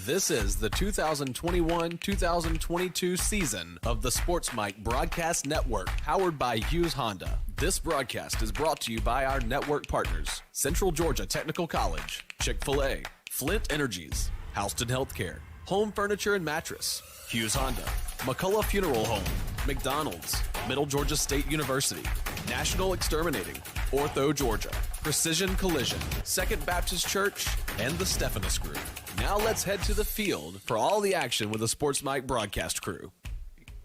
This is the 2021-2022 season of the Sports Mike Broadcast Network, powered by Hughes Honda. This broadcast is brought to you by our network partners, Central Georgia Technical College, Chick-fil-A, Flint Energies, Houston Healthcare, Home Furniture and Mattress, Hughes Honda, McCullough Funeral Home, McDonald's, Middle Georgia State University, National Exterminating, Ortho Georgia, Precision Collision, Second Baptist Church, and the Stephanus Group. Now let's head to the field for all the action with the Sports Mike broadcast crew.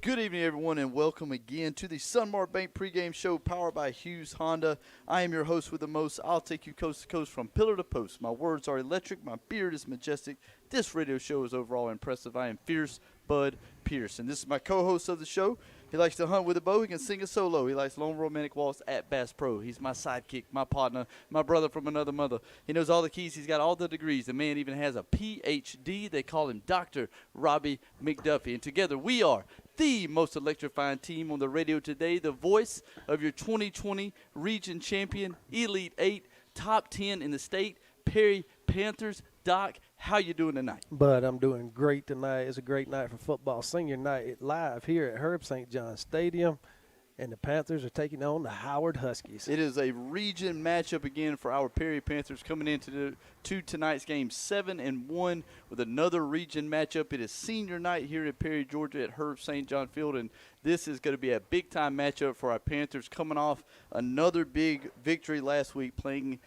Good evening, everyone, and welcome again to the Sunmark Bank pregame show powered by Hughes Honda. I am your host with the most. I'll take you coast to coast from pillar to post. My words are electric. My beard is majestic. This radio show is overall impressive. I am Fierce Bud Pearson. This is my co-host of the show. He likes to hunt with a bow. He can sing a solo. He likes long romantic walks at Bass Pro. He's my sidekick, my partner, my brother from another mother. He knows all the keys. He's got all the degrees. The man even has a Ph.D. They call him Dr. Robbie McDuffie. And together we are the most electrifying team on the radio today, the voice of your 2020 region champion, Elite 8, top 10 in the state, Perry Panthers. Doc, how you doing tonight? Bud, I'm doing great tonight. It's a great night for football. Senior night live here at Herb St. John Stadium, and the Panthers are taking on the Howard Huskies. It is a region matchup again for our Perry Panthers coming into tonight's game 7-1 with another region matchup. It is senior night here at Perry, Georgia at Herb St. John Field, and this is going to be a big-time matchup for our Panthers coming off another big victory last week playing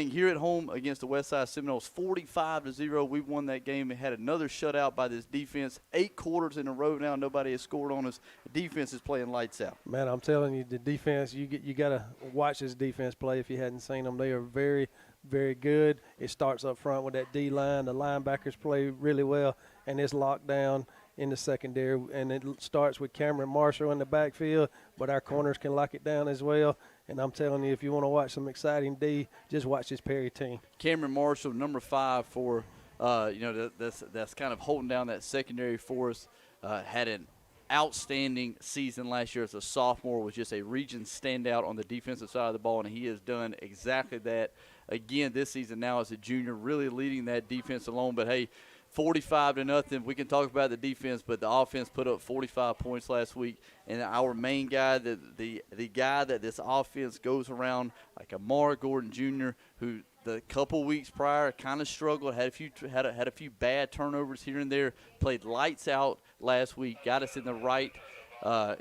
here at home against the Westside Seminoles 45-0. We won that game and had another shutout by this defense. 8 quarters in a row now, nobody has scored on us. The defense is playing lights out. Man, I'm telling you, the defense, you got to watch this defense play if you hadn't seen them. They are very, very good. It starts up front with that D-line. The linebackers play really well, and it's locked down in the secondary. And it starts with Cameron Marshall in the backfield, but our corners can lock it down as well. And I'm telling you, if you want to watch some exciting D, just watch this Perry team. Cameron Marshall, number 5 for, that's kind of holding down that secondary for us. Had an outstanding season last year as a sophomore, was just a region standout on the defensive side of the ball, and he has done exactly that again this season now as a junior, really leading that defense alone. But, hey, 45-0. We can talk about the defense, but the offense put up 45 points last week. And our main guy, the guy that this offense goes around, like Amar Gordon Jr., who the couple weeks prior kind of struggled, had a few bad turnovers here and there, played lights out last week, got us in the right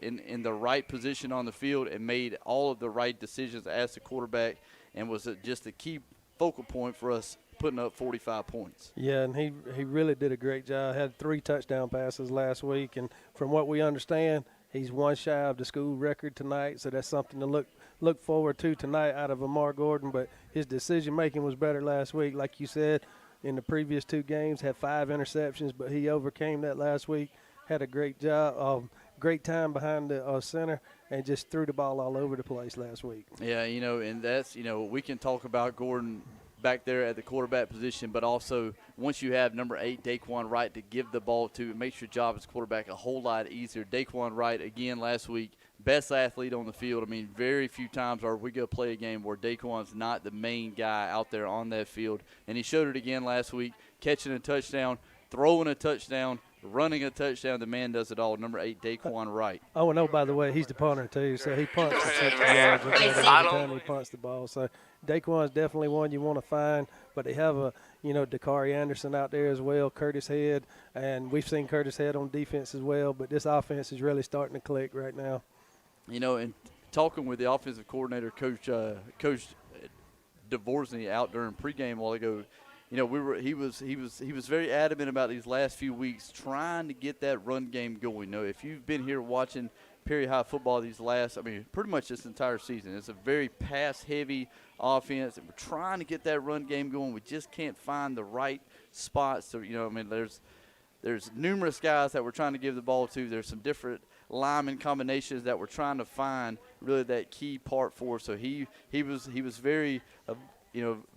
in the right position on the field, and made all of the right decisions as the quarterback, and was just a key focal point for us putting up 45 points. Yeah, and he really did a great job. Had 3 touchdown passes last week, and from what we understand, he's one shy of the school record tonight, so that's something to look forward to tonight out of Amar Gordon. But his decision-making was better last week. Like you said, in the previous 2 games, had 5 interceptions, but he overcame that last week. Had a great job, great time behind the center, and just threw the ball all over the place last week. Yeah, and that's, we can talk about Gordon back there at the quarterback position, but also once you have number 8, Daquan Wright, to give the ball to, it makes your job as quarterback a whole lot easier. Daquan Wright, again, last week, best athlete on the field. I mean, very few times are we going to play a game where Daquan's not the main guy out there on that field, and he showed it again last week, catching a touchdown, throwing a touchdown, running a touchdown. The man does it all. Number 8, Daquan Wright. Oh, and by the way, he's the punter too, so he punts the 60 yards every time he punts the ball. So Daquan's definitely one you want to find, but they have Dakari Anderson out there as well, Curtis Head, and we've seen Curtis Head on defense as well, but this offense is really starting to click right now. And talking with the offensive coordinator, Coach Dvorsny, out during pregame a while ago, he was very adamant about these last few weeks trying to get that run game going. If you've been here watching Perry High football pretty much this entire season, it's a very pass-heavy offense, and we're trying to get that run game going. We just can't find the right spots. So, there's numerous guys that we're trying to give the ball to. There's some different lineman combinations that we're trying to find really that key part for. So he was very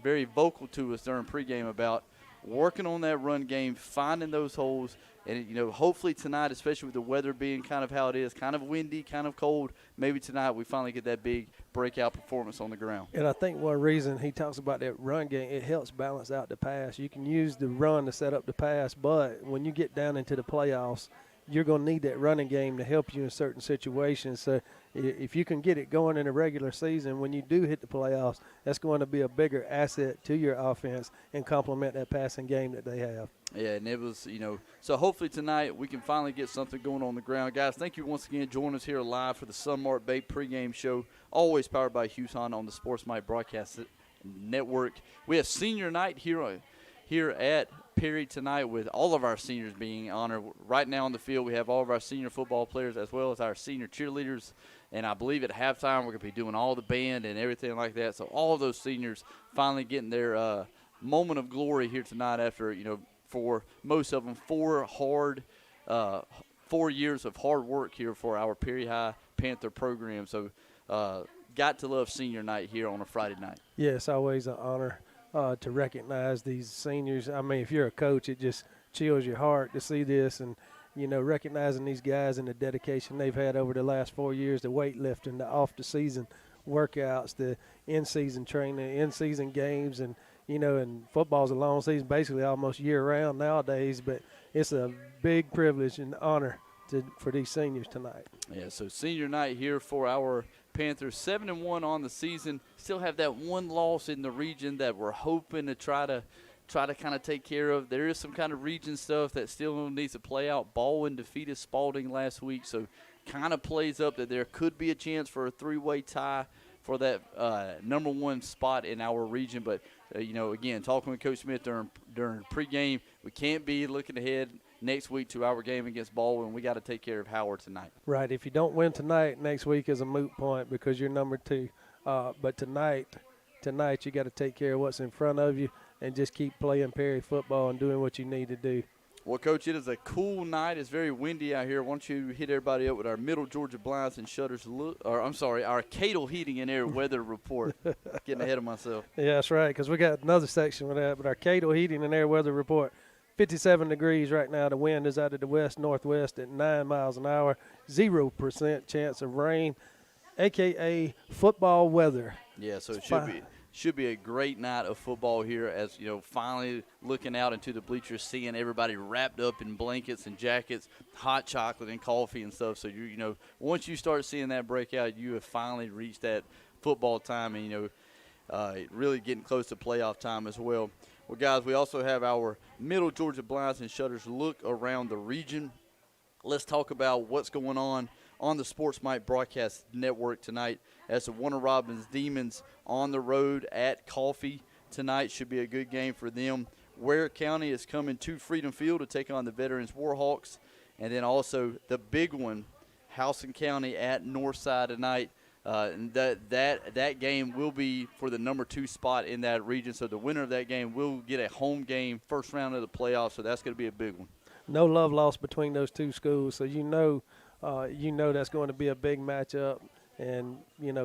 very vocal to us during pregame about working on that run game, finding those holes. And, hopefully tonight, especially with the weather being kind of how it is, kind of windy, kind of cold, maybe tonight we finally get that big breakout performance on the ground. And I think one reason he talks about that run game, it helps balance out the pass. You can use the run to set up the pass, but when you get down into the playoffs, you're going to need that running game to help you in certain situations. So if you can get it going in a regular season, when you do hit the playoffs, that's going to be a bigger asset to your offense and complement that passing game that they have. Yeah, and it was, so hopefully tonight we can finally get something going on the ground. Guys, thank you once again for joining us here live for the Sunmark Bait pregame show, always powered by Hughes Honda on the Sports Mike Broadcast Network. We have senior night here at Perry tonight with all of our seniors being honored. Right now on the field we have all of our senior football players as well as our senior cheerleaders. And I believe at halftime we're going to be doing all the band and everything like that. So all of those seniors finally getting their moment of glory here tonight after, for most of them, 4 years of hard work here for our Perry High Panther program. So got to love senior night here on a Friday night. Yeah, it's always an honor to recognize these seniors. I mean, if you're a coach, it just chills your heart to see this and, recognizing these guys and the dedication they've had over the last 4 years, the weightlifting, the off-the-season workouts, the in-season training, in-season games, and, and football's a long season, basically almost year-round nowadays, but it's a big privilege and honor for these seniors tonight. Yeah, so senior night here for our Panthers, 7-1 on the season. Still have that one loss in the region that we're hoping to try to kind of take care of. There is some kind of region stuff that still needs to play out. Baldwin defeated Spalding last week, so kind of plays up that there could be a chance for a 3-way tie for that number 1 spot in our region. But, again, talking with Coach Smith during pregame, we can't be looking ahead next week to our game against Baldwin. We got to take care of Howard tonight. Right. If you don't win tonight, next week is a moot point because you're number 2. But tonight you got to take care of what's in front of you and just keep playing Perry football and doing what you need to do. Well, Coach, it is a cool night. It's very windy out here. Why don't you hit everybody up with our Middle Georgia Blinds and Shutters, our Cadle Heating and Air Weather Report. Getting ahead of myself. Yeah, that's right, because we got another section with that, but our Cadle Heating and Air Weather Report. 57 degrees right now. The wind is out of the west-northwest at 9 miles an hour. 0% chance of rain, a.k.a. football weather. Yeah, so it should be a great night of football here as, finally looking out into the bleachers, seeing everybody wrapped up in blankets and jackets, hot chocolate and coffee and stuff. So, once you start seeing that breakout, you have finally reached that football time and, really getting close to playoff time as well. Well, guys, we also have our Middle Georgia Blinds and Shutters look around the region. Let's talk about what's going on the Sports Mike Broadcast Network tonight as the Warner Robins Demons on the road at Coffee tonight. Should be a good game for them. Ware County is coming to Freedom Field to take on the Veterans Warhawks. And then also the big one, Houston County at Northside tonight. And that game will be for the number 2 spot in that region. So the winner of that game will get a home game, first round of the playoffs. So that's going to be a big one. No love lost between those two schools. So you know that's going to be a big matchup. And,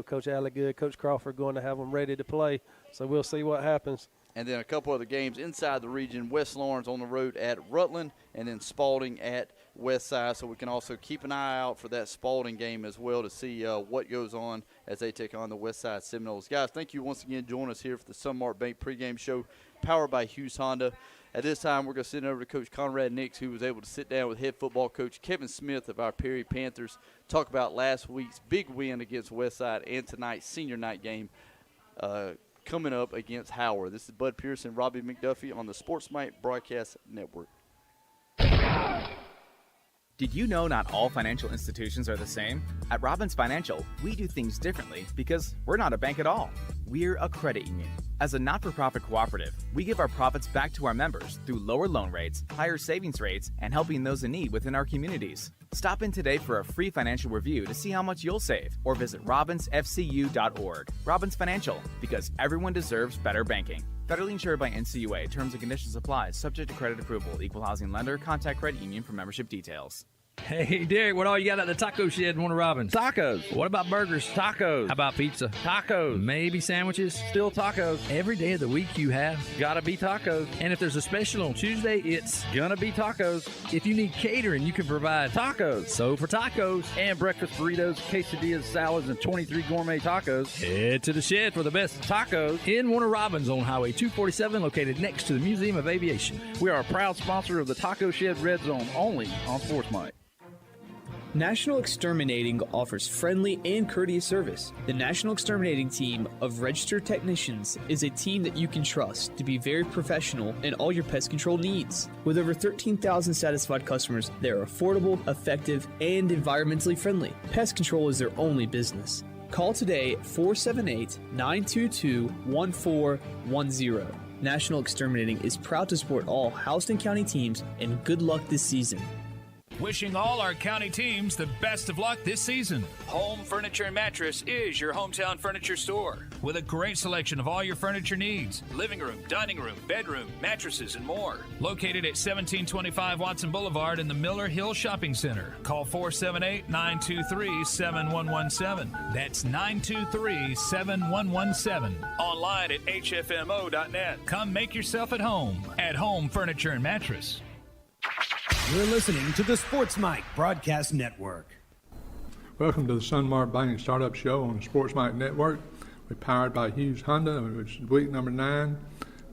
Coach Alligood, Coach Crawford going to have them ready to play. So we'll see what happens. And then a couple other games inside the region. West Lawrence on the road at Rutland, and then Spalding at Westside. So we can also keep an eye out for that Spalding game as well to see what goes on as they take on the Westside Seminoles. Guys, thank you once again for joining us here for the Sunmark Bank pregame show powered by Hughes Honda. At this time, we're going to send over to Coach Conrad Nix, who was able to sit down with head football coach Kevin Smith of our Perry Panthers, talk about last week's big win against Westside and tonight's senior night game coming up against Howard. This is Bud Pearson, Robbie McDuffie on the Sports Mike Broadcast Network. Did you know not all financial institutions are the same? At Robbins Financial, we do things differently because we're not a bank at all. We're a credit union. As a not-for-profit cooperative, we give our profits back to our members through lower loan rates, higher savings rates, and helping those in need within our communities. Stop in today for a free financial review to see how much you'll save, or visit robbinsfcu.org. Robbins Financial, because everyone deserves better banking. Federally insured by NCUA. Terms and conditions apply. Subject to credit approval. Equal housing lender. Contact credit union for membership details. Hey, Derek, what all you got at the taco shed in Warner Robins? Tacos. What about burgers? Tacos. How about pizza? Tacos. Maybe sandwiches? Still tacos. Every day of the week you have. Gotta be tacos. And if there's a special on Tuesday, it's Gonna be tacos. if you need catering, you can provide Tacos. So for tacos, And breakfast burritos, quesadillas, salads, and 23 gourmet tacos. head to the shed for the best Tacos. in Warner Robins on Highway 247, located next to the Museum of Aviation. We are a proud sponsor of the Taco Shed Red Zone, only on Sports Mike. National Exterminating offers friendly and courteous service. The National Exterminating team of registered technicians is a team that you can trust to be very professional in all your pest control needs. With over 13,000 satisfied customers, they are affordable, effective, and environmentally friendly. Pest control is their only business. Call today at 478-922-1410. National Exterminating is proud to support all Houston County teams, and good luck this season. Wishing all our county teams the best of luck this season. Home Furniture and Mattress is your hometown furniture store with a great selection of all your furniture needs. Living room, dining room, bedroom, mattresses, and more. Located at 1725 Watson Boulevard in the Miller Hill Shopping Center. Call 478-923-7117. That's 923-7117. Online at hfmo.net. Come make yourself at home Furniture and Mattress. You're listening to the Sports Mike Broadcast Network. Welcome to the Sunmark Bank Startup Show on the Sports Mike Network. We're powered by Hughes Honda, which is week number 9.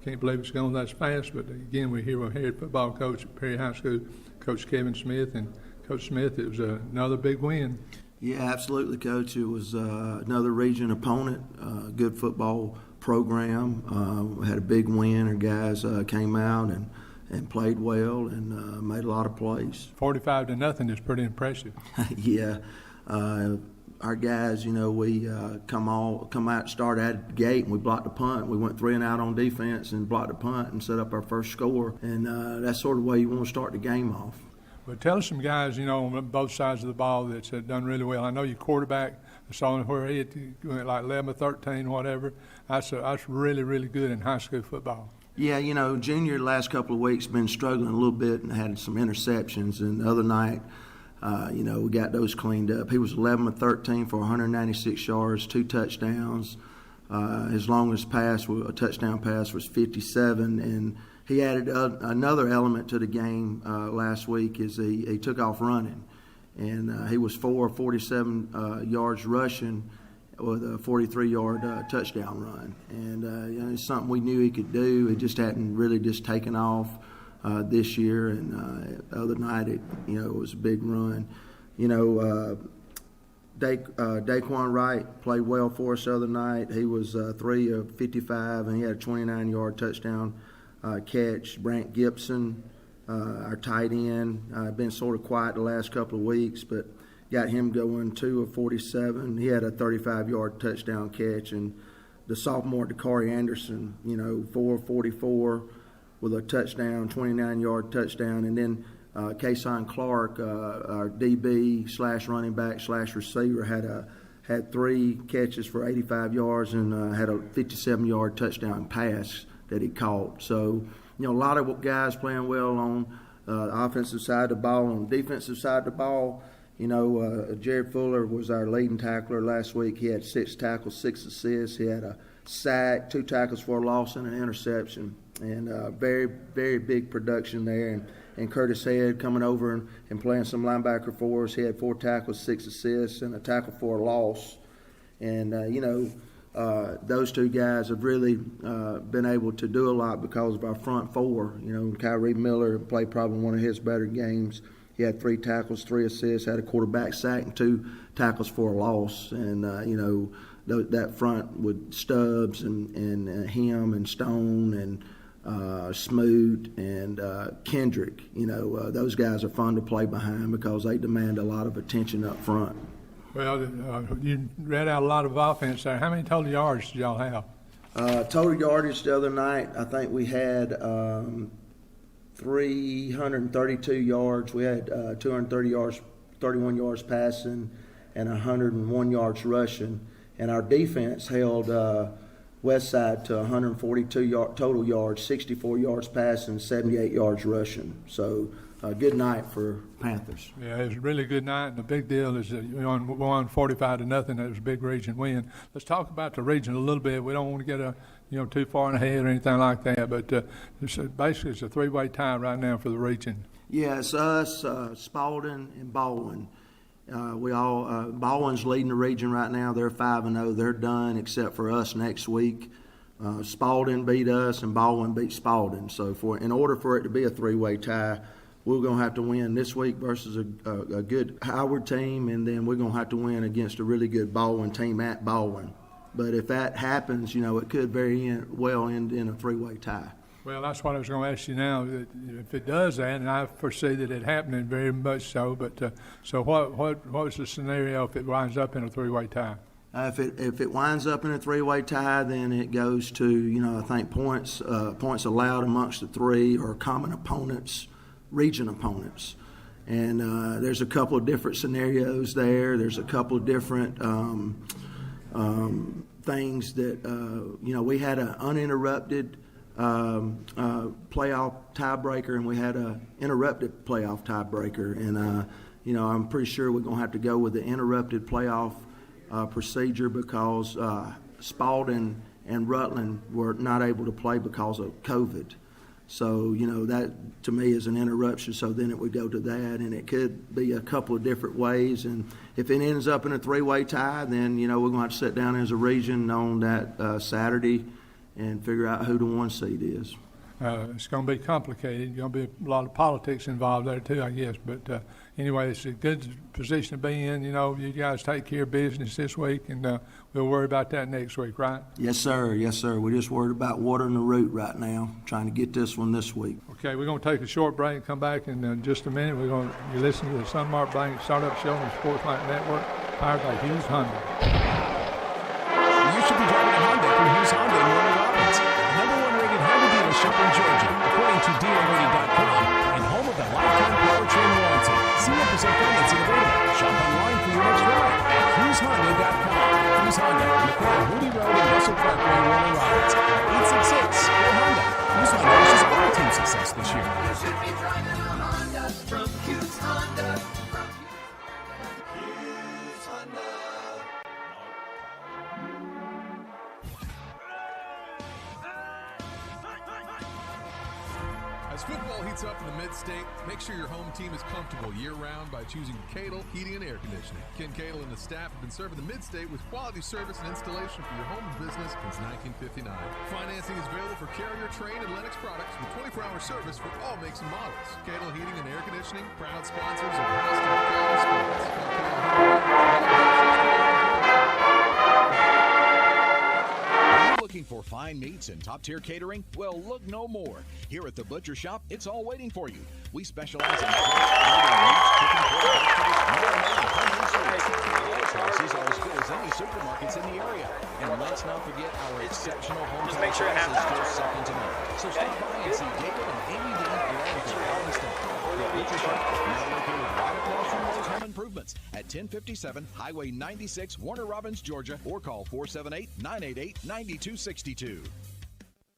Can't believe it's going that fast, but again, we're here with head football coach at Perry High School, Coach Kevin Smith. And Coach Smith, it was another big win. Yeah, absolutely, Coach. It was another region opponent, good football program. We had a big win. Our guys came out and played well and made a lot of plays. 45-0 is pretty impressive. Yeah. Our guys, you know, we come out, start at the gate, and we blocked the punt. We went 3 and out on defense and blocked the punt and set up our first score. And that's sort of the way you want to start the game off. But tell us some guys, you know, on both sides of the ball that's done really well. I know your quarterback, I saw him where he went like 11 or 13, whatever. That's really, really good in high school football. Yeah, you know, junior the last couple of weeks been struggling a little bit and had some interceptions. And the other night, you know, we got those cleaned up. He was 11 or 13 for 196 yards, 2 touchdowns. His longest pass, a touchdown pass, was 57. And he added another element to the game last week is he took off running. And he was 47 yards rushing with a 43-yard touchdown run. And you know, it's something we knew he could do. It just hadn't really just taken off this year. And the other night, it was a big run. You know, Daquan Wright played well for us the other night. He was 3 of 55, and he had a 29-yard touchdown catch. Brant Gibson, our tight end, been sort of quiet the last couple of weeks, but got him going 2 of 47. He had a 35-yard touchdown catch. And the sophomore, Dakari Anderson, 4 of 44 with a touchdown, 29-yard touchdown. And then Kason Clark, our DB / running back / receiver, had 3 catches for 85 yards and had a 57-yard touchdown pass that he caught. So, a lot of guys playing well on the offensive side of the ball. On the defensive side of the ball, Jared Fuller was our leading tackler last week. He had 6 tackles, 6 assists. He had a sack, 2 tackles for a loss, and an interception. And very, very big production there. And Curtis Head coming over and playing some linebacker for us. He had 4 tackles, 6 assists, and a tackle for a loss. And, those 2 guys have really been able to do a lot because of our front 4. Kyrie Miller played probably one of his better games. He had 3 tackles, 3 assists, had a quarterback sack, and 2 tackles for a loss. And, that front with Stubbs and him and Stone and Smoot and Kendrick, those guys are fun to play behind because they demand a lot of attention up front. Well, you read out a lot of offense there. How many total yards did y'all have? Total yardage the other night, I think we had 332 yards. We had 230 yards, 31 yards passing, and 101 yards rushing. And our defense held Westside to 142 total yards, 64 yards passing, 78 yards rushing. So a good night for Panthers. Yeah, it was a really good night, and the big deal is that we won 45-0. That was a big region win. Let's talk about the region a little bit. We don't want to get too far ahead or anything like that, but basically it's a three-way tie right now for the region. Yeah, it's us, Spalding, and Baldwin. Baldwin's leading the region right now. They're 5-0. They're done except for us next week. Spalding beat us and Baldwin beat Spalding. So in order for it to be a three-way tie, we're going to have to win this week versus a good Howard team, and then we're going to have to win against a really good Baldwin team at Baldwin. But if that happens, it could very well end in a three-way tie. Well, that's what I was going to ask you now. If it does that, and I foresee that it happening very much so, but so what's the scenario if it winds up in a three-way tie? If it winds up in a three-way tie, then it goes to, I think points allowed amongst the three or common opponents, region opponents. And there's a couple of different scenarios there. There's a couple of different things that, we had an uninterrupted playoff tiebreaker, and we had an interrupted playoff tiebreaker. And, I'm pretty sure we're going to have to go with the interrupted playoff procedure because Spalding and Rutland were not able to play because of COVID. So, that to me is an interruption. So then it would go to that, and it could be a couple of different ways. And if it ends up in a three-way tie, then, we're going to have to sit down as a region on that Saturday and figure out who the 1 seed is. It's going to be complicated. Going to be a lot of politics involved there too, I guess. But anyway, it's a good position to be in. You guys take care of business this week, and we'll worry about that next week, right? Yes, sir. Yes, sir. We're just worried about watering the root right now, trying to get this one this week. Okay, we're going to take a short break and come back in just a minute. You listen to the Sunmark Bank Startup Show on the Sports Mike Network, powered by Hughes Honda. You should be driving a Honda from Hughes Honda in Warner Robins, number 1 rated Honda dealership in Georgia, according to dealerrating.com, and home of the lifetime powertrain warranty. 0% financing available. Shop online for your next ride at HughesHonda.com. Hughes Honda, McCoy, Moody Road, and Russell Parkway, Warner Robins. 866-4HONDA. Hughes Honda wishes all team success this year. You should be driving a Honda from Hughes Honda. Hughes Honda. As football heats up in the Mid-State, make sure your home team is comfortable year-round by choosing Cadle Heating and Air Conditioning. Ken Cadle and his staff have been serving the Mid-State with quality service and installation for your home and business since 1959. Financing is available for Carrier, Train, and Lennox products with 24-hour service for all makes and models. Cadle Heating and Air Conditioning, proud sponsors of Houston County Sports. Looking for fine meats and top-tier catering? Well, look no more. Here at the Butcher Shop, it's all waiting for you. We specialize in fresh, meats, chicken, pork, vegetables, prices are as good as any supermarkets in the area. And let's not forget our exceptional hometown prices still second to none. So stop by and see David and Amy Dean along with their Arlington. The Butcher Shop, now located right across from Lowe's Home Improvements at 1057 Highway 96, Warner Robins, Georgia, or call 478-988-9262.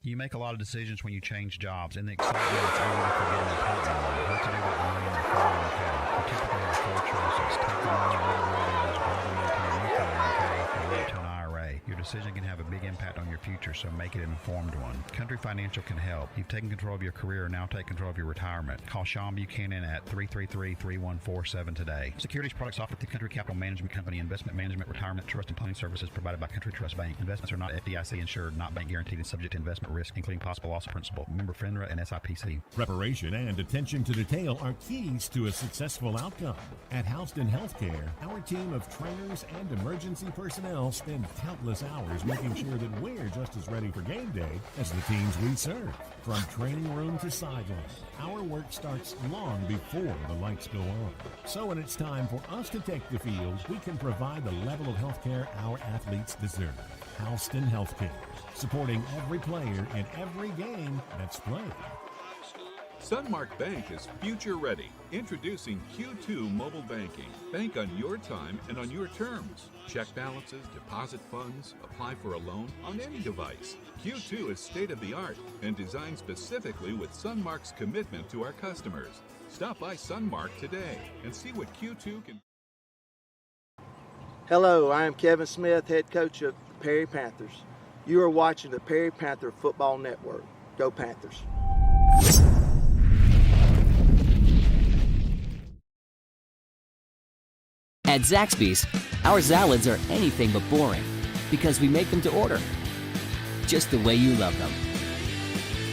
You make a lot of decisions when you change jobs, and the excitement is easy to forget an important one. What to do with the money in your 401k. You typically have 4 choices. Take the money, whatever it is, build it into a new 401k, or leave it to an IRA. Your decision can have a big impact on your future, so make it an informed one. Country Financial can help. You've taken control of your career, now take control of your retirement. Call Sean Buchanan at 333-3147 today. Securities products offered through Country Capital Management Company. Investment management, retirement, trust, and planning services provided by Country Trust Bank. Investments are not FDIC insured, not bank guaranteed, and subject to investment risk, including possible loss of principal. Member FINRA and SIPC. Preparation and attention to detail are keys to a successful outcome. At Houston Healthcare, our team of trainers and emergency personnel spend countless hours making sure that we're just as ready for game day as the teams we serve. From training room to sideline, our work starts long before the lights go on. So when it's time for us to take the field, we can provide the level of healthcare our athletes deserve. Houston Healthcare, supporting every player in every game that's played. Sunmark Bank is future ready. Introducing Q2 Mobile Banking. Bank on your time and on your terms. Check balances, deposit funds, apply for a loan on any device. Q2 is state-of-the-art and designed specifically with Sunmark's commitment to our customers. Stop by Sunmark today and see what Q2 can. Hello, I am Kevin Smith, head coach of the Perry Panthers. You are watching the Perry Panther Football Network. Go Panthers. At Zaxby's, our salads are anything but boring because we make them to order, just the way you love them.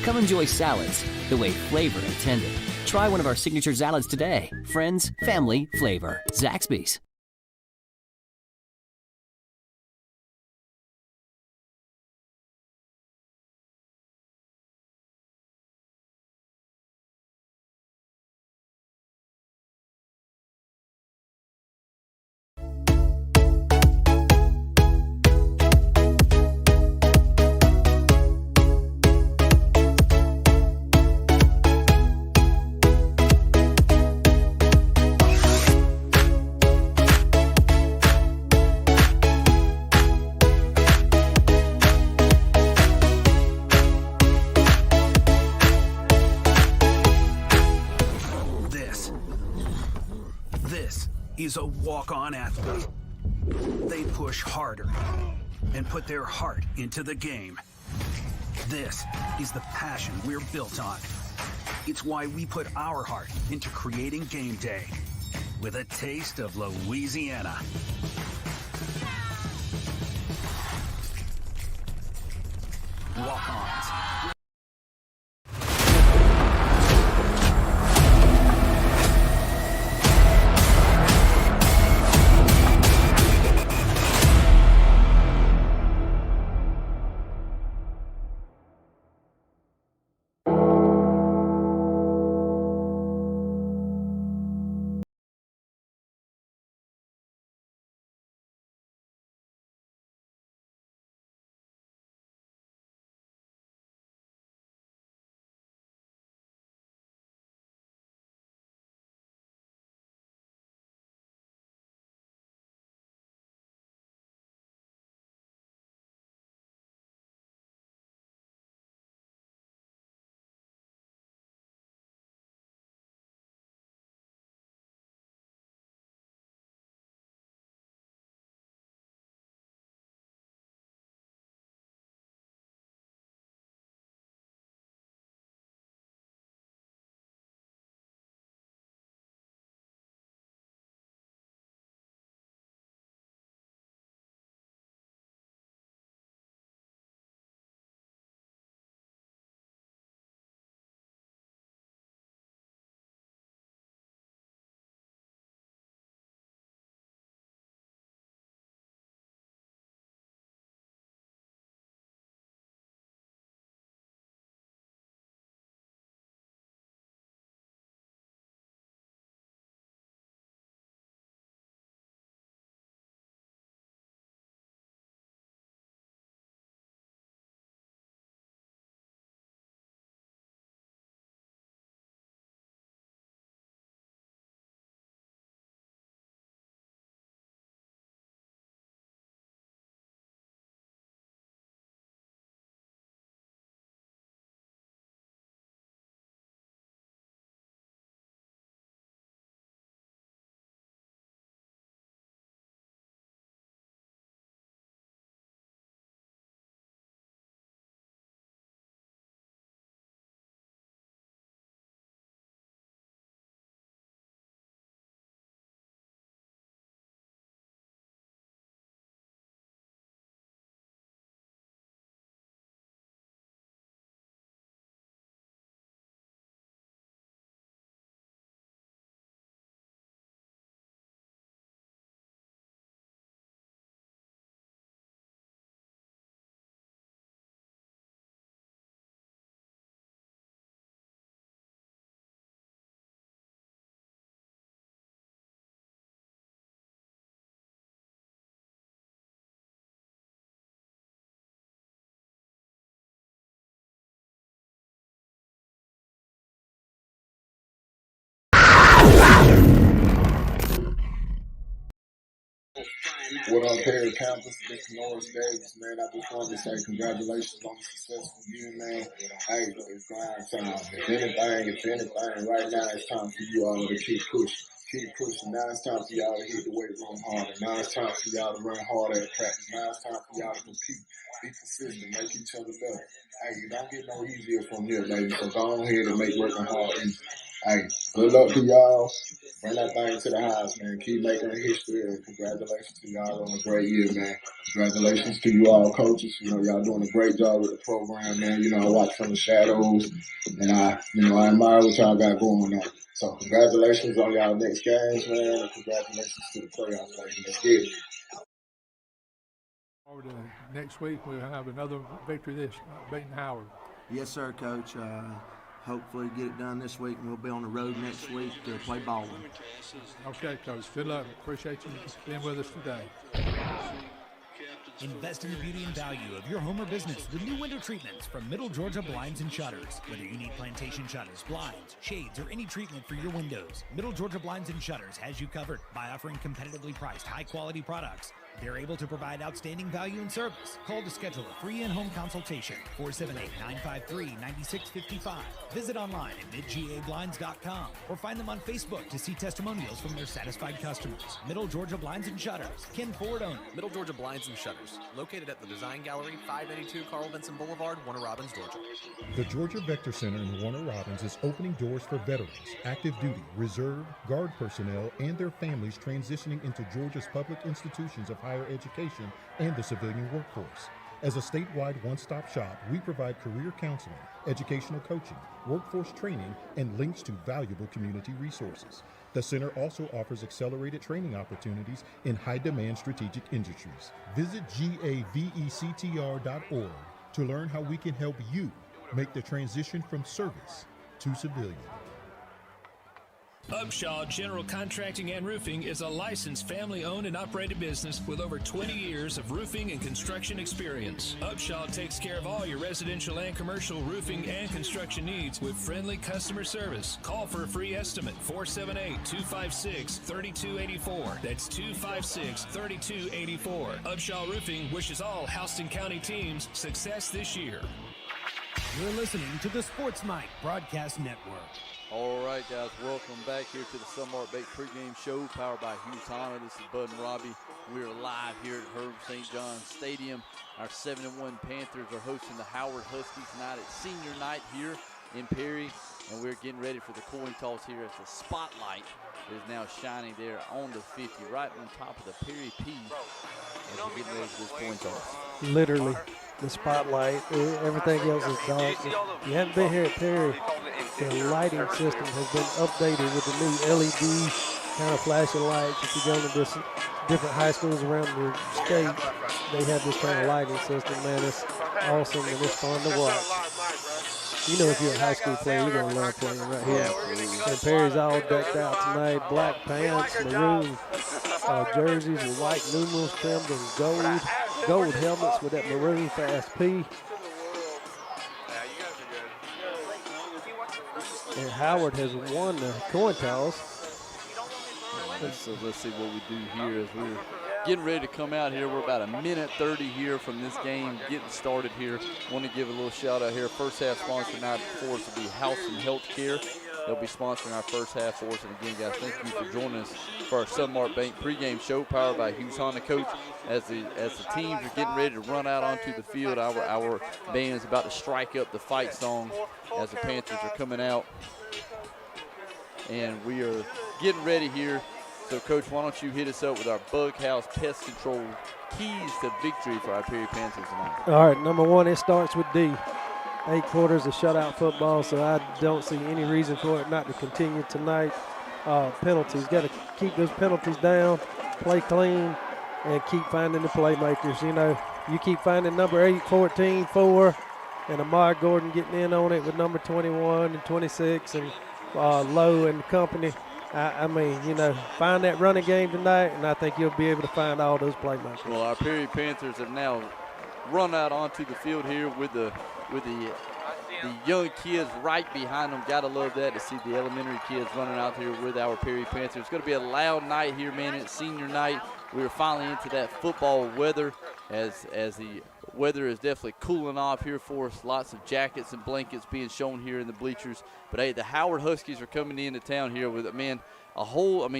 Come enjoy salads the way flavor intended. Try one of our signature salads today. Friends, family, flavor. Zaxby's. This is a walk-on athlete. They push harder and put their heart into the game. This is the passion we're built on. It's why we put our heart into creating game day with a taste of Louisiana. Walk-ons. What up, Perry Panthers? This is Norris Davis, man. I just wanted to say congratulations on the successful year, man. Hey, it's grind time. If anything, right now it's time for you all to keep pushing. Keep pushing. Now it's time for y'all to hit the weight room harder. Now it's time for y'all to run harder at practice. Now it's time for y'all to compete. Be consistent. Make each other better. Hey, it don't get no easier from here, baby. So go on ahead and make working hard easy. Hey, good luck to y'all. Bring that thing to the house, man. Keep making history, and congratulations to y'all on a great year, man. Congratulations to you all coaches. You know, y'all doing a great job with the program, man. You know, I watch from the shadows, and I admire what y'all got going on. So congratulations on y'all next games, man, and congratulations to the playoffs, baby. Let's get it. Forward to next week, we'll have another victory beating Howard. Yes, sir, Coach. Hopefully get it done this week, and we'll be on the road next week to play ball. Okay, Coach. Good luck. Appreciate you being with us today. Invest in the beauty and value of your home or business with new window treatments from Middle Georgia Blinds and Shutters. Whether you need plantation shutters, blinds, shades, or any treatment for your windows, Middle Georgia Blinds and Shutters has you covered by offering competitively priced, high-quality products. They're able to provide outstanding value and service. Call to schedule a free in-home consultation, 478-953-9655. Visit online at midgablinds.com or find them on Facebook to see testimonials from their satisfied customers. Middle Georgia Blinds and Shutters. Ken Ford owner. Middle Georgia Blinds and Shutters, located at the Design Gallery, 582 Carl Vinson Boulevard, Warner Robins, Georgia. The Georgia Vector Center in Warner Robins is opening doors for veterans, active duty, reserve, guard personnel, and their families transitioning into Georgia's public institutions of higher education and the civilian workforce. As a statewide one-stop shop, we provide career counseling, educational coaching, workforce training, and links to valuable community resources. The center also offers accelerated training opportunities in high-demand strategic industries. Visit gavectr.org to learn how we can help you make the transition from service to civilian. Upshaw General Contracting and Roofing is a licensed family-owned and operated business with over 20 years of roofing and construction experience. Upshaw takes care of all your residential and commercial roofing and construction needs with friendly customer service. Call for a free estimate, 478-256-3284. That's 256-3284. Upshaw Roofing wishes all Houston County teams success this year. You're listening to the Sports Mike Broadcast Network. All right, guys, welcome back here to the Sunmark Bank pregame show powered by Hughes Honda. This is Bud and Robbie. We are live here at Herb St. John Stadium. Our 7-1 Panthers are hosting the Howard Huskies tonight at senior night here in Perry, and we're getting ready for the coin toss here as the spotlight is now shining there on the 50, right on top of the Perry P as we're getting ready for this coin toss. Literally, the spotlight, everything else is dark. If you haven't been here at Perry, the lighting system has been updated with the new LED kind of flashing lights. If you go to this different high schools around the state, they have this kind of lighting system, man. It's awesome and it's fun to watch. You know, if you're a high school player, you're going to love playing right here. And Perry's all decked out tonight. Black pants, maroon jerseys with white numerals trimmed in gold helmets with that maroon fast P. And Howard has won the coin toss. So let's see what we do here as we're getting ready to come out here. We're about a minute 30 here from this game getting started here. Want to give a little shout out here. First half sponsor tonight for us will be Houston Healthcare. They'll be sponsoring our first half for us. And again, guys, thank you for joining us for our Sunmark Bank pregame show powered by Hughes Honda. Coach, as the teams are getting ready to run out onto the field, our band is about to strike up the fight song as the Panthers are coming out. And we are getting ready here. So, Coach, why don't you hit us up with our Bug House Pest Control keys to victory for our Perry Panthers tonight. All right, number one, it starts with D. 8 quarters of shutout football, so I don't see any reason for it not to continue tonight. Penalties, got to keep those penalties down, play clean, and keep finding the playmakers. You know, you keep finding number 8, 14, 4, and Amar Gordon getting in on it with number 21 and 26 and Lowe and company. I mean, you know, find that running game tonight, and I think you'll be able to find all those playmakers. Well, our Perry Panthers have now run out onto the field here with the young kids right behind them. Gotta love that to see the elementary kids running out here with our Perry Panthers. It's going to be a loud night here, man. It's senior night. we are finally into that football weather as the weather is definitely cooling off here for us. Lots of jackets and blankets being shown here in the bleachers. But, hey, the Howard Huskies are coming into town here with,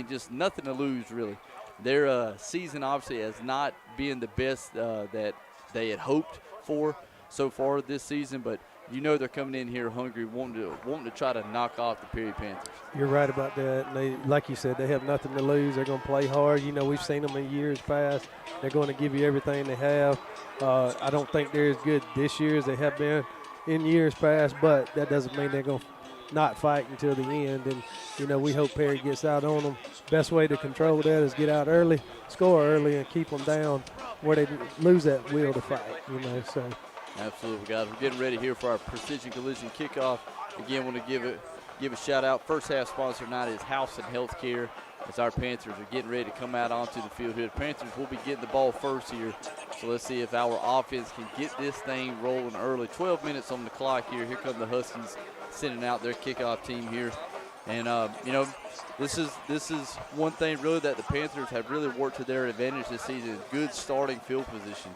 just nothing to lose, really. Their season obviously has not been the best that they had hoped for so far this season, but you know they're coming in here hungry, wanting to try to knock off the Perry Panthers. You're right about that. And they, like you said, they have nothing to lose. They're going to play hard. You know, we've seen them in years past. They're going to give you everything they have. I don't think they're as good this year as they have been in years past, but that doesn't mean they're going to not fight until the end. And, you know, we hope Perry gets out on them. Best way to control that is get out early, score early, and keep them down where they lose that will to fight, you know. So. Absolutely, guys. We're getting ready here for our Precision Collision kickoff. Again, want to give a shout out. First half sponsor tonight is House and Healthcare. As our Panthers are getting ready to come out onto the field here. The Panthers will be getting the ball first here. So let's see if our offense can get this thing rolling early. 12 minutes on the clock here. Here come the Huskies sending out their kickoff team here. And, this is one thing really that the Panthers have really worked to their advantage this season, good starting field position.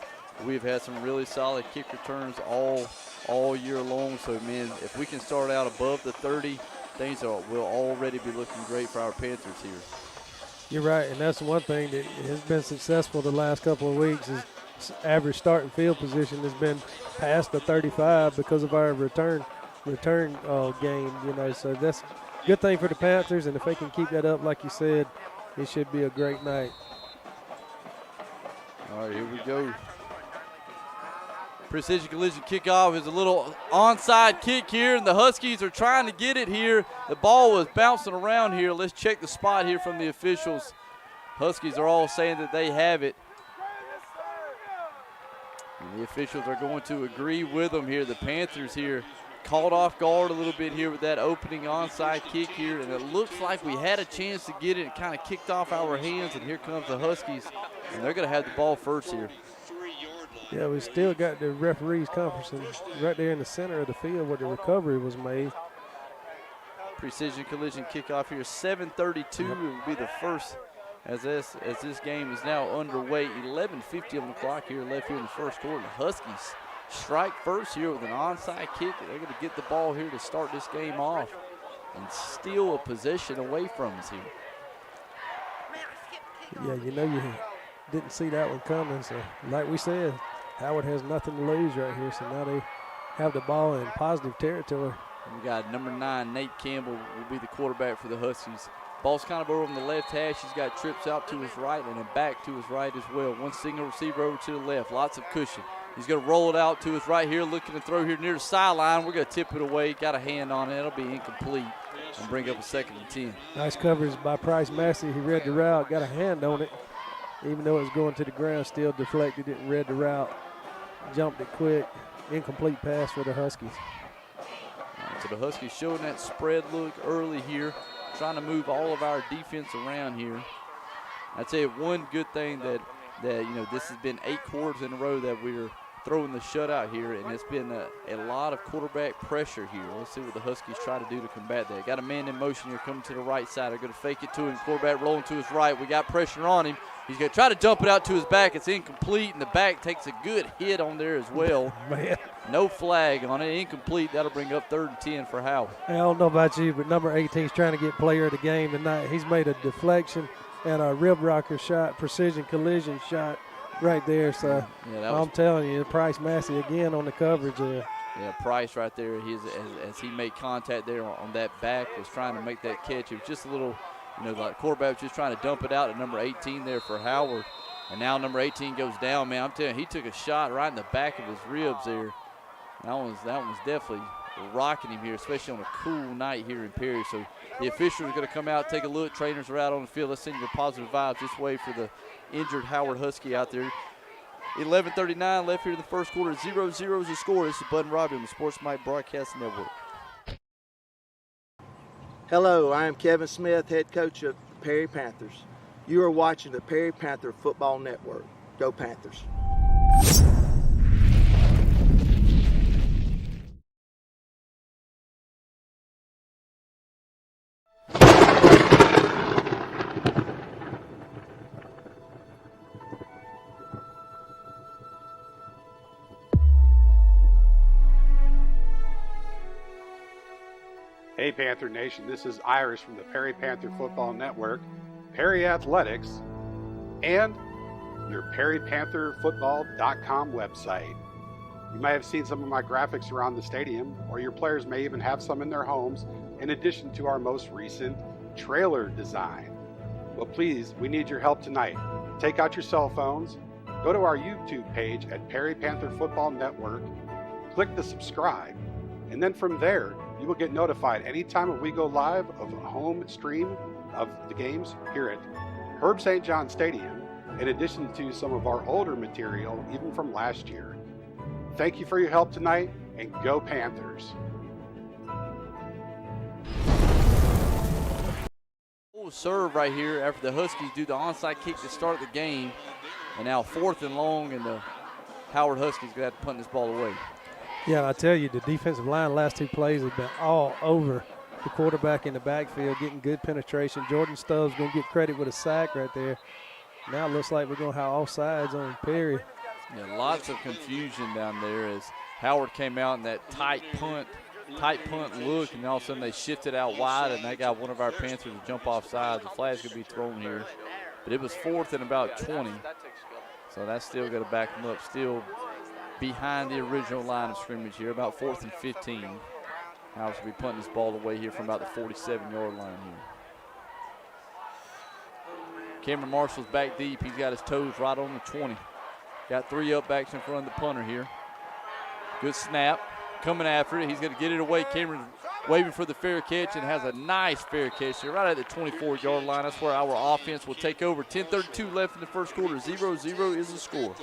We've had some really solid kick returns all year long. So, man, if we can start out above the 30, things will already be looking great for our Panthers here. You're right, and that's one thing that has been successful the last couple of weeks is average starting field position has been past the 35 because of our return game, you know. So that's a good thing for the Panthers, and if they can keep that up, like you said, it should be a great night. All right, here we go. Precision Collision kickoff is a little onside kick here, and the Huskies are trying to get it here. The ball was bouncing around here. Let's check the spot here from the officials. Huskies are all saying that they have it. And the officials are going to agree with them here. The Panthers here caught off guard a little bit here with that opening onside kick here, and it looks like we had a chance to get it. It kind of kicked off our hands, and here comes the Huskies, and they're going to have the ball first here. Yeah, we still got the referees conferencing right there in the center of the field where the recovery was made. Precision Collision kickoff here, 7:32 will be the first as this game is now underway. 11:50 on the clock here left here in the first quarter. The Huskies strike first here with an onside kick. They're going to get the ball here to start this game off and steal a possession away from us here. Yeah, you know you didn't see that one coming. So, like we said, Howard has nothing to lose right here. So now they have the ball in positive territory. We got number 9, Nate Campbell, will be the quarterback for the Huskies. Ball's kind of over on the left hash. He's got trips out to his right and then back to his right as well. One single receiver over to the left. Lots of cushion. He's going to roll it out to his right here, looking to throw here near the sideline. We're going to tip it away. Got a hand on it. It'll be incomplete and bring up a 2nd and 10. Nice coverage by Price Massey. He read the route, got a hand on it. Even though it was going to the ground, still deflected it and read the route. Jumped it quick. Incomplete pass for the Huskies. Right, so the Huskies showing that spread look early here, trying to move all of our defense around here. I tell you, one good thing that this has been 8 quarters in a row that we're throwing the shutout here, and it's been a lot of quarterback pressure here. Let's see what the Huskies try to do to combat that. Got a man in motion here coming to the right side. They're going to fake it to him. Quarterback rolling to his right. We got pressure on him. He's going to try to dump it out to his back. It's incomplete, and the back takes a good hit on there as well. Man. No flag on it. Incomplete. That'll bring up 3rd and 10 for Howard. I don't know about you, but number 18 is trying to get player of the game tonight. He's made a deflection and a rib rocker shot, precision collision shot right there. So I'm telling you, Price Massey again on the coverage there. Yeah, Price right there. As he made contact there on that back, was trying to make that catch. It was just a little, like quarterback was just trying to dump it out at number 18 there for Howard. And now number 18 goes down, man. I'm telling you, he took a shot right in the back of his ribs there. That one's definitely rocking him here, especially on a cool night here in Perry. So the officials are going to come out, take a look. Trainers are out on the field. Let's send your positive vibes this way for the injured Howard Husky out there. 11:39 left here in the first quarter. 0-0 is the score. This is Bud and Robbie on the Sports Mike Broadcast Network. Hello, I am Kevin Smith, head coach of the Perry Panthers. You are watching the Perry Panther Football Network. Go Panthers. Hey Panther Nation, this is Iris from the Perry Panther Football Network, Perry Athletics, and your PerryPantherFootball.com website. You may have seen some of my graphics around the stadium, or your players may even have some in their homes, in addition to our most recent trailer design. Well, please, we need your help tonight. Take out your cell phones, go to our YouTube page at Perry Panther Football Network, click the subscribe, and then from there, you will get notified anytime we go live of a home stream of the games here at Herb St. John Stadium, in addition to some of our older material, even from last year. Thank you for your help tonight, and go Panthers. Full serve right here after the Huskies do the onside kick to start the game. And now 4th and long, and the Howard Huskies going to have to punt this ball away. Yeah, and I tell you, the defensive line last 2 plays have been all over the quarterback in the backfield, getting good penetration. Jordan Stubbs going to get credit with a sack right there. Now it looks like we're going to have offsides on Perry. Yeah, lots of confusion down there as Howard came out in that tight punt look, and all of a sudden they shifted out wide, and that got one of our Panthers to jump off sides. The flag's going to be thrown here. But it was 4th and about 20. So that's still going to back them up. Still behind the original line of scrimmage here, about 4th and 15. Howard's going to be punting this ball away here from about the 47-yard line here. Cameron Marshall's back deep. He's got his toes right on the 20. Got 3 up backs in front of the punter here. Good snap. Coming after it. He's going to get it away. Cameron's waving for the fair catch and has a nice fair catch here right at the 24-yard line. That's where our offense will take over. 10:32 left in the first quarter. 0-0 is the score.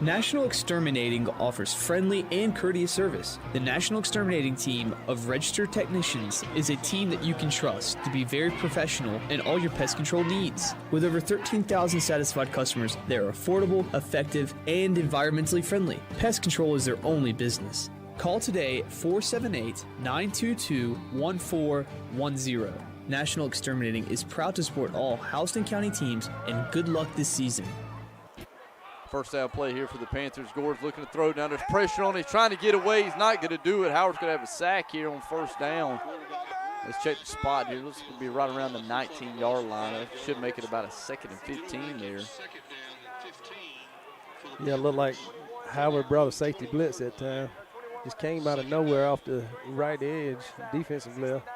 National Exterminating offers friendly and courteous service. The National Exterminating team of registered technicians is a team that you can trust to be very professional in all your pest control needs. With over 13,000 satisfied customers, they are affordable, effective, and environmentally friendly. Pest control is their only business. Call today at 478-922-1410. National Exterminating is proud to support all Houston County teams, and good luck this season. First down play here for the Panthers. Gord's looking to throw down. There's pressure on him. He's trying to get away. He's not going to do it. Howard's going to have a sack here on first down. Let's check the spot here. Looks to be right around the 19-yard line. That should make it about a 2nd and 15 there. Yeah, it looked like Howard brought a safety blitz that time. Just came out of nowhere off the right edge, defensive left.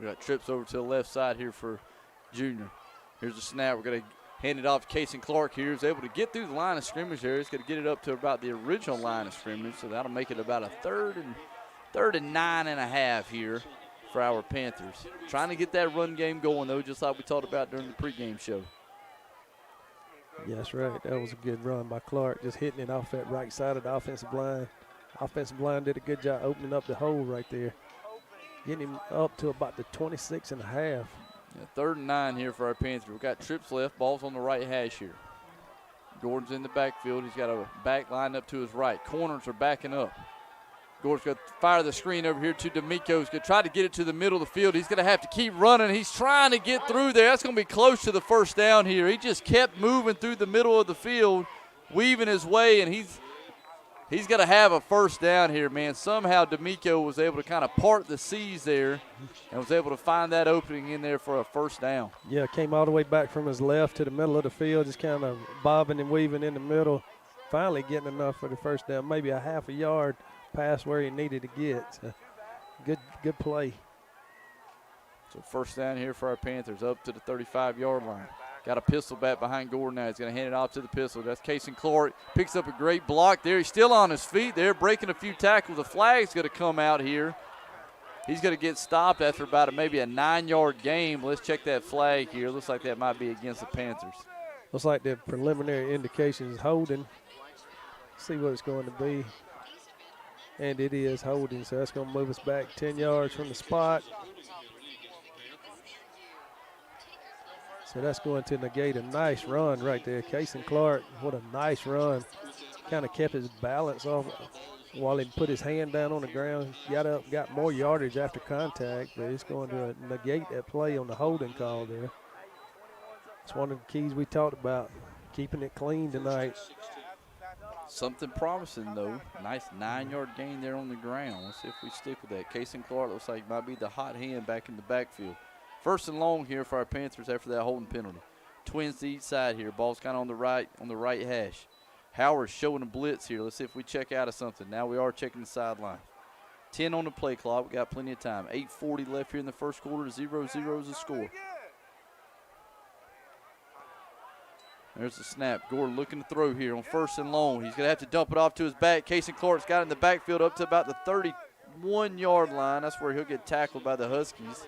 We got trips over to the left side here for Junior. Here's a snap. We're going to hand it off to Casey Clark here. He's able to get through the line of scrimmage there. He's going to get it up to about the original line of scrimmage, so that'll make it about a third and 9.5 here for our Panthers. Trying to get that run game going, though, just like we talked about during the pregame show. Yeah, that's right. That was a good run by Clark, just hitting it off that right side of the offensive line. Offensive line did a good job opening up the hole right there. Getting him up to about the 26.5. Yeah, 3rd and 9 here for our Panthers. We've got trips left. Ball's on the right hash here. Gordon's in the backfield. He's got a back lined up to his right. Corners are backing up. Gordon's going to fire the screen over here to D'Amico. He's going to try to get it to the middle of the field. He's going to have to keep running. He's trying to get through there. That's going to be close to the first down here. He just kept moving through the middle of the field, weaving his way, and he's going to have a first down here, man. Somehow D'Amico was able to kind of part the seas there and was able to find that opening in there for a first down. Yeah, came all the way back from his left to the middle of the field, just kind of bobbing and weaving in the middle, finally getting enough for the first down, maybe a half a yard past where he needed to get. So good play. So first down here for our Panthers up to the 35-yard line. Got a pistol back behind Gordon now. He's going to hand it off to the pistol. That's Casey Clark. Picks up a great block there. He's still on his feet there, breaking a few tackles. The flag's going to come out here. He's going to get stopped after about maybe a 9-yard game. Let's check that flag here. Looks like that might be against the Panthers. Looks like the preliminary indication is holding. See what it's going to be. And it is holding, so that's going to move us back 10 yards from the spot. So that's going to negate a nice run right there. Casey Clark, what a nice run. Kind of kept his balance off while he put his hand down on the ground. Got up, got more yardage after contact, but it's going to negate that play on the holding call there. It's one of the keys we talked about, keeping it clean tonight. Something promising, though. Nice 9-yard gain there on the ground. Let's see if we stick with that. Casey Clark looks like might be the hot hand back in the backfield. 1st and long here for our Panthers after that holding penalty. Twins to each side here. Ball's kind of on the right hash. Howard showing a blitz here. Let's see if we check out of something. Now we are checking the sideline. 10 on the play clock. We got plenty of time. 8:40 left here in the first quarter. 0-0 is the score. There's the snap. Gordon looking to throw here on 1st and long. He's going to have to dump it off to his back. Casey Clark's got it in the backfield up to about the 31-yard line. That's where he'll get tackled by the Huskies.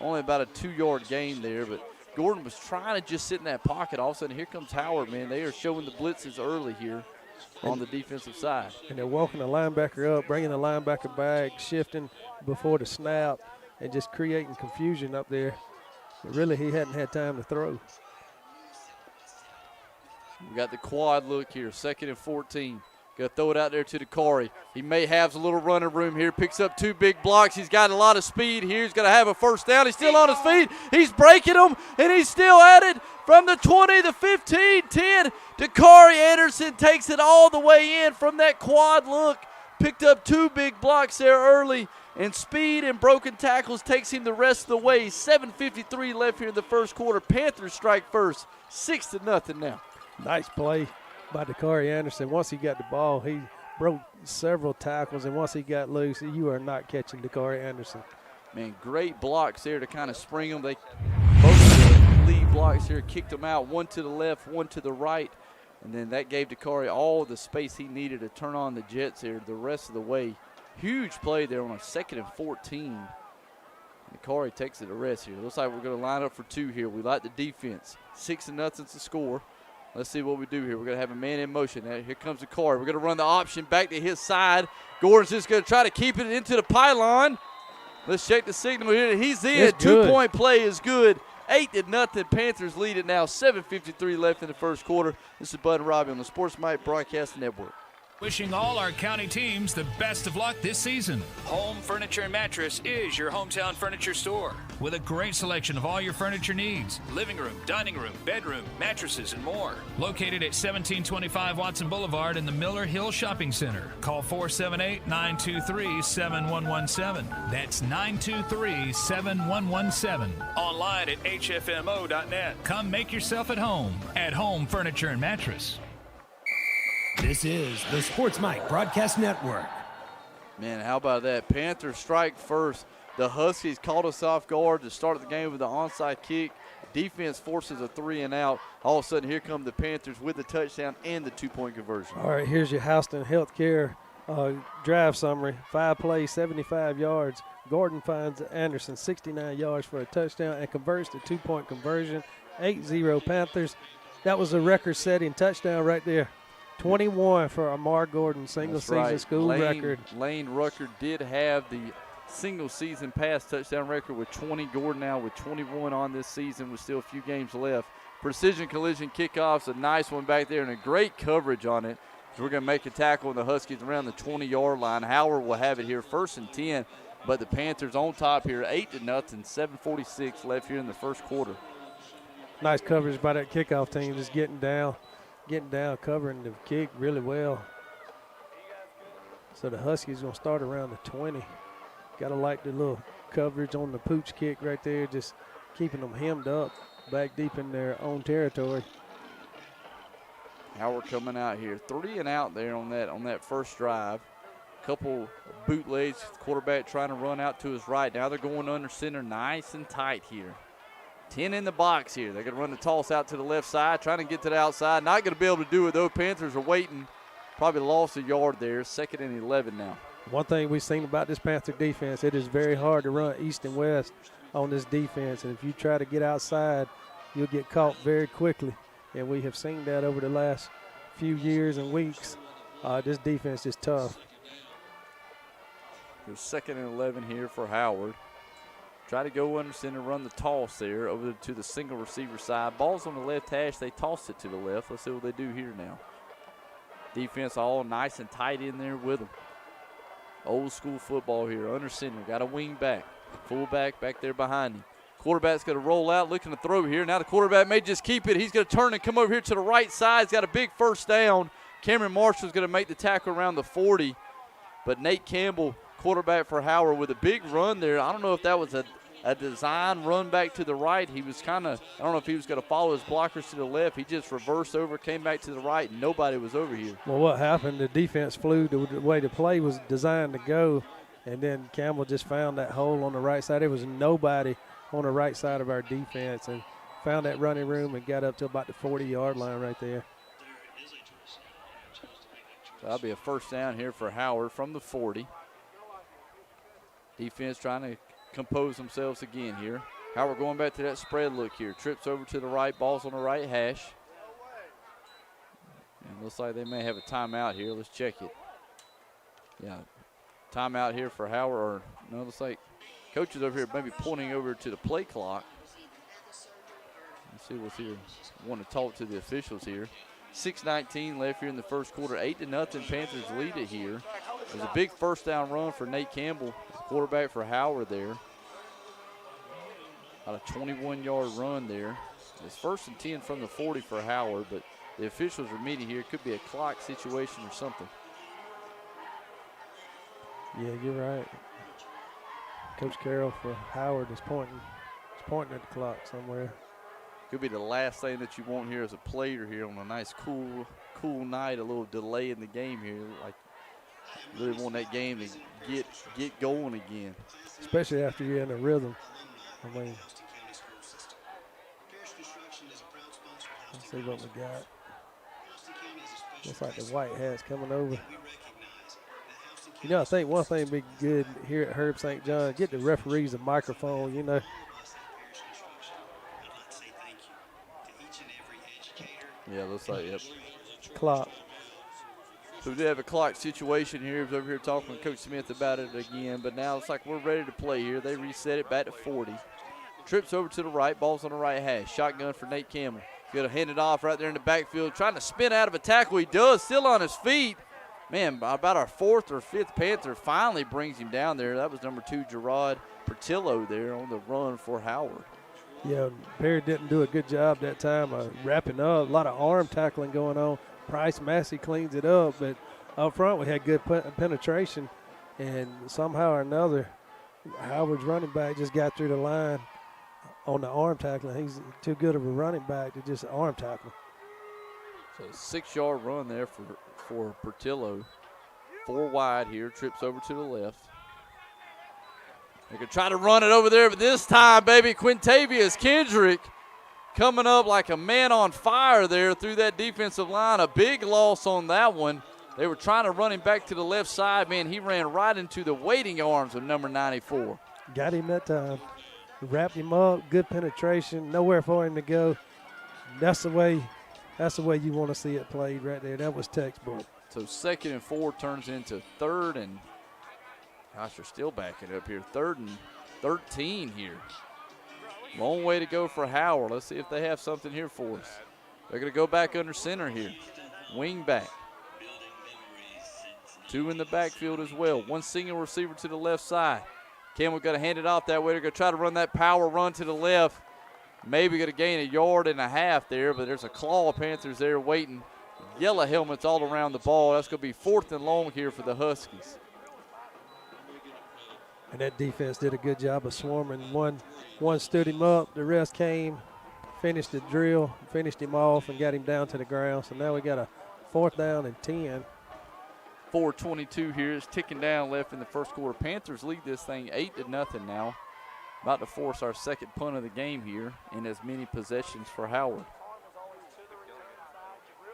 Only about a 2-yard gain there, but Gordon was trying to just sit in that pocket. All of a sudden, here comes Howard, man. They are showing the blitzes early here on the defensive side. And they're walking the linebacker up, bringing the linebacker back, shifting before the snap, and just creating confusion up there. But really, he hadn't had time to throw. We got the quad look here, 2nd and 14. Got to throw it out there to Dakari. He may have a little running room here. Picks up 2 big blocks. He's got a lot of speed here. He's going to have a 1st down. He's still on his feet. He's breaking them, and he's still at it from the 20, the 15, 10. Dakari Anderson takes it all the way in from that quad look. Picked up 2 big blocks there early, and speed and broken tackles takes him the rest of the way. 7:53 left here in the first quarter. Panthers strike first, 6-0 now. Nice play by Dakari Anderson. Once he got the ball, he broke several tackles, and once he got loose, you are not catching Dakari Anderson. Man, great blocks there to kind of spring them. They both of the lead blocks here kicked them out, one to the left, one to the right, and then that gave Dakari all the space he needed to turn on the Jets here the rest of the way. Huge play there on a 2nd and 14. Dakari takes it to rest here. Looks like we're going to line up for 2 here. We like the defense. 6-0 to score. Let's see what we do here. We're going to have a man in motion. Now, here comes the car. We're going to run the option back to his side. Gordon's just going to try to keep it into the pylon. Let's check the signal here. He's in. 2-point play is good. 8-0. Panthers lead it now. 7:53 left in the first quarter. This is Bud and Robbie on the Sports Mike Broadcast Network. Wishing all our county teams the best of luck this season. Home Furniture and Mattress is your hometown furniture store with a great selection of all your furniture needs. Living room, dining room, bedroom, mattresses, and more. Located at 1725 Watson Boulevard in the Miller Hill Shopping Center. Call 478-923-7117. That's 923-7117. Online at hfmo.net. Come make yourself at home Furniture and Mattress. This is the Sports Mike Broadcast Network. Man, how about that? Panthers strike first. The Huskies caught us off guard to start the game with the onside kick. Defense forces a 3-and-out. All of a sudden, here come the Panthers with the touchdown and the 2-point conversion. All right, here's your Houston Healthcare drive summary. 5 plays, 75 yards. Gordon finds Anderson 69 yards for a touchdown and converts the 2-point conversion. 8-0 Panthers. That was a record-setting touchdown right there. 21 for Amar Gordon, single-season school record. Lane Rucker did have the single-season pass touchdown record with 20. Gordon now with 21 on this season with still a few games left. Precision collision kickoffs, a nice one back there and a great coverage on it. So we're going to make a tackle on the Huskies around the 20-yard line. Howard will have it here 1st and 10, but the Panthers on top here 8-0, 7:46 left here in the first quarter. Nice coverage by that kickoff team, just getting down, covering the kick really well. So the Huskies going to start around the 20. Got to like the little coverage on the pooch kick right there, just keeping them hemmed up back deep in their own territory. Howard coming out here, 3-and-out there on that first drive. Couple bootlegs, quarterback trying to run out to his right. Now they're going under center nice and tight here. 10 in the box here. They're going to run the toss out to the left side, trying to get to the outside. Not going to be able to do it, though. Panthers are waiting. Probably lost a yard there. 2nd and 11 now. One thing we've seen about this Panther defense, it is very hard to run east and west on this defense. And if you try to get outside, you'll get caught very quickly. And we have seen that over the last few years and weeks. This defense is tough. There's 2nd and 11 here for Howard. Try to go under center, run the toss there over to the single receiver side. Ball's on the left hash. They toss it to the left. Let's see what they do here now. Defense all nice and tight in there with them. Old school football here. Under center. Got a wing back. Fullback back there behind him. Quarterback's going to roll out, looking to throw here. Now the quarterback may just keep it. He's going to turn and come over here to the right side. He's got a big first down. Cameron Marshall's going to make the tackle around the 40. But Nate Campbell, quarterback for Howard, with a big run there. I don't know if that was a design run back to the right. He was kind of, I don't know if he was going to follow his blockers to the left. He just reversed over, came back to the right, and nobody was over here. Well, what happened, the defense flew the way the play was designed to go, and then Campbell just found that hole on the right side. There was nobody on the right side of our defense, and found that running room and got up to about the 40-yard line right there. So that'll be a first down here for Howard from the 40. Defense trying to compose themselves again here. Howard going back to that spread look here. Trips over to the right, ball's on the right hash. And looks like they may have a timeout here. Let's check it. Yeah, timeout here for Howard. Or no, looks like coach is over here maybe pointing over to the play clock. Let's see what's here. Want to talk to the officials here. 6:19 left here in the first quarter. 8-0 Panthers lead it here. There's a big first down run for Nate Campbell, quarterback for Howard there. About a 21-yard run there. It's 1st and 10 from the 40 for Howard, but the officials are meeting here. It could be a clock situation or something. Yeah, you're right. Coach Carroll for Howard is pointing at the clock somewhere. Could be the last thing that you want here as a player here on a nice cool night, a little delay in the game here. Like, really want that game to get going again. Especially after you're in a rhythm. I mean, let's see what we got. Looks like the white hat's coming over. You know, I think one thing be good here at Herb St. John, get the referees a microphone, you know. Yeah, looks like, yep. Clock. So we did have a clock situation here. He's over here talking with Coach Smith about it again, but now it's like we're ready to play here. They reset it back to 40. Trips over to the right, ball's on the right hash. Shotgun for Nate Campbell. Going to hand it off right there in the backfield, trying to spin out of a tackle. He does, still on his feet. Man, about our 4th or 5th Panther finally brings him down there. That was number 2, Gerard Portillo there on the run for Howard. Yeah, Perry didn't do a good job that time wrapping up. A lot of arm tackling going on. Price Massey cleans it up, but up front we had good penetration, and somehow or another, Howard's running back just got through the line on the arm tackling. He's too good of a running back to just arm tackle. So 6-yard run there for Portillo. 4 wide here, trips over to the left. They could try to run it over there, but this time, baby, Quintavious Kendrick coming up like a man on fire there through that defensive line. A big loss on that one. They were trying to run him back to the left side. Man, he ran right into the waiting arms of number 94. Got him that time. Wrapped him up, good penetration, nowhere for him to go. That's the way you want to see it played right there. That was textbook. So 2nd and 4 turns into 3rd and, gosh, they're still backing up here. 3rd and 13 here. Long way to go for Howard. Let's see if they have something here for us. They're going to go back under center here. Wing back. 2 in the backfield as well. 1 single receiver to the left side. Campbell got to hand it off that way. They're going to try to run that power run to the left. Maybe going to gain 1.5 yards there, but there's a claw of Panthers there waiting. Yellow helmets all around the ball. That's going to be 4th and long here for the Huskies. And that defense did a good job of swarming. One stood him up. The rest came, finished the drill, finished him off, and got him down to the ground. So now we got a 4th down and 10. 4:22 here. It's ticking down left in the first quarter. Panthers lead this thing 8-0 now. About to force our 2nd punt of the game here in as many possessions for Howard.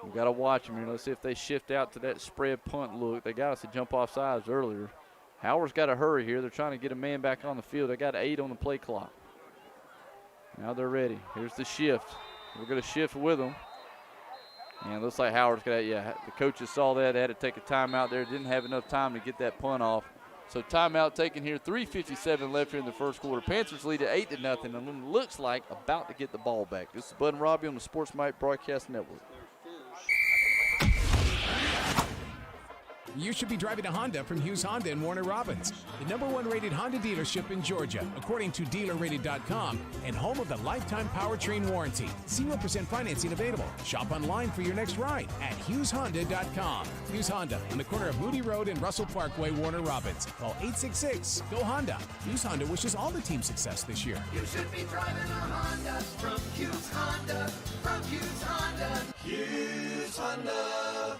We've got to watch them here. Let's see if they shift out to that spread punt look. They got us to jump off sides earlier. Howard's got to hurry here. They're trying to get a man back on the field. They got 8 on the play clock. Now they're ready. Here's the shift. We're going to shift with them. And it looks like Howard's got, the coaches saw that. They had to take a timeout there. Didn't have enough time to get that punt off. So timeout taken here. 3:57 left here in the first quarter. Panthers lead at 8-0, and looks like about to get the ball back. This is Bud and Robbie on the Sports Mike Broadcast Network. You should be driving a Honda from Hughes Honda in Warner Robins, the #1 rated Honda dealership in Georgia, according to DealerRated.com, and home of the lifetime powertrain warranty. 0% financing available. Shop online for your next ride at HughesHonda.com. Hughes Honda on the corner of Moody Road and Russell Parkway, Warner Robins. Call 866-GO-HONDA. Hughes Honda wishes all the team success this year. You should be driving a Honda from Hughes Honda. From Hughes Honda. HughesHonda.com.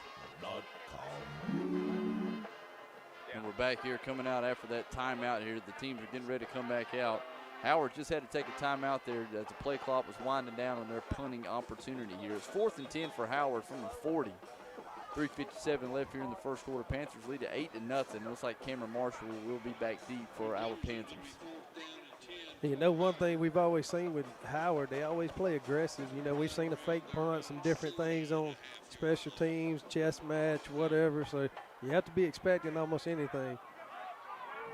And we're back here coming out after that timeout here. The teams are getting ready to come back out. Howard just had to take a timeout there as the play clock was winding down on their punting opportunity here. It's 4th and 10 for Howard from the 40. 3:57 left here in the first quarter. Panthers lead at 8-0. Looks like Cameron Marshall will be back deep for our Panthers. You know, one thing we've always seen with Howard, they always play aggressive. You know, we've seen a fake punt, some different things on special teams, chess match, whatever. So you have to be expecting almost anything.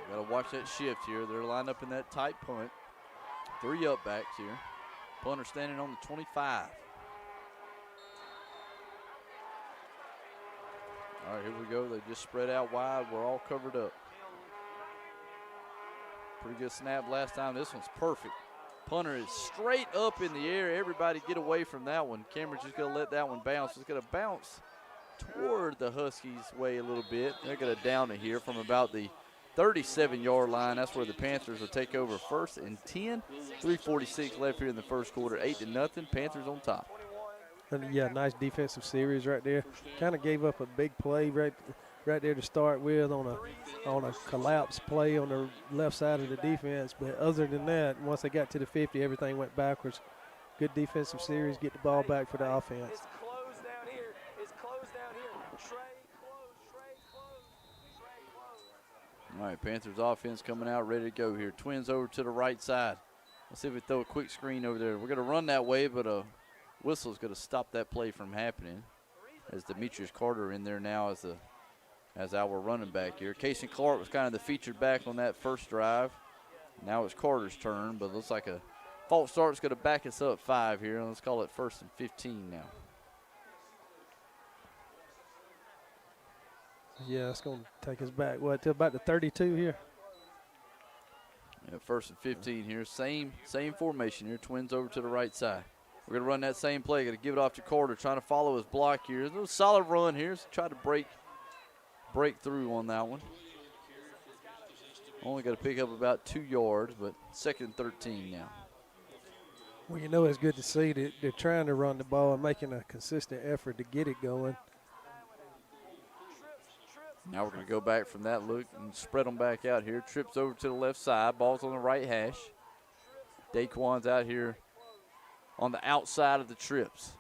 Got to watch that shift here. They're lined up in that tight punt. 3 up backs here. Punter standing on the 25. All right, here we go. They just spread out wide. We're all covered up. Pretty good snap last time. This one's perfect. Punter is straight up in the air. Everybody get away from that one. Cameron's just going to let that one bounce. It's going to bounce toward the Huskies' way a little bit. They're going to down it here from about the 37-yard line. That's where the Panthers will take over 1st and 10. 3:46 left here in the first quarter. 8-0. Panthers on top. And yeah, nice defensive series right there. Kind of gave up a big play right there to start with on a collapse play on the left side of the defense. But other than that, once they got to the 50, everything went backwards. Good defensive series. Get the ball back for the offense. All right, Panthers offense coming out, ready to go here. Twins over to the right side. Let's see if we throw a quick screen over there. We're going to run that way, but a whistle's going to stop that play from happening. As Demetrius Carter in there now as our running back here. Casey Clark was kind of the featured back on that first drive. Now it's Carter's turn, but looks like a false start's going to back us up 5 here. Let's call it 1st and 15 now. Yeah, it's going to take us back, to about the 32 here? Yeah, 1st and 15 here. Same formation here. Twins over to the right side. We're going to run that same play. Going to give it off to Carter, trying to follow his block here. A little solid run here. So try to break through on that one. Only got to pick up about 2 yards, but 2nd and 13 now. Well, you know, it's good to see that they're trying to run the ball and making a consistent effort to get it going. Now we're going to go back from that look and spread them back out here. Trips over to the left side. Ball's on the right hash. Daquan's out here on the outside of the trips.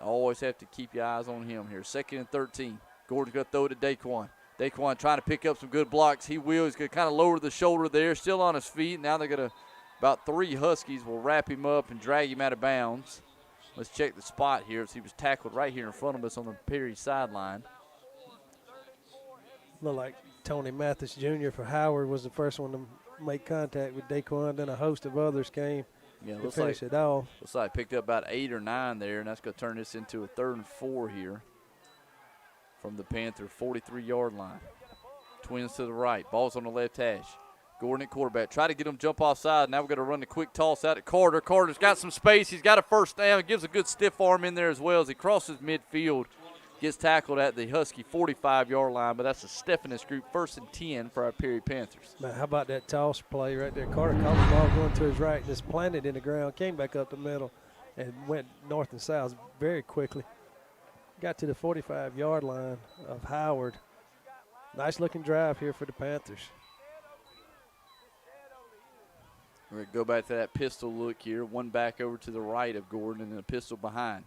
Always have to keep your eyes on him here. 2nd and 13. Gordon's going to throw it to Daquan. Daquan trying to pick up some good blocks. He will. He's going to kind of lower the shoulder there. Still on his feet. Now they're going to, about 3 Huskies will wrap him up and drag him out of bounds. Let's check the spot here as he was tackled right here in front of us on the Perry sideline. Look like Tony Mathis Jr. for Howard was the first one to make contact with Daquan. Then a host of others came to finish it off. Looks like picked up about 8 or 9 there, and that's going to turn this into a 3rd and 4 here from the Panther 43-yard line. Twins to the right. Ball's on the left hash. Gordon at quarterback. Try to get him jump offside. Now we're going to run the quick toss out at Carter. Carter's got some space. He's got a first down. Gives a good stiff arm in there as well as he crosses midfield. Gets tackled at the Husky 45-yard line, but that's a stiffness group. 1st and 10 for our Perry Panthers. Man, how about that toss play right there? Carter caught the ball going to his right, just planted in the ground, came back up the middle, and went north and south very quickly. Got to the 45-yard line of Howard. Nice-looking drive here for the Panthers. We're going to go back to that pistol look here. One back over to the right of Gordon and then a pistol behind.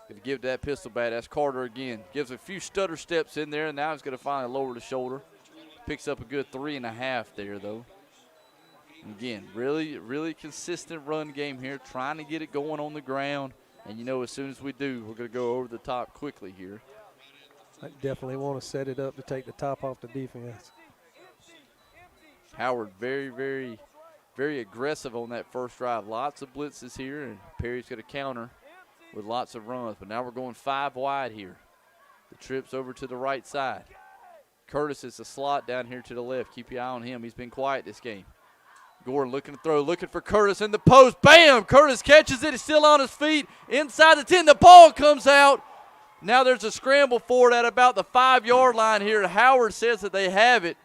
Going to give that pistol back. That's Carter again. Gives a few stutter steps in there, and now he's going to finally lower the shoulder. Picks up a good 3.5 there, though. Again, really, really consistent run game here, trying to get it going on the ground. And, you know, as soon as we do, we're going to go over the top quickly here. I definitely want to set it up to take the top off the defense. Howard very, very, very aggressive on that first drive. Lots of blitzes here, and Perry's going to counter with lots of runs. But now we're going 5 wide here. The trips over to the right side. Curtis is the slot down here to the left. Keep your eye on him. He's been quiet this game. Gordon looking to throw, looking for Curtis in the post. Bam! Curtis catches it. He's still on his feet. Inside the 10. The ball comes out. Now there's a scramble for it at about the 5-yard line here. Howard says that they have it.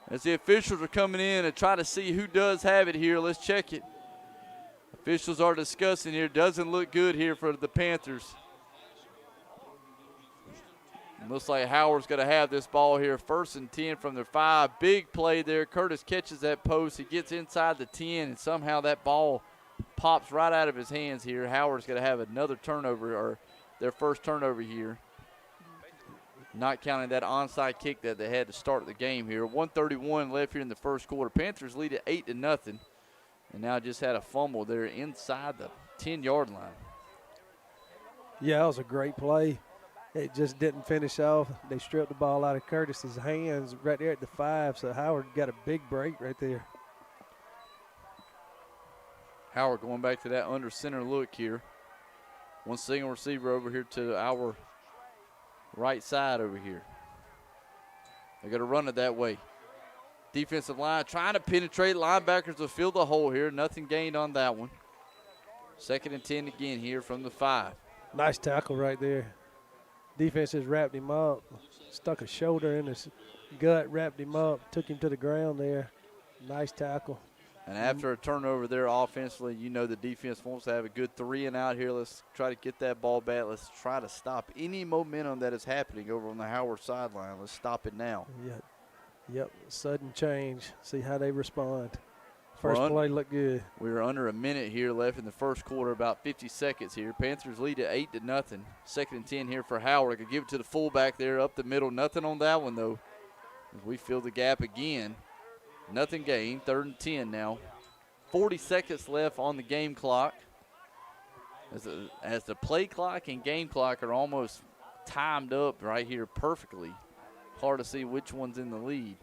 As the officials are coming in and trying to see who does have it here. Let's check it. Officials are discussing here. Doesn't look good here for the Panthers. Looks like Howard's going to have this ball here. 1st and 10 from their 5. Big play there. Curtis catches that post. He gets inside the 10, and somehow that ball pops right out of his hands here. Howard's going to have another turnover, or their first turnover here. Not counting that onside kick that they had to start the game here. 1:31 left here in the first quarter. Panthers lead at 8-0, and now just had a fumble there inside the 10-yard line. Yeah, that was a great play. It just didn't finish off. They stripped the ball out of Curtis's hands right there at the 5, so Howard got a big break right there. Howard going back to that under center look here. One single receiver over here to our right side over here. They're going to run it that way. Defensive line trying to penetrate. Linebackers will fill the hole here. Nothing gained on that one. 2nd and 10 again here from the 5. Nice tackle right there. Defense just wrapped him up, stuck a shoulder in his gut, wrapped him up, took him to the ground there. Nice tackle. And after a turnover there offensively, you know the defense wants to have a good 3 and out here. Let's try to get that ball back. Let's try to stop any momentum that is happening over on the Howard sideline. Let's stop it now. Yep, sudden change. See how they respond. First play looked good. We're under a minute here left in the first quarter, about 50 seconds here. Panthers lead at 8-0. 2nd and 10 here for Howard. Could give it to the fullback there up the middle. Nothing on that one, though. As we fill the gap again. Nothing gained. 3rd and 10 now. 40 seconds left on the game clock. As the play clock and game clock are almost timed up right here perfectly. Hard to see which one's in the lead.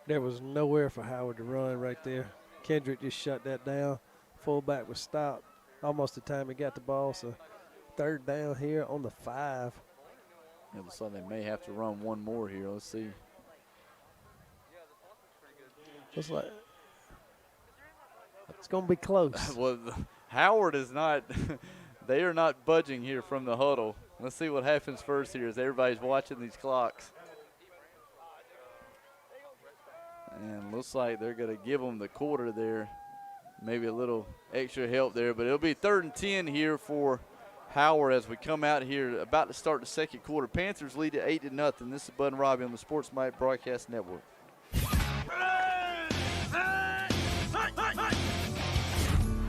There was nowhere for Howard to run right there. Kendrick just shut that down. Fullback was stopped almost the time he got the ball. So 3rd down here on the 5. It looks like they may have to run one more here. Let's see. Looks like it's going to be close. Well, Howard is not – they are not budging here from the huddle. Let's see what happens first here as everybody's watching these clocks. And looks like they're going to give them the quarter there. Maybe a little extra help there. But it'll be 3rd and 10 here for Howard as we come out here about to start the second quarter. Panthers lead at 8-0. This is Bud and Robbie on the Sports Mike Broadcast Network.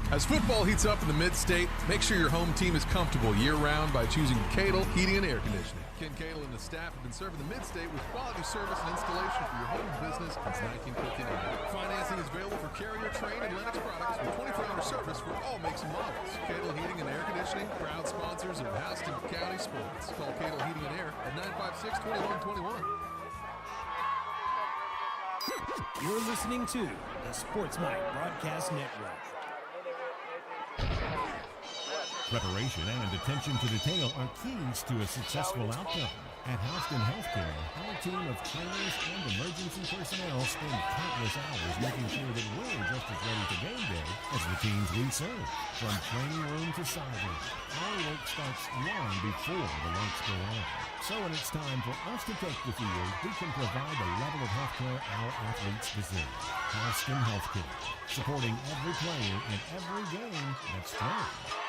As football heats up in the Mid-State, make sure your home team is comfortable year-round by choosing Cadle Heating and Air Conditioning. Ken Cadle and the staff have been serving the Mid-State with quality service and installation for your home and business since 1959. Financing is available for Carrier, Train, and Lennox products with 24-hour service for all makes and models. Cadle Heating and Air Conditioning, proud sponsors of Houston County Sports. Call Cadle Heating and Air at 956-2121. You're listening to the Sports Mike Broadcast Network. Preparation and attention to detail are keys to a successful outcome. At Houston Healthcare, our team of trainers and emergency personnel spend countless hours making sure that we're just as ready for game day as the teams we serve. From training room to sideline, our work starts long before the lights go on. So when it's time for us to take the field, we can provide the level of healthcare our athletes deserve. Houston Healthcare, supporting every player in every game that's played.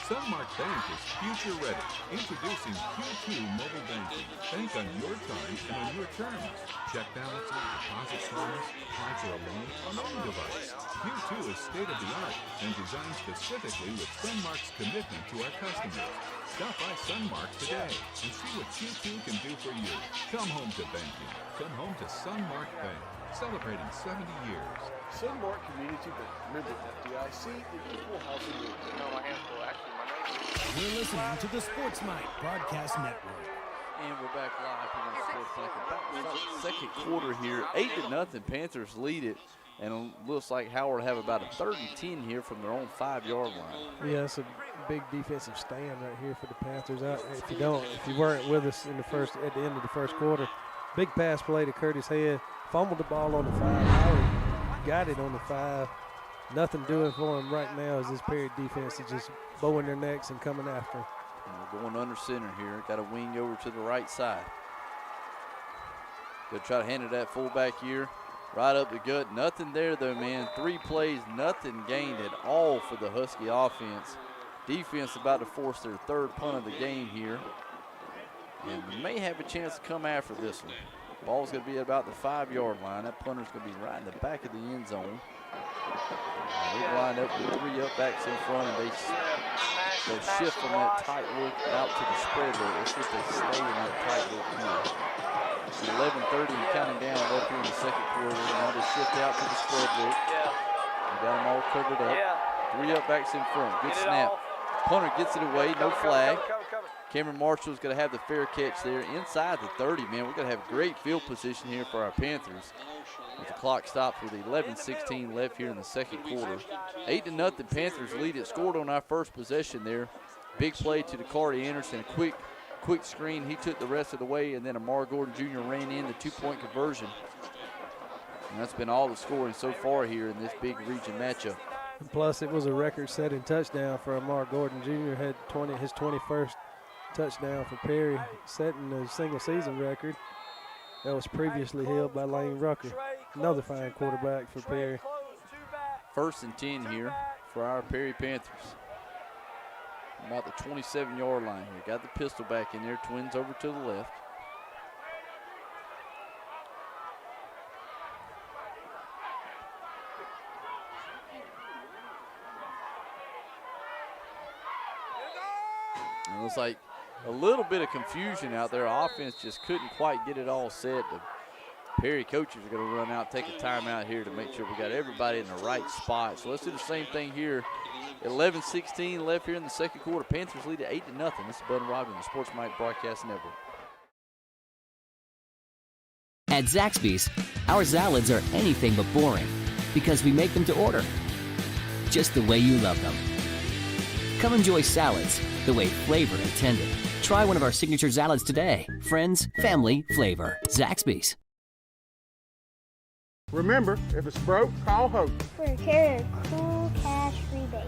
Sunmark Bank is future ready. Introducing Q2 mobile banking. Bank on your time and on your terms. Check balances, deposit funds, apply for a loan on any device. Q2 is state-of-the-art and designed specifically with Sunmark's commitment to our customers. Stop by Sunmark today and see what Q2 can do for you. Come home to banking. Come home to Sunmark Bank. Celebrating 70 years. Sunmark Community Bank. Member FDIC, the equal housing league. No, my hand's full. Actually, my name. You're listening to the Sports Mike Broadcast Network. And we're back live here on Sports Mike. About to start the second quarter here. 8-0. Panthers lead it. And it looks like Howard have about a 3rd and 10 here from their own 5-yard line. Yeah, it's a big defensive stand right here for the Panthers. If you weren't with us at the end of the first quarter, big pass play to Curtis Head, fumbled the ball on the 5. Howard got it on the 5. Nothing doing for him right now as this Perry defense is just bowing their necks and coming after him. And we're going under center here. Got a wing over to the right side. They'll try to hand it that fullback here. Right up the gut. Nothing there, though, man. 3 plays, nothing gained at all for the Husky offense. Defense about to force their 3rd punt of the game here. And may have a chance to come after this one. Ball's going to be at about the 5-yard line. That punter's going to be right in the back of the end zone. They line up with 3 up-backs in front, and they'll shift from that tight look out to the spread look. Let's see if they stay in that tight look here. 11:30 counting down up here in the second quarter. Now they shift out to the spread look. They got them all covered up. 3 up-backs in front. Good snap. Punter gets it away. No flag. Cameron Marshall's going to have the fair catch there inside the 30. Man, we're going to have great field position here for our Panthers. As the clock stops with 11:16 left here in the second quarter. 8-0 Panthers lead it. Scored on our first possession there. Big play to Dakari Anderson. A quick screen. He took the rest of the way, and then Amar Gordon Jr. ran in the 2-point conversion. And that's been all the scoring so far here in this big region matchup. And plus, it was a record-setting touchdown for Amar Gordon Jr. Had his 21st touchdown for Perry, setting a single-season record that was previously held by Lane Rucker. Another fine quarterback for Perry. 1st and 10 here for our Perry Panthers. About the 27-yard line here. Got the pistol back in there. Twins over to the left. It looks like a little bit of confusion out there. Offense just couldn't quite get it all set. The Perry coaches are going to run out, take a timeout here to make sure we got everybody in the right spot. So let's do the same thing here. 11:16 left here in the second quarter. Panthers lead at 8-0. This is Bud and Robbie on the Sports Mike Broadcast Network. At Zaxby's, our salads are anything but boring because we make them to order. Just the way you love them. Come enjoy salads the way flavor intended. Try one of our signature salads today. Friends, family, flavor. Zaxby's. Remember, if it's broke, call Hope. For a carrot, cool cash rebate.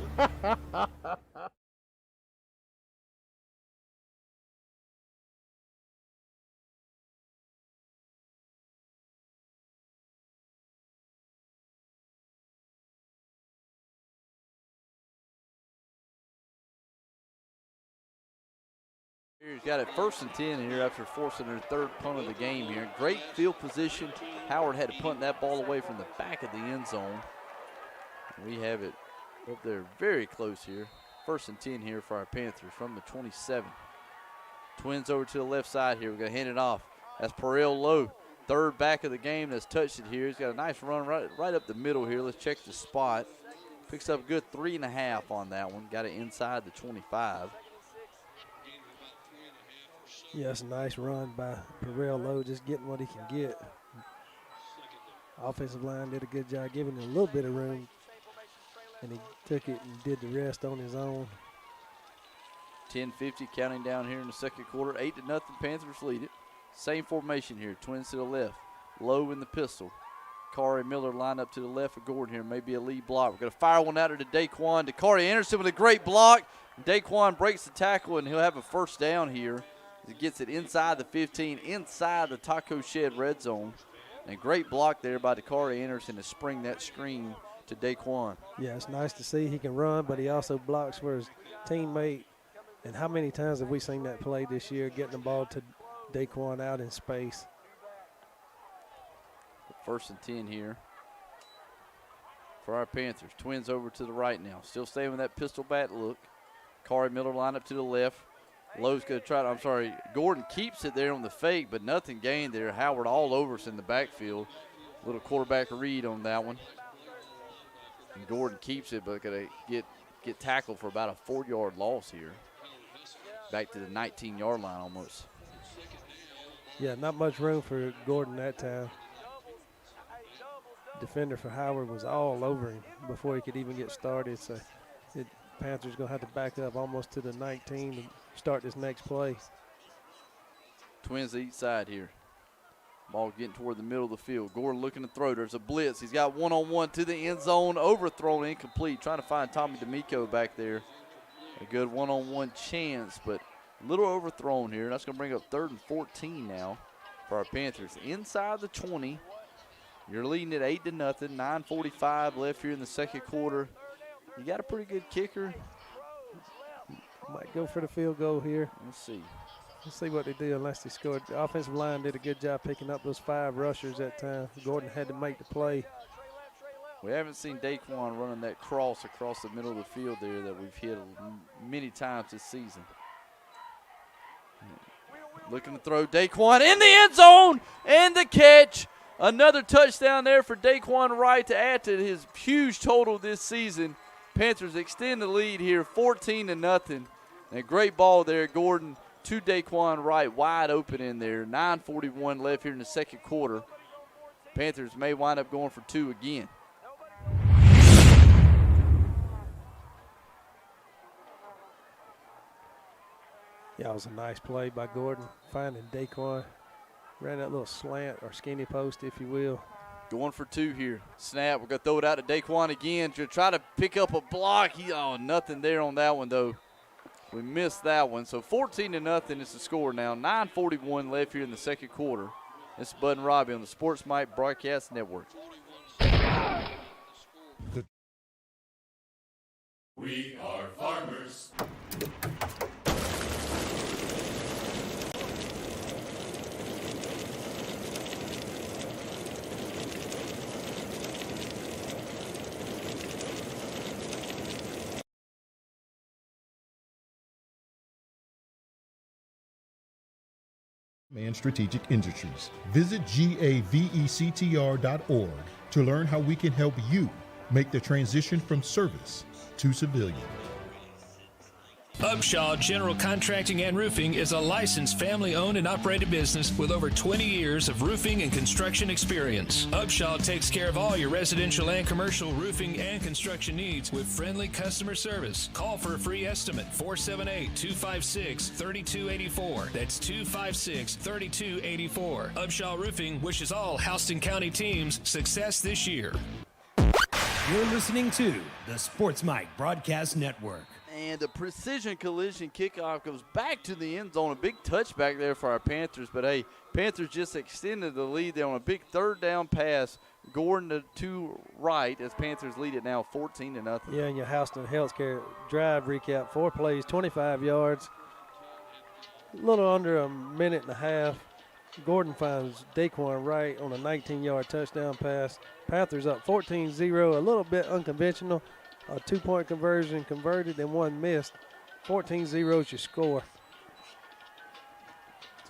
He's got it 1st and 10 here after forcing their 3rd punt of the game here. Great field position. Howard had to punt that ball away from the back of the end zone. We have it up there very close here. 1st and 10 here for our Panthers from the 27. Twins over to the left side here. We're going to hand it off. That's Perel Lowe, 3rd back of the game that's touched it here. He's got a nice run right up the middle here. Let's check the spot. Picks up a good 3.5 on that one. Got it inside the 25. Yeah, it's a nice run by Perel Lowe, just getting what he can get. Offensive line did a good job giving him a little bit of room, and he took it and did the rest on his own. 10:50 counting down here in the second quarter. 8-0 Panthers lead it. Same formation here. Twins to the left. Lowe in the pistol. Kari Miller lined up to the left of Gordon here. Maybe a lead block. We're going to fire one out to Daquan. Dakari Anderson with a great block. Daquan breaks the tackle, and he'll have a 1st down here. He gets it inside the 15, inside the Taco Shed red zone. And great block there by Dakari Anderson to spring that screen to Daquan. Yeah, it's nice to see he can run, but he also blocks for his teammate. And how many times have we seen that play this year, getting the ball to Daquan out in space? 1st and 10 here for our Panthers. Twins over to the right now. Still staying with that pistol bat look. Kari Miller lined up to the left. Lowe's going to try to, Gordon keeps it there on the fake, but nothing gained there. Howard all over us in the backfield. Little quarterback read on that one. And Gordon keeps it, but going to get tackled for about a 4-yard loss here. Back to the 19-yard line almost. Yeah, not much room for Gordon that time. defender for Howard was all over him before he could even get started. So Panthers going to have to back up almost to the 19 to start this next play. Twins each side here. Ball getting toward the middle of the field. Gordon looking to throw. There's a blitz. He's got one-on-one to the end zone. Overthrown, incomplete. Trying to find Tommy D'Amico back there. A good one-on-one chance, but a little overthrown here. That's going to bring up 3rd and 14 now for our Panthers. Inside the 20. You're leading at 8-0. 9:45 left here in the second quarter. You got a pretty good kicker. Might go for the field goal here. Let's see. Let's see what they do unless they scored. The offensive line did a good job picking up those 5 rushers that time. Gordon had to make the play. We haven't seen Daquan running that cross across the middle of the field there that we've hit many times this season. Looking to throw. Daquan in the end zone, and the catch. Another touchdown there for Daquan Wright to add to his huge total this season. Panthers extend the lead here, 14-0. And a great ball there, Gordon, to Daquan Wright, wide open in there. 9:41 left here in the second quarter. Panthers may wind up going for 2 again. Yeah, it was a nice play by Gordon, finding Daquan. Ran that little slant or skinny post, if you will. Going for 2 here. Snap. We're going to throw it out to Daquan again to try to pick up a block. Nothing there on that one, though. We missed that one. So 14-0 is the score now. 9:41 left here in the second quarter. This is Bud and Robbie on the Sports Mike Broadcast Network. We are farmers. And Strategic Industries. Visit GAVECTR.org to learn how we can help you make the transition from service to civilian. Upshaw General Contracting and Roofing is a licensed family-owned and operated business with over 20 years of roofing and construction experience. Upshaw takes care of all your residential and commercial roofing and construction needs with friendly customer service. Call for a free estimate, 478-256-3284. That's 256-3284. Upshaw Roofing wishes all Houston County teams success this year. You're listening to the Sports Mike Broadcast Network. And the precision collision kickoff goes back to the end zone. A big touchback there for our Panthers. But, hey, Panthers just extended the lead there on a big 3rd down pass. Gordon to right as Panthers lead it now 14-0. Yeah, and your Houston Healthcare drive recap. 4 plays, 25 yards. A little under a minute and a half. Gordon finds Daquan Wright on a 19-yard touchdown pass. Panthers up 14-0, a little bit unconventional. A 2-point conversion converted and 1 missed. 14-0 is your score.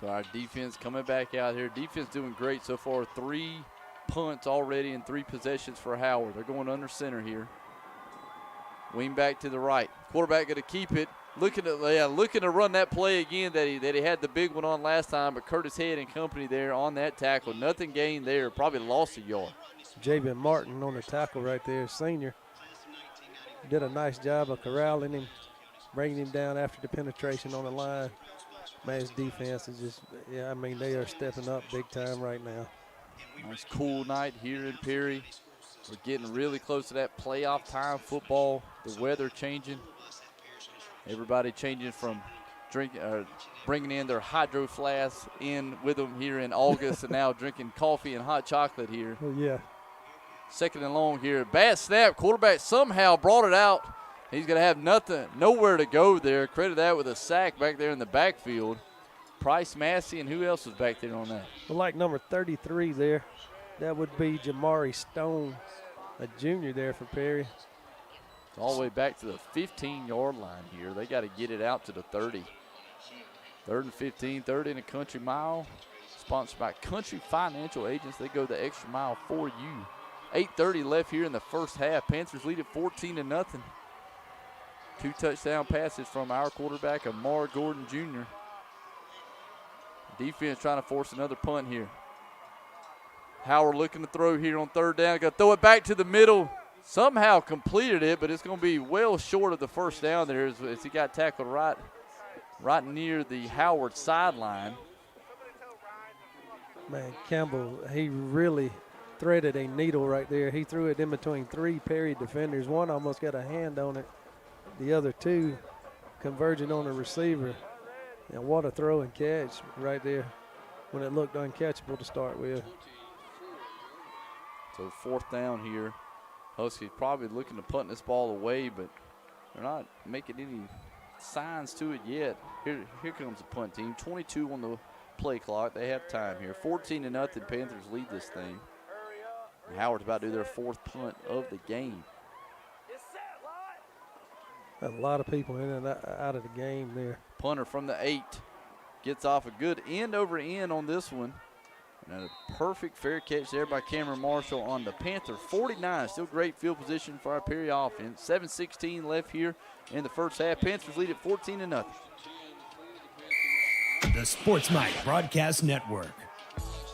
So our defense coming back out here. Defense doing great so far. 3 punts already and 3 possessions for Howard. They're going under center here. Wing back to the right. Quarterback going to keep it. Looking to run that play again that he had the big one on last time, but Curtis Head and company there on that tackle. Nothing gained there. Probably lost a yard. Jabin Martin on the tackle right there, senior. Did a nice job of corralling him, bringing him down after the penetration on the line. Man's defense is just, they are stepping up big time right now. Nice cool night here in Perry. We're getting really close to that playoff time football. The weather changing. Everybody changing from bringing in their hydro flasks in with them here in August and now drinking coffee and hot chocolate here. Oh, yeah. 2nd and long here. Bad snap. Quarterback somehow brought it out. He's going to have nowhere to go there. Credit that with a sack back there in the backfield. Price Massey, and who else was back there on that? Well, like number 33 there, that would be Jamari Stone, a junior there for Perry. It's all the way back to the 15-yard line here. They got to get it out to the 30. 3rd and 15, 3rd and a country mile. Sponsored by Country Financial Agents. They go the extra mile for you. 8:30 left here in the first half. Panthers lead at 14-0. 2 touchdown passes from our quarterback, Amar Gordon Jr. Defense trying to force another punt here. Howard looking to throw here on third down. Got to throw it back to the middle. Somehow completed it, but it's going to be well short of the first down there as he got tackled right near the Howard sideline. Man, Campbell, he really threaded a needle right there. He threw it in between 3 Perry defenders. One almost got a hand on it. The other 2 converging on the receiver. And what a throw and catch right there when it looked uncatchable to start with. So fourth down here. Huskies probably looking to punt this ball away, but they're not making any signs to it yet. Here comes the punt team. 22 on the play clock. They have time here. 14-0. Panthers lead this thing. And Howard's about to do their 4th punt of the game. A lot of people in and out of the game there. Punter from the 8 gets off a good end over end on this one. And a perfect fair catch there by Cameron Marshall on the Panther 49. Still great field position for our Perry offense. 7:16 left here in the first half. Panthers lead at 14-0. The Sports Mike Broadcast Network.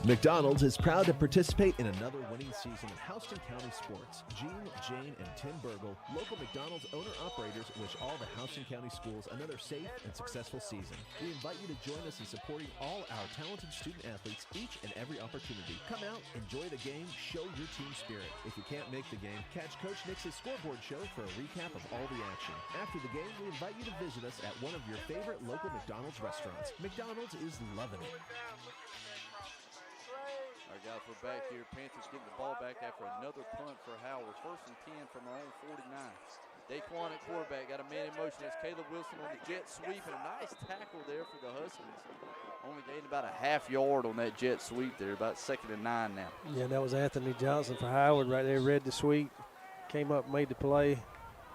McDonald's is proud to participate in another winning season of Houston County sports. Gene, Jane, and Tim Burgle, local McDonald's owner-operators, wish all the Houston County schools another safe and successful season. We invite you to join us in supporting all our talented student-athletes each and every opportunity. Come out, enjoy the game, show your team spirit. If you can't make the game, catch Coach Nix's scoreboard show for a recap of all the action. After the game, we invite you to visit us at one of your favorite local McDonald's restaurants. McDonald's is loving it. All right, guys, we're back here. Panthers getting the ball back after another punt for Howard. 1st and 10 from our own 49. Daquan at quarterback, got a man in motion. That's Caleb Wilson on the jet sweep, and a nice tackle there for the Huskies. Only gained about a half yard on that jet sweep there, about 2nd and 9 now. Yeah, that was Anthony Johnson for Howard right there. Read the sweep, came up, made the play.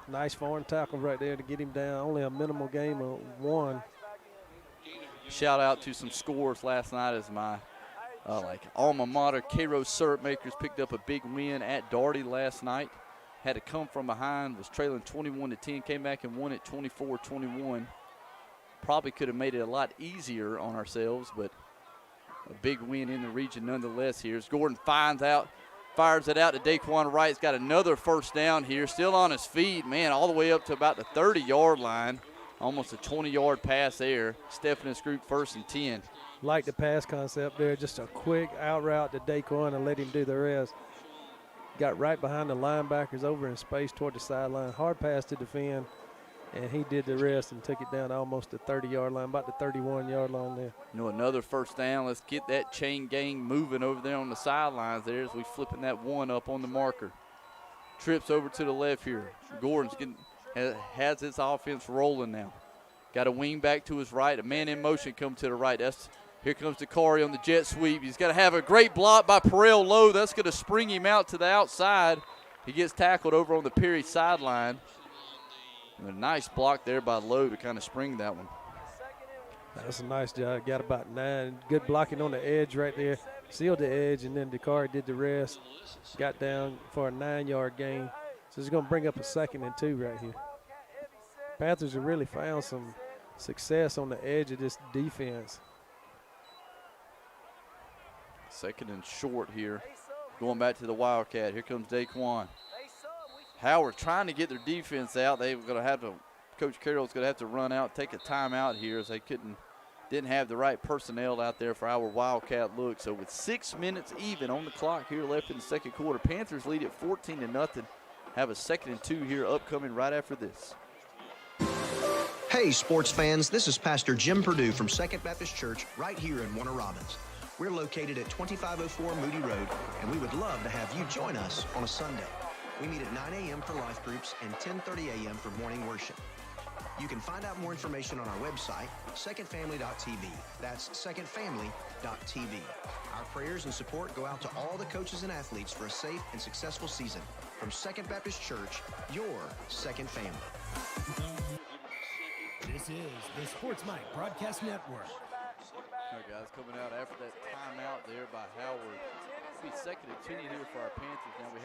Nice foreign tackle right there to get him down. Only a minimal game of 1. Shout out to some scores last night as my alma mater, Cairo Syrup Makers picked up a big win at Darty last night. Had to come from behind, was trailing 21-10, came back and won it 24-21. Probably could have made it a lot easier on ourselves, but a big win in the region nonetheless here. As Gordon fires it out to Daquan Wright. He's got another first down here, still on his feet, man, all the way up to about the 30-yard line. Almost a 20-yard pass there. Stephanus Group 1st and 10. Like the pass concept there, just a quick out route to Daquan and let him do the rest. Got right behind the linebackers over in space toward the sideline. Hard pass to defend, and he did the rest and took it down almost the 30-yard line, about the 31-yard line there. Another first down. Let's get that chain gang moving over there on the sidelines there as we flipping that 1 up on the marker. Trips over to the left here. Gordon's has his offense rolling now. Got a wing back to his right. A man in motion comes to the right. Here comes Dakari on the jet sweep. He's got to have a great block by Perel Lowe. That's going to spring him out to the outside. He gets tackled over on the Perry sideline. And a nice block there by Lowe to kind of spring that one. That's a nice job. Got about 9. Good blocking on the edge right there. Sealed the edge, and then Dakari did the rest. Got down for a 9-yard gain. So it's going to bring up a 2nd and 2 right here. Panthers have really found some success on the edge of this defense. 2nd and short here. Going back to the Wildcat. Here comes Daquan. Howard trying to get their defense out. They're going to have to, Coach Carroll's going to have to run out, take a timeout here as they didn't have the right personnel out there for our Wildcat look. So with 6 minutes even on the clock here left in the 2nd quarter, Panthers lead at 14-0. Have a 2nd and 2 here upcoming right after this. Hey, sports fans, this is Pastor Jim Perdue from Second Baptist Church right here in Warner Robins. We're located at 2504 Moody Road, and we would love to have you join us on a Sunday. We meet at 9 a.m. for life groups and 10:30 a.m. for morning worship. You can find out more information on our website, secondfamily.tv. That's secondfamily.tv. Our prayers and support go out to all the coaches and athletes for a safe and successful season. From Second Baptist Church, your second family. This is the Sports Mike Broadcast Network. All right, guys, coming out after that timeout there by Howard. It'll be 2nd and 10 here for our Panthers. Now we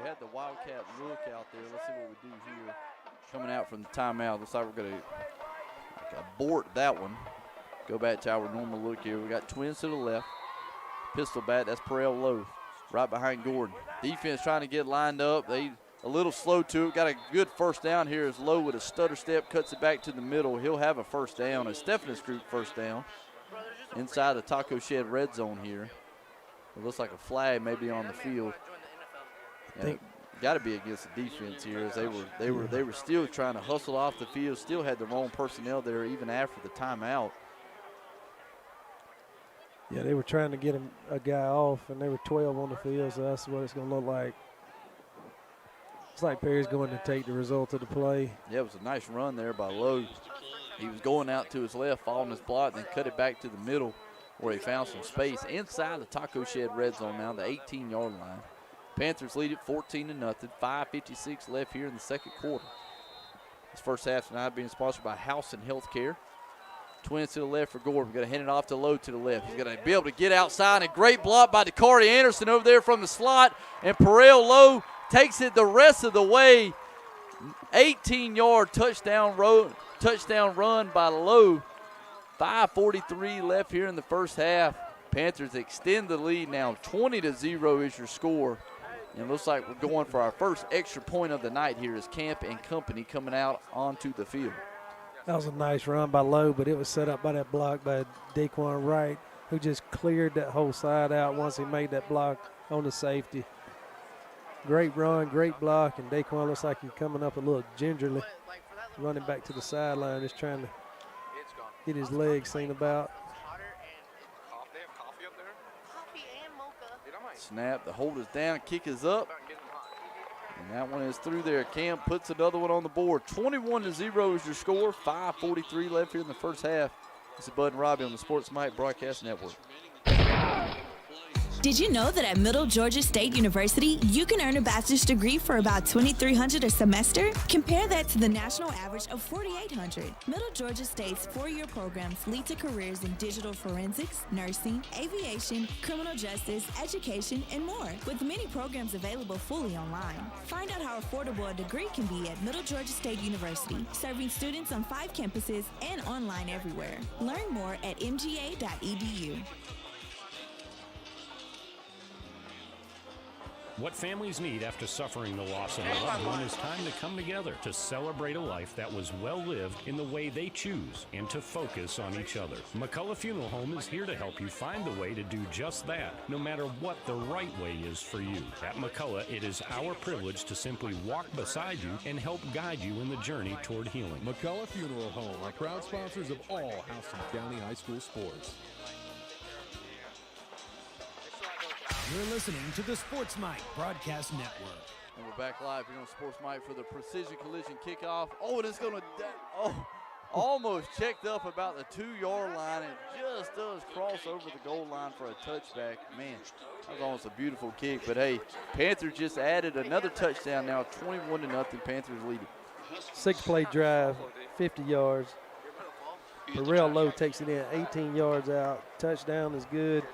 had the Wildcat look out there. Let's see what we do here. Coming out from the timeout. Looks like we're going to abort that one. Go back to our normal look here. We got twins to the left. pistol bat. That's Perel Lowe right behind Gordon. Defense trying to get lined up. They a little slow to it. Got a good first down here as Lowe with a stutter step cuts it back to the middle. He'll have a first down, a Stephanus group first down inside the Taco Shed red zone here. It looks like a flag maybe on the field. Got to be against the defense here as they were still trying to hustle off the field. Still had the wrong personnel there even after the timeout. Yeah, they were trying to get a guy off, and they were 12 on the field, so that's what it's going to look like. It's like Perry's going to take the result of the play. Yeah, it was a nice run there by Lowe. He was going out to his left, following his block, then cut it back to the middle where he found some space inside the Taco Shed red zone now, the 18-yard line. Panthers lead it 14-0, 5:56 left here in the second quarter. This first half tonight being sponsored by House and Healthcare. Twins to the left for Gordon. We're going to hand it off to Lowe to the left. He's going to be able to get outside. A great block by Dakari Anderson over there from the slot. And Perel Lowe takes it the rest of the way. 18-yard touchdown run by Lowe. 5:43 left here in the first half. Panthers extend the lead now. 20-0 is your score. And it looks like we're going for our first extra point of the night here as Camp and company coming out onto the field. That was a nice run by Lowe, but it was set up by that block by Daquan Wright, who just cleared that whole side out once he made that block on the safety. Great run, great block, and Daquan looks like he's coming up a little gingerly, running back to the sideline, just trying to get his legs seen about. Snap, the hold is down, kick is up. And that one is through there. Cam puts another one on the board. 21-0 is your score. 5:43 left here in the first half. This is Bud and Robbie on the Sports Mike Broadcast Network. Did you know that at Middle Georgia State University, you can earn a bachelor's degree for about $2,300 a semester? Compare that to the national average of $4,800. Middle Georgia State's four-year programs lead to careers in digital forensics, nursing, aviation, criminal justice, education, and more, with many programs available fully online. Find out how affordable a degree can be at Middle Georgia State University, serving students on 5 campuses and online everywhere. Learn more at mga.edu. What families need after suffering the loss of a loved one is time to come together to celebrate a life that was well lived in the way they choose and to focus on each other. McCullough Funeral Home is here to help you find the way to do just that, no matter what the right way is for you. At McCullough, it is our privilege to simply walk beside you and help guide you in the journey toward healing. McCullough Funeral Home are proud sponsors of all Houston County High School sports. You're listening to the Sports Mike Broadcast Network. And we're back live here on Sports Mike for the Precision Collision kickoff. Oh, and it's going to almost checked up about the 2-yard line and just does cross over the goal line for a touchback. Man, that was almost a beautiful kick. But, hey, Panthers just added another touchdown now, 21-0. Panthers leading. 6-play drive, 50 yards. Perel Lowe takes it in, 18 yards out. Touchdown is good.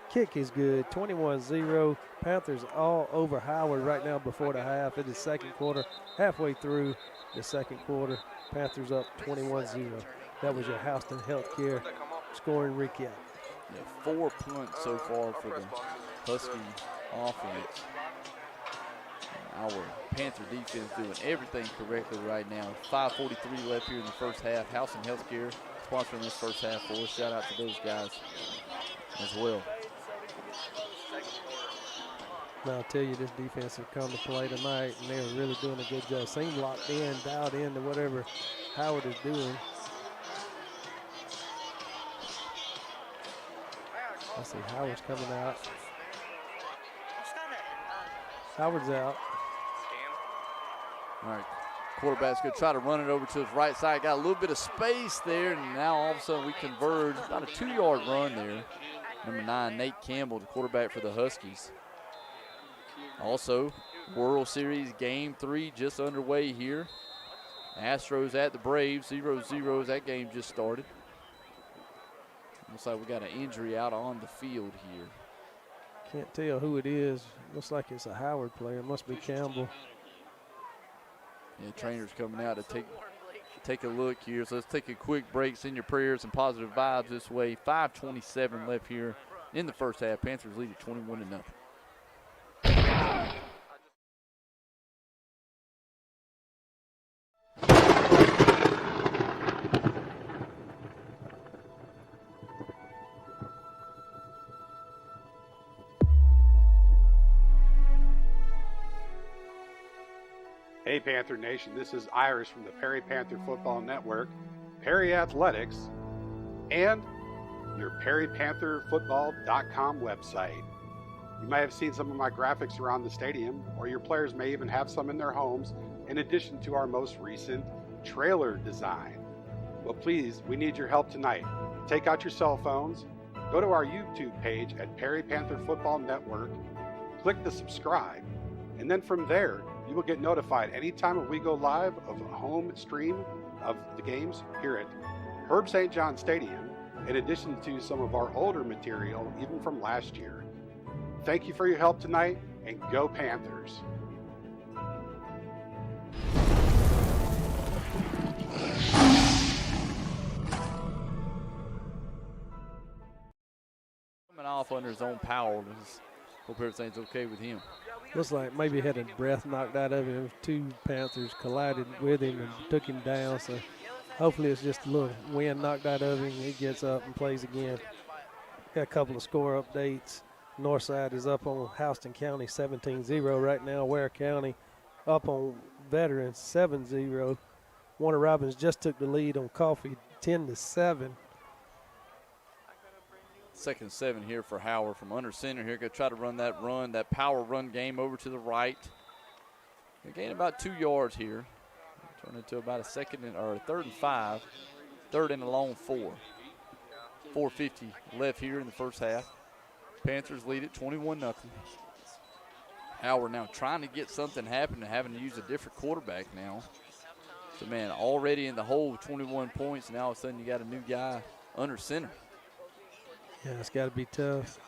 Kick is good, 21-0. Panthers all over Howard right now before the half. It is second quarter, halfway through the second quarter. Panthers up 21-0. That was your Houston Healthcare scoring recap. Yeah, 4 points so far for the Husky offense. Our Panther defense doing everything correctly right now. 5:43 left here in the first half. Houston Healthcare sponsoring this first half for us. Shout out to those guys as well. Now, I'll tell you, this defense has come to play tonight, and they're really doing a good job. Seem locked in, dialed in to whatever Howard is doing. I see Howard's coming out. Howard's out. All right, quarterback's going to try to run it over to his right side. Got a little bit of space there, and now all of a sudden we converge. About a 2-yard run there. Number 9, Nate Campbell, the quarterback for the Huskies. Also, World Series Game 3 just underway here. Astros at the Braves, 0-0 as that game just started. Looks like we got an injury out on the field here. Can't tell who it is. Looks like it's a Howard player. Must be Campbell. Yeah, trainer's coming out to take a look here. So let's take a quick break. Send your prayers and positive vibes this way. 5:27 left here in the first half. Panthers lead at 21-0. Hey Panther Nation, this is Iris from the Perry Panther Football Network, Perry Athletics, and your PerryPantherFootball.com website. You may have seen some of my graphics around the stadium, or your players may even have some in their homes, in addition to our most recent trailer design. Well, please, we need your help tonight. Take out your cell phones, go to our YouTube page at Perry Panther Football Network, click the subscribe, and then from there, you will get notified anytime we go live of a home stream of the games here at Herb St. John Stadium, in addition to some of our older material, even from last year. Thank you for your help tonight, and go Panthers. Coming off under his own power. Hope everything's okay with him. Looks like maybe he had his breath knocked out of him. Two Panthers collided with him and took him down. So hopefully it's just a little wind knocked out of him. He gets up and plays again. Got a couple of score updates. Northside is up on Houston County 17-0 right now. Ware County up on Veterans 7-0. Warner Robins just took the lead on Coffee 10-7. Second 7 here for Howard from under center here. Going to try to run, that power run game over to the right. They gain about 2 yards here. Turn into about a third and 5. Third and a long 4. 4:50 left here in the first half. Panthers lead it 21-0. Howard now trying to get something happen and having to use a different quarterback now. So, man, already in the hole, 21 points, and all of a sudden you got a new guy under center. Yeah, it's got to be tough.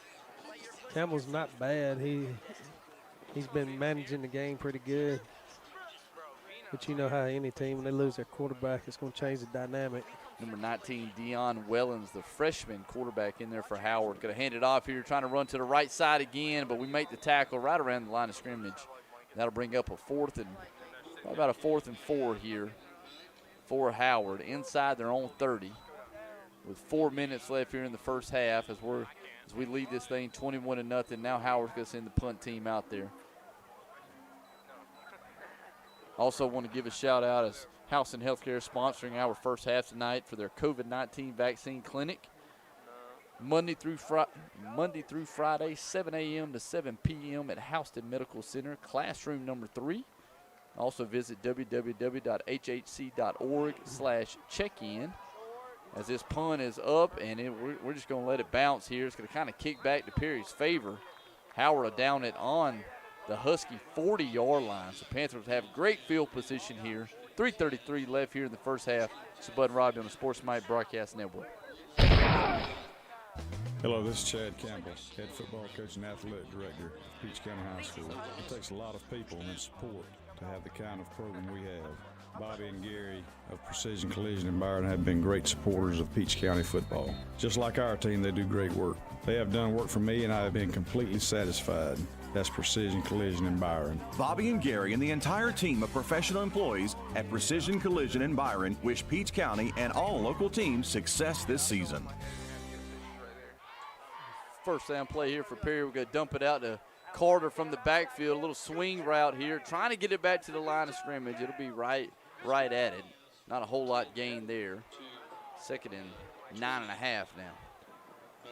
Campbell's not bad. He's been managing the game pretty good. But you know how any team, when they lose their quarterback, it's going to change the dynamic. Number 19, Deion Wellens, the freshman quarterback in there for Howard. Going to hand it off here, trying to run to the right side again, but we make the tackle right around the line of scrimmage. That'll bring up about a 4th and 4 here for Howard inside their own 30. With 4 minutes left here in the first half as we lead this thing 21-0. Now Howard's going to send the punt team out there. Also want to give a shout out as Houston Healthcare sponsoring our first half tonight for their COVID-19 vaccine clinic. Monday through Friday, 7 a.m. to 7 p.m. at Houston Medical Center, classroom number 3. Also visit www.hhc.org/check-in. As this punt is up, and we're just going to let it bounce here. It's going to kind of kick back to Perry's favor. Howard will down it on the Husky 40-yard line. So Panthers have great field position here. 3:33 left here in the first half. It's Bud and Robbie on the Sports Mike Broadcast Network. Hello, this is Chad Campbell, head football coach and athletic director of Peach County High School. It takes a lot of people and support to have the kind of program we have. Bobby and Gary of Precision Collision in Byron have been great supporters of Peach County football. Just like our team, they do great work. They have done work for me, and I have been completely satisfied. That's Precision Collision in Byron. Bobby and Gary and the entire team of professional employees at Precision Collision in Byron wish Peach County and all local teams success this season. First down play here for Perry. We're going to dump it out to Carter from the backfield. A little swing route here, trying to get it back to the line of scrimmage. It'll be right at it. Not a whole lot gained there. Second and 9.5 now.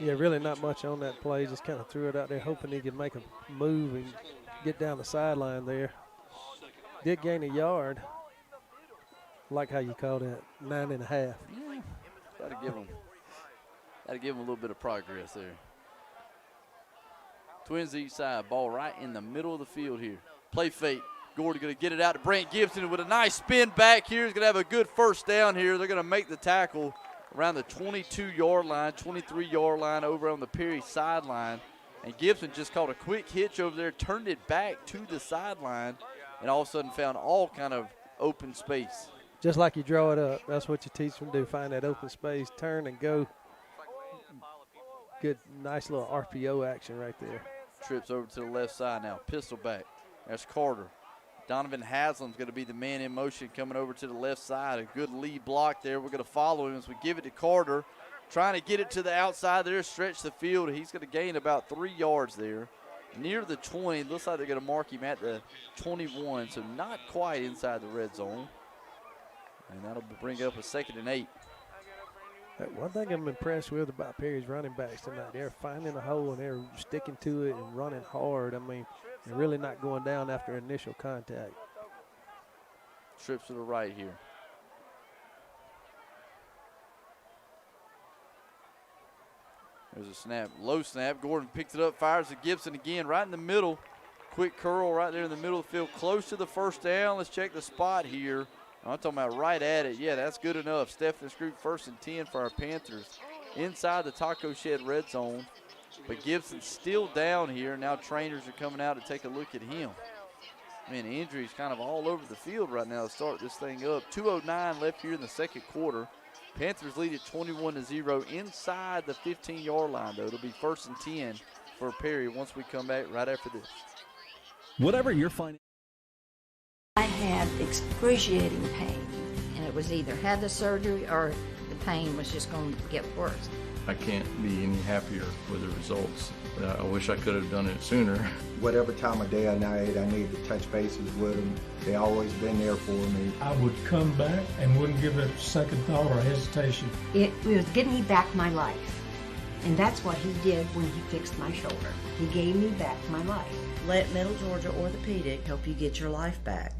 Yeah, really not much on that play. Just kind of threw it out there, hoping he could make a move and get down the sideline there. Did gain a yard. Like how you call that, 9.5. Yeah, gotta give him a little bit of progress there. Twins each side, ball right in the middle of the field here. Play fake. Gordy going to get it out to Brant Gibson with a nice spin back here. He's going to have a good first down here. They're going to make the tackle around the 22-yard line, 23-yard line over on the Perry sideline. And Gibson just caught a quick hitch over there, turned it back to the sideline, and all of a sudden found all kind of open space. Just like you draw it up. That's what you teach them to do, find that open space, turn and go. Good, nice little RPO action right there. Trips over to the left side now. Pistol back. There's Carter. Donovan Haslam's going to be the man in motion coming over to the left side. A good lead block there. We're going to follow him as we give it to Carter. Trying to get it to the outside there, stretch the field. He's going to gain about 3 yards there. Near the 20. Looks like they're going to mark him at the 21, so not quite inside the red zone. And that'll bring up a 2nd and 8. One thing I'm impressed with about Perry's running backs tonight, they're finding a hole and they're sticking to it and running hard. I mean, they're really not going down after initial contact. Trips to the right here. There's a snap, low snap. Gordon picks it up, fires to Gibson again, right in the middle. Quick curl right there in the middle of the field, close to the first down. Let's check the spot here. I'm talking about right at it. Yeah, that's good enough. Stephen Scroop 1st and 10 for our Panthers. Inside the Taco Shed red zone. But Gibson's still down here. Now trainers are coming out to take a look at him. Man, injuries kind of all over the field right now to start this thing up. 2:09 left here in the second quarter. Panthers lead at 21-0 inside the 15-yard line, though. It'll be 1st and 10 for Perry once we come back right after this. Whatever you're finding. I had excruciating pain, and it was either have the surgery or the pain was just going to get worse. I can't be any happier with the results. I wish I could have done it sooner. Whatever time of day or night I need to touch bases with them, they always been there for me. I would come back and wouldn't give it a second thought or hesitation. It was giving me back my life, and that's what he did when he fixed my shoulder. He gave me back my life. Let Middle Georgia Orthopedic help you get your life back.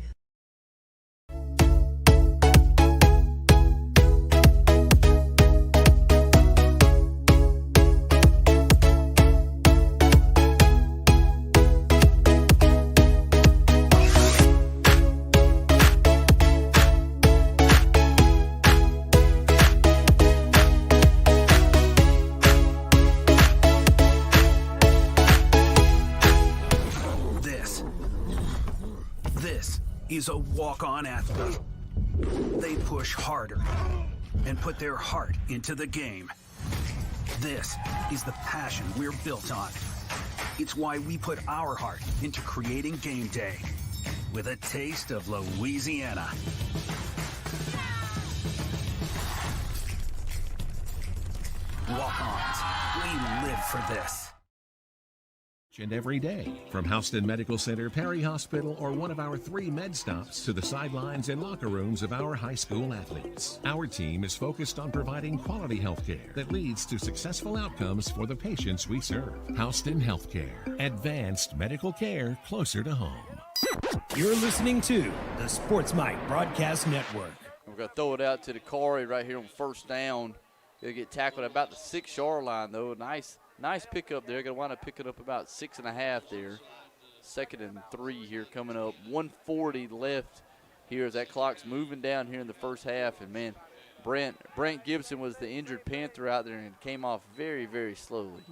Is a walk-on athlete. They push harder and put their heart into the game. This is the passion we're built on. It's why we put our heart into creating game day with a taste of Louisiana. Walk-ons, we live for this. And every day, from Houston Medical Center, Perry Hospital, or one of our 3 med stops to the sidelines and locker rooms of our high school athletes. Our team is focused on providing quality health care that leads to successful outcomes for the patients we serve. Houston Healthcare, advanced medical care closer to home. You're listening to the Sports Mike Broadcast Network. We're going to throw it out to the Corey right here on 1st down. Going to get tackled at about the 6-yard line, though. Nice pickup there. Going to wind up picking up about 6.5 there. 2nd and 3 here coming up. 1:40 left here as that clock's moving down here in the first half. And, man, Brent Gibson was the injured Panther out there and came off very, very slowly.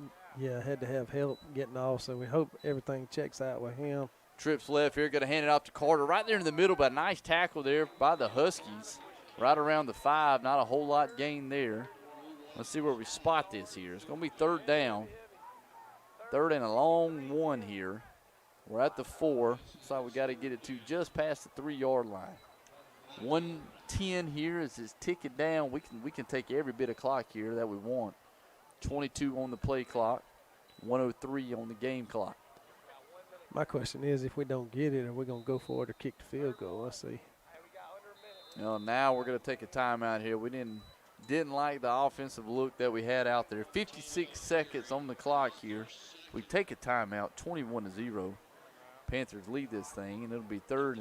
Yeah, had to have help getting off, so we hope everything checks out with him. Trips left here. Going to hand it off to Carter right there in the middle, but a nice tackle there by the Huskies. Right around the 5. Not a whole lot gained there. Let's see where we spot this here. It's going to be 3rd down. 3rd and a long 1 here. We're at the 4. So we got to get it to just past the 3-yard line. 1:10 here as it's ticking down. We can take every bit of clock here that we want. 22 on the play clock. 1:03 on the game clock. My question is, if we don't get it, are we going to go for it or kick the field goal? Let's see. Now we're going to take a timeout here. We didn't like the offensive look that we had out there. 56 seconds on the clock here. We take a timeout, 21-0. Panthers lead this thing, and it'll be 3rd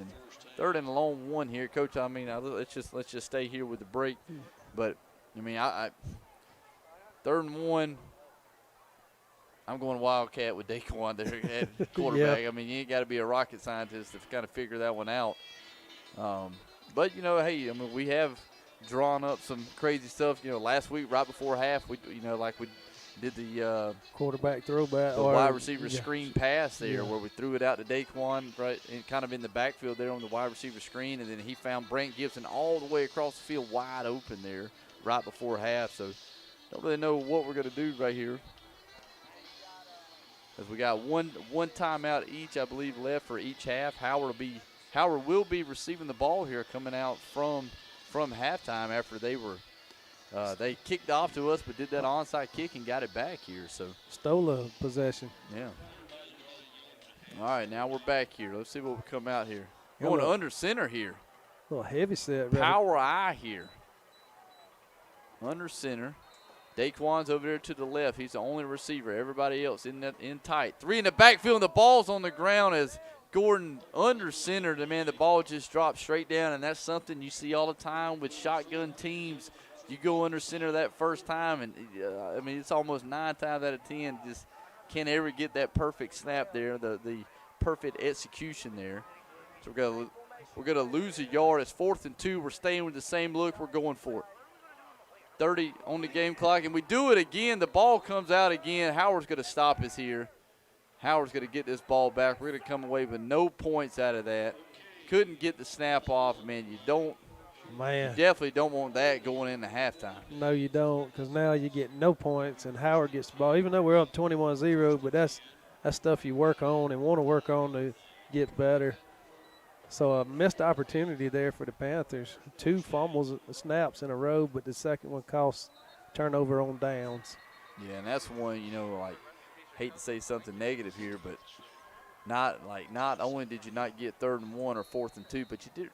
and a long 1 here. Coach, I mean, let's just stay here with the break. But I mean, I 3rd and 1. I'm going Wildcat with Daquan there at quarterback. Yeah. I mean, you ain't got to be a rocket scientist to kind of figure that one out. But hey, I mean, we have drawn up some crazy stuff. Last week right before half, we did the quarterback throwback, the wide receiver screen pass there, where we threw it out to Daquan right, and kind of in the backfield there on the wide receiver screen, and then he found Brent Gibson all the way across the field wide open there right before half. So don't really know what we're going to do right here. as we got one timeout each, I believe, left for each half. Howard will be receiving the ball here coming out from halftime after they kicked off to us but did that onside kick and got it back here. So stole a possession. Yeah. All right, now we're back here. Let's see what we come out here. Going under center here. A little heavy set. Power eye here. Under center. Daquan's over there to the left. He's the only receiver. Everybody else in tight. 3 in the backfield, and the ball's on the ground as Gordon under center. The ball just dropped straight down, and that's something you see all the time with shotgun teams. You go under center that first time, and it's almost 9 times out of 10 just can't ever get that perfect snap there, the perfect execution there. So we're gonna lose a yard. It's 4th and 2. We're staying with the same look. We're going for it. 30 on the game clock, and we do it again. The ball comes out again. Howard's going to stop us here. Howard's going to get this ball back. We're going to come away with no points out of that. Couldn't get the snap off. You definitely don't want that going into halftime. No, you don't, because now you get no points, and Howard gets the ball. Even though we're up 21-0, but that's stuff you work on and want to work on to get better. So a missed opportunity there for the Panthers. 2 fumbles, snaps in a row, but the second one costs turnover on downs. Yeah, and that's one, hate to say something negative here, but not only did you not get 3rd and 1 or 4th and 2, but you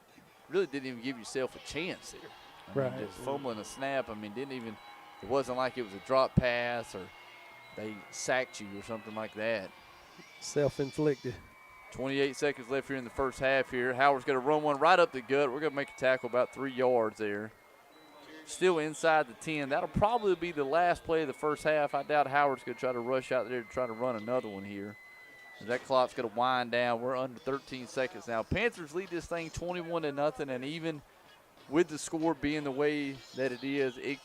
really didn't even give yourself a chance there. Right. Just fumbling a snap. It wasn't like it was a drop pass or they sacked you or something like that. Self-inflicted. 28 seconds left here in the first half here. Howard's going to run one right up the gut. We're going to make a tackle about 3 yards there. Still inside the 10. That'll probably be the last play of the first half. I doubt Howard's going to try to rush out there to try to run another one here. That clock's going to wind down. We're under 13 seconds now. Panthers lead this thing 21-0, and even with the score being the way that it is, it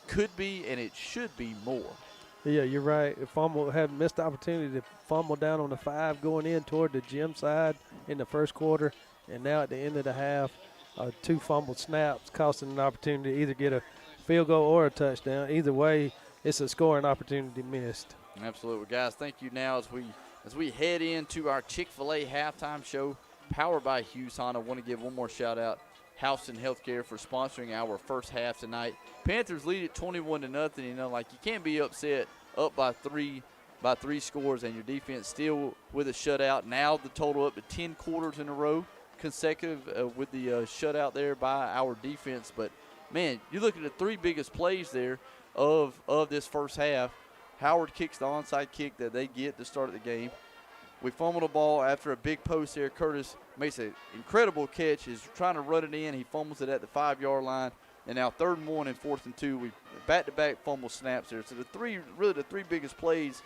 could be and it should be more. Yeah, you're right. Fumble had missed opportunity to fumble down on the 5 going in toward the gym side in the first quarter, and now at the end of the half, 2 fumbled snaps costing an opportunity to either get a field goal or a touchdown. Either way, it's a scoring opportunity missed. Absolutely, guys. Thank you. Now as we head into our Chick-fil-A halftime show, powered by Hughes Honda, I want to give one more shout out. Houston Healthcare for sponsoring our first half tonight. Panthers lead it 21-0. You can't be upset up by three scores and your defense still with a shutout. Now the total up to 10 quarters in a row consecutive with the shutout there by our defense. But man, you look at the 3 biggest plays there of this first half. Howard kicks the onside kick that they get to start the game. We fumble the ball after a big post there. Curtis makes an incredible catch. He's trying to run it in. He fumbles it at the 5-yard line. And now 3rd and 1 and 4th and 2. We back-to-back fumble snaps there. So the 3 biggest plays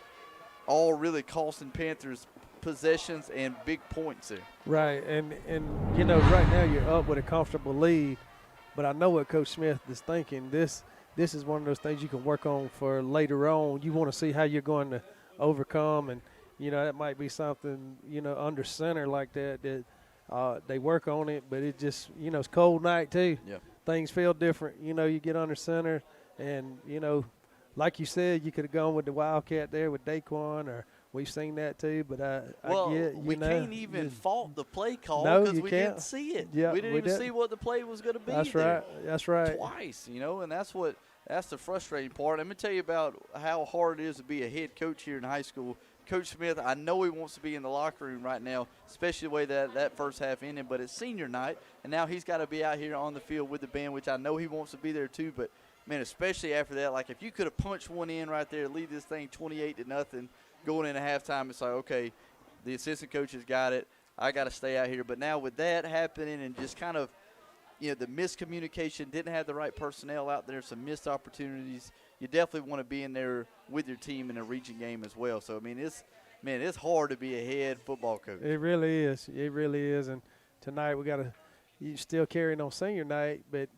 all really costing Panthers possessions and big points there. Right, and right now you're up with a comfortable lead. But I know what Coach Smith is thinking. This is one of those things you can work on for later on. You want to see how you're going to overcome, and that might be something, under center like that they work on it, but it just, it's cold night too. Yeah. Things feel different. You get under center, and, like you said, you could have gone with the Wildcat there with Daquan, or we've seen that too, but we can't even fault the play call because we didn't see it. Yeah, we didn't even see what the play was going to be. That's there. right. That's right. Twice, and that's the frustrating part. Let me tell you about how hard it is to be a head coach here in high school. Coach Smith, I know he wants to be in the locker room right now, especially the way that first half ended, but it's senior night, and now he's got to be out here on the field with the band, which I know he wants to be there too, but, man, especially after that, if you could have punched one in right there, lead this thing 28-0 going into halftime, it's like, okay, the assistant coach has got it. I got to stay out here. But now with that happening and just kind of, the miscommunication, didn't have the right personnel out there, some missed opportunities, you definitely want to be in there with your team in a region game as well. So, it's hard to be a head football coach. It really is. It really is. And tonight you still carrying on senior night, but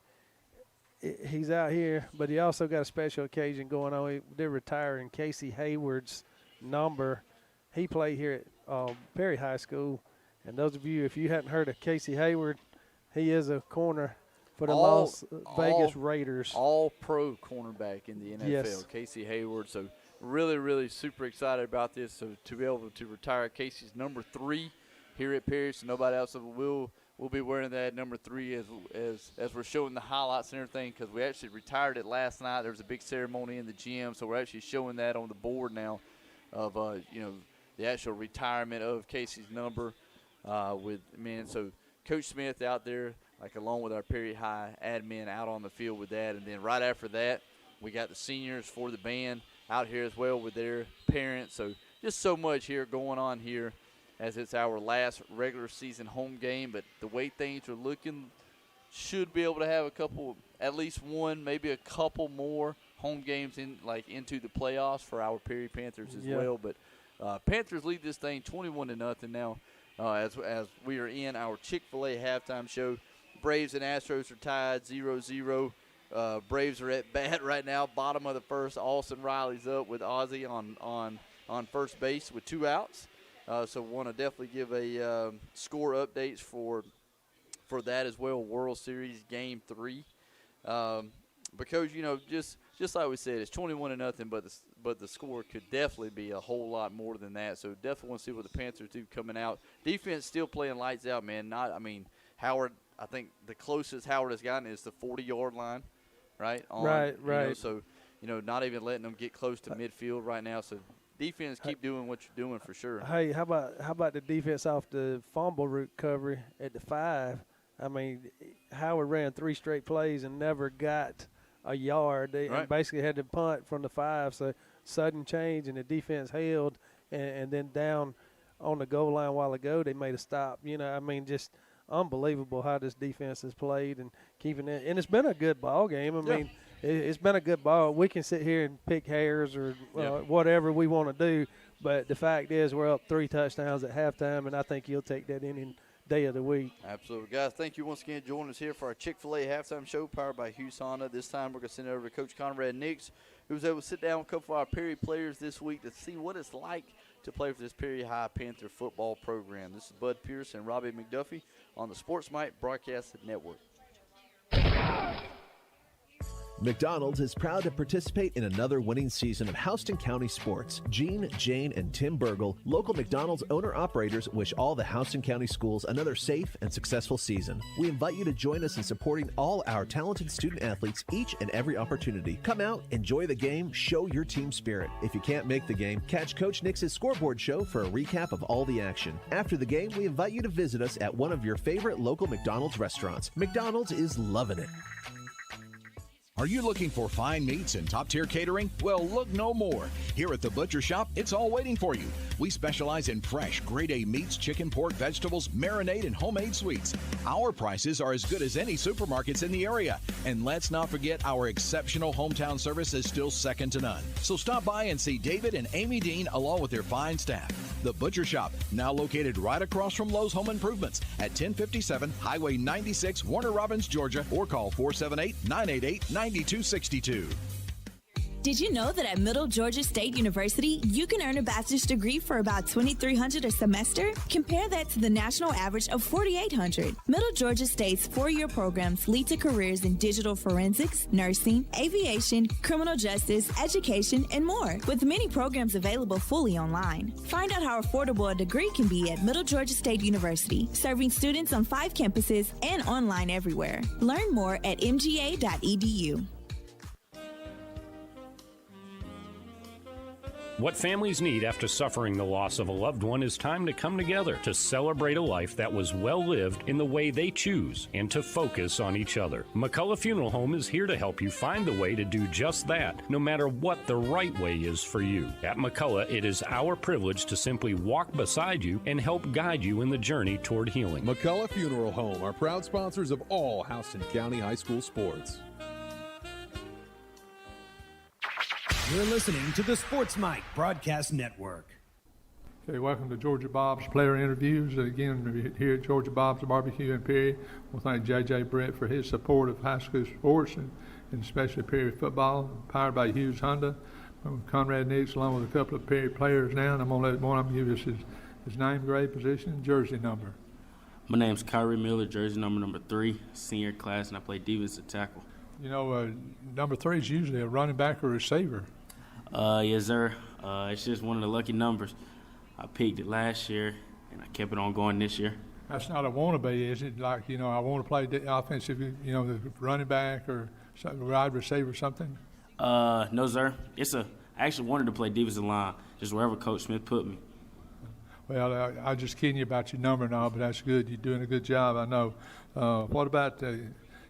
he's out here. But he also got a special occasion going on. They're retiring Casey Hayward's number. He played here at Perry High School. And those of you, if you hadn't heard of Casey Hayward, he is a corner for the Las Vegas Raiders. All-pro cornerback in the NFL, yes. Casey Hayward. So really, really super excited about this. So to be able to retire Casey's number 3 here at Perry, so nobody else will be wearing that number 3 as we're showing the highlights and everything, because we actually retired it last night. There was a big ceremony in the gym, so we're actually showing that on the board now of the actual retirement of Casey's number So Coach Smith out there, like along with our Perry High admin, out on the field with that, and then right after that, we got the seniors for the band out here as well with their parents. So just so much here going on here, as it's our last regular season home game. But the way things are looking, should be able to have at least one, maybe a couple more home games into the playoffs for our Perry Panthers as well. But Panthers lead this thing 21-0 now, as we are in our Chick-fil-A halftime show. Braves and Astros are tied 0-0. Braves are at bat right now, bottom of the first. Austin Riley's up with Ozzie on first base with 2 outs. So want to definitely give a score updates for that as well. World Series Game 3, because just like we said, it's 21-0, but the score could definitely be a whole lot more than that. So definitely want to see what the Panthers do coming out. Defense still playing lights out, man. Howard. I think the closest Howard has gotten is the 40-yard line, right? Right. So not even letting them get close to midfield right now. So defense, keep doing what you're doing for sure. Hey, how about the defense off the fumble recovery at the 5? Howard ran 3 straight plays and never got a yard. They basically had to punt from the 5. So sudden change, and the defense held, and then down on the goal line a while ago, they made a stop. Just unbelievable how this defense has played and keeping it. And it's been a good ball game. It's been a good ball. We can sit here and pick hairs or whatever we want to do, but the fact is we're up 3 touchdowns at halftime, and I think you'll take that any day of the week. Absolutely. Guys, thank you once again for joining us here for our Chick-fil-A halftime show powered by Hughes Honda. This time we're going to send it over to Coach Conrad Nix, who was able to sit down with a couple of our Perry players this week to see what it's like to play for this Perry High Panther football program. This is Bud Pierce and Robbie McDuffie on the Sports Mike Broadcast Network. McDonald's is proud to participate in another winning season of Houston County sports. Gene, Jane, and Tim Burgle, local McDonald's owner-operators, wish all the Houston County schools another safe and successful season. We invite you to join us in supporting all our talented student athletes each and every opportunity. Come out, enjoy the game, show your team spirit. If you can't make the game, catch Coach Nix's scoreboard show for a recap of all the action. After the game, we invite you to visit us at one of your favorite local McDonald's restaurants. McDonald's is loving it. Are you looking for fine meats and top-tier catering? Well, look no more. Here at the Butcher Shop, it's all waiting for you. We specialize in fresh, grade-A meats, chicken, pork, vegetables, marinade, and homemade sweets. Our prices are as good as any supermarkets in the area. And let's not forget our exceptional hometown service is still second to none. So stop by and see David and Amy Dean along with their fine staff. The Butcher Shop, now located right across from Lowe's Home Improvements at 1057 Highway 96, Warner Robins, Georgia, or call 478-988-9262. Did you know that at Middle Georgia State University, you can earn a bachelor's degree for about $2,300 a semester? Compare that to the national average of $4,800. Middle Georgia State's 4-year programs lead to careers in digital forensics, nursing, aviation, criminal justice, education, and more, with many programs available fully online. Find out how affordable a degree can be at Middle Georgia State University, serving students on 5 campuses and online everywhere. Learn more at mga.edu. What families need after suffering the loss of a loved one is time to come together to celebrate a life that was well lived in the way they choose and to focus on each other. McCullough Funeral Home is here to help you find the way to do just that, no matter what the right way is for you. At McCullough, it is our privilege to simply walk beside you and help guide you in the journey toward healing. McCullough Funeral Home are proud sponsors of all Houston County High School sports. You're listening to the Sports Mike Broadcast Network. Okay, welcome to Georgia Bob's player interviews. Again, here at Georgia Bob's Barbecue in Perry, we'll thank J.J. Brett for his support of high school sports and especially Perry football, powered by Hughes Honda. I'm Conrad Nix, along with a couple of Perry players now, and I'm going to let one of them give us his name, grade, position, and jersey number. My name's Kyrie Miller, jersey number 3, senior class, and I play defensive tackle. You know, number 3 is usually a running back or receiver. Yes, sir. It's just one of the lucky numbers. I picked it last year, and I kept it on going this year. That's not a wannabe, is it? Like, I want to play the offensive, the running back or wide receiver or something? No, sir. I actually wanted to play defensive line, just wherever Coach Smith put me. Well, I just kidding you about your number and all, but that's good. You're doing a good job, I know. What about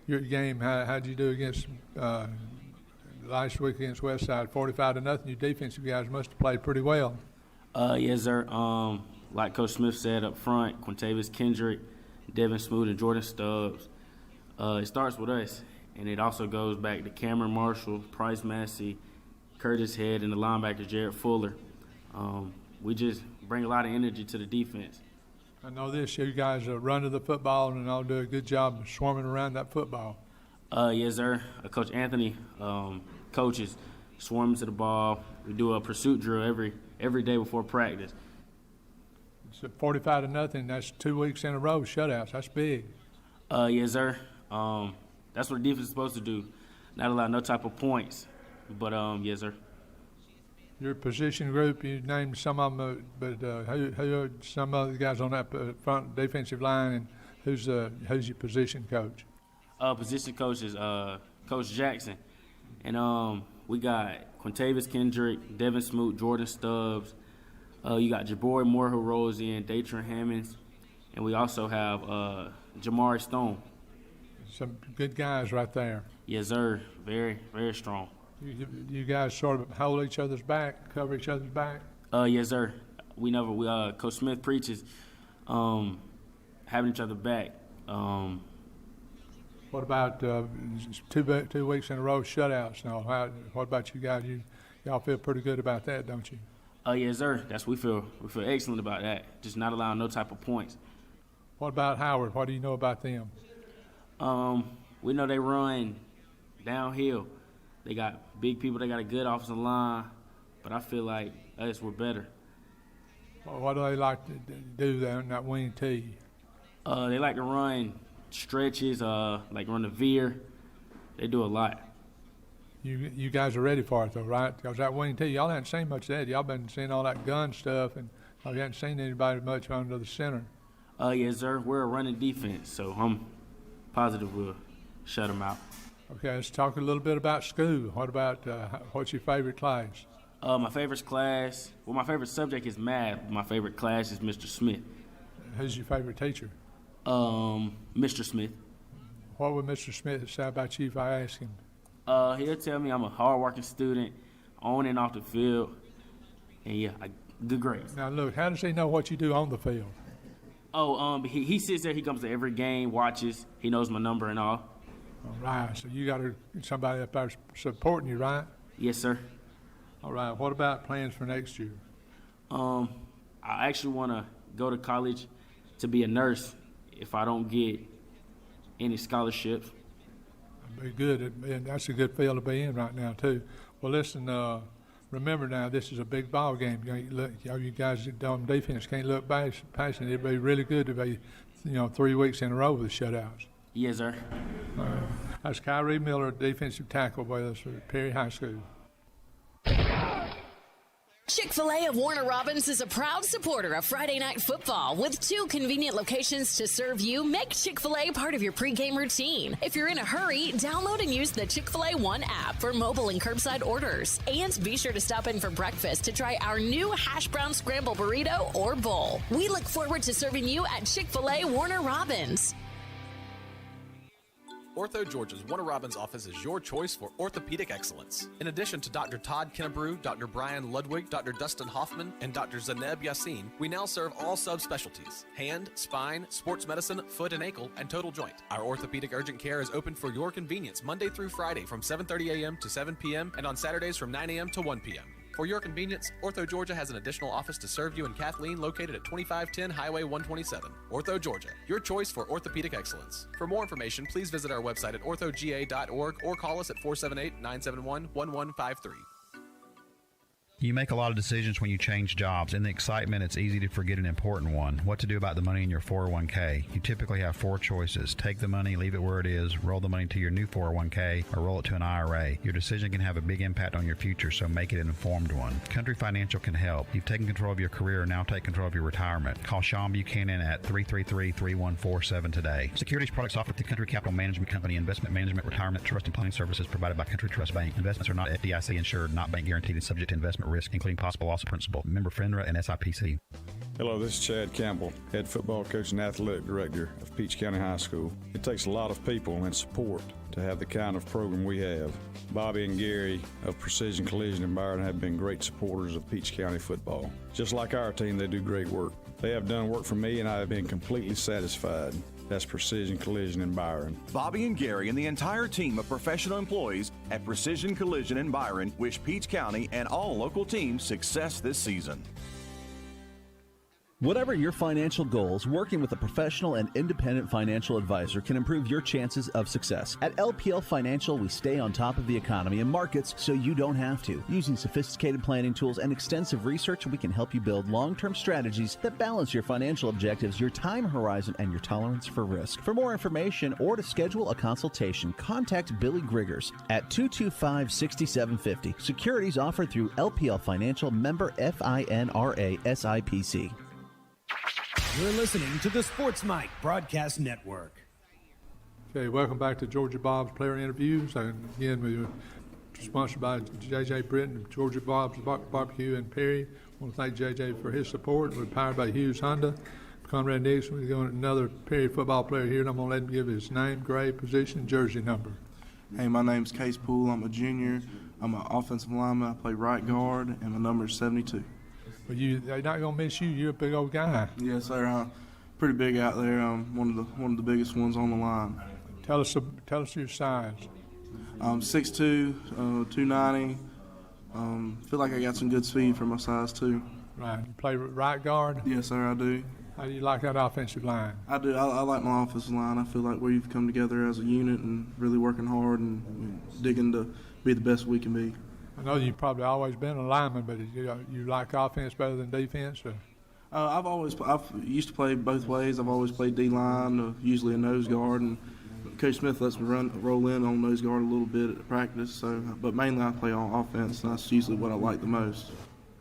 your game? How'd you do against last week against Westside? 45-0. Your defensive guys must have played pretty well. Yes, sir. Like Coach Smith said up front, Quintavious Kendrick, Devin Smoot, and Jordan Stubbs. It starts with us, and it also goes back to Cameron Marshall, Price Massey, Curtis Head, and the linebacker Jared Fuller. We just bring a lot of energy to the defense. I know this. You guys are running the football, and I'll do a good job of swarming around that football. Yes, sir. Coach Anthony coaches swarms to the ball. We do a pursuit drill every day before practice. It's 45-0. That's 2 weeks in a row shutouts. That's big. Yes, sir. That's what the defense is supposed to do. Not allow no type of points. But yes, sir. Your position group, you named some of them, but who are some of the guys on that front defensive line, and who's your position coach? Position coach is Coach Jackson, and we got Quintavious Kendrick, Devin Smoot, Jordan Stubbs. You got Jabari Moore who rolls in, Datron Hammonds, and we also have Jamari Stone. Some good guys right there. Yes, sir. Very, very strong. You guys sort of hold each other's back, cover each other's back? Yes, sir. Coach Smith preaches having each other back. What about 2 weeks in a row shutouts now? What about you guys? Y'all feel pretty good about that, don't you? Yes, sir. We feel excellent about that. Just not allowing no type of points. What about Howard? What do you know about them? We know they run downhill. They got big people. They got a good offensive line, but I feel like us, we're better. What do they like to do there in that wing tee? They like to run stretches, like run the veer. They do a lot. You guys are ready for it though, right? Because that wing tee, y'all haven't seen much of that. Y'all been seeing all that gun stuff, and you haven't seen anybody much under the center. Yes, sir. We're a running defense, so I'm positive we'll shut them out. Okay, let's talk a little bit about school. What's your favorite class? My favorite class, my favorite subject is math. My favorite class is Mr. Smith. Who's your favorite teacher? Mr. Smith. What would Mr. Smith say about you if I ask him? He'll tell me I'm a hard-working student, on and off the field, and good grades. Now, look, how does he know what you do on the field? He sits there. He comes to every game, watches. He knows my number and all. All right, so you got somebody up there supporting you, right? Yes, sir. All right, what about plans for next year? I actually want to go to college to be a nurse if I don't get any scholarships. That'd be good, and that's a good field to be in right now, too. Well, listen, remember now, this is a big ball game. You guys on defense can't look past it. It'd be really good to be, 3 weeks in a row with shutouts. Yes, sir. All right. That's Kyrie Miller, defensive tackle with us at Perry High School. Chick-fil-A of Warner Robins is a proud supporter of Friday Night Football. With 2 convenient locations to serve you, make Chick-fil-A part of your pregame routine. If you're in a hurry, download and use the Chick-fil-A One app for mobile and curbside orders. And be sure to stop in for breakfast to try our new hash brown scramble burrito or bowl. We look forward to serving you at Chick-fil-A Warner Robins. Ortho Georgia's Warner Robins office is your choice for orthopedic excellence. In addition to Dr. Todd Kennebrew, Dr. Brian Ludwig, Dr. Dustin Hoffman, and Dr. Zaneb Yassin, we now serve all subspecialties: hand, spine, sports medicine, foot and ankle, and total joint. Our orthopedic urgent care is open for your convenience Monday through Friday from 7:30 a.m. to 7 p.m. and on Saturdays from 9 a.m. to 1 p.m. For your convenience, Ortho Georgia has an additional office to serve you in Kathleen, located at 2510 Highway 127. Ortho Georgia, your choice for orthopedic excellence. For more information, please visit our website at orthoga.org or call us at 478-971-1153. You make a lot of decisions when you change jobs. In the excitement, it's easy to forget an important one. What to do about the money in your 401k. You typically have 4 choices. Take the money, leave it where it is, roll the money to your new 401k, or roll it to an IRA. Your decision can have a big impact on your future, so make it an informed one. Country Financial can help. You've taken control of your career, now take control of your retirement. Call Sean Buchanan at 333-3147 today. Securities products offered through Country Capital Management Company. Investment management, retirement, trust, and planning services provided by Country Trust Bank. Investments are not FDIC insured, not bank guaranteed, and subject to investment risk, including possible loss of principal. Member FINRA and SIPC. Hello, this is Chad Campbell, head football coach and athletic director of Peach County High School. It takes a lot of people and support to have the kind of program we have. Bobby and Gary of Precision Collision in Byron have been great supporters of Peach County football. Just like our team, they do great work. They have done work for me, and I have been completely satisfied. That's Precision Collision in Byron. Bobby and Gary and the entire team of professional employees at Precision Collision in Byron wish Peach County and all local teams success this season. Whatever your financial goals, working with a professional and independent financial advisor can improve your chances of success. At LPL Financial, we stay on top of the economy and markets so you don't have to. Using sophisticated planning tools and extensive research, we can help you build long-term strategies that balance your financial objectives, your time horizon, and your tolerance for risk. For more information or to schedule a consultation, contact Billy Griggers at 225-6750. Securities offered through LPL Financial, member FINRA SIPC. You're listening to the Sports Mike Broadcast Network. Okay, welcome back to Georgia Bob's Player Interviews. And again, we're sponsored by J.J. Britton, Georgia Bob's Barbecue in Perry. I want to thank J.J. for his support. We're powered by Hughes Honda. Conrad Nixon, we're going to another Perry football player here, and I'm going to let him give his name, grade, position, jersey number. Hey, my name's Case Poole. I'm a junior. I'm an offensive lineman. I play right guard, and my number is 72. Well, they're not gonna miss you. You're a big old guy. Yes, sir. I'm pretty big out there. I'm one of the biggest ones on the line. Tell us your size. 6'2", 290. Feel like I got some good speed for my size too. Right. You play right guard. Yes, sir. I do. How do you like that offensive line? I do. I like my offensive line. I feel like we've come together as a unit and really working hard and digging to be the best we can be. I know you've probably always been a lineman, but you like offense better than defense? Or? I've used to play both ways. I've always played D-line, usually a nose guard, and Coach Smith lets me roll in on nose guard a little bit at practice. So, but mainly I play on offense, and that's usually what I like the most.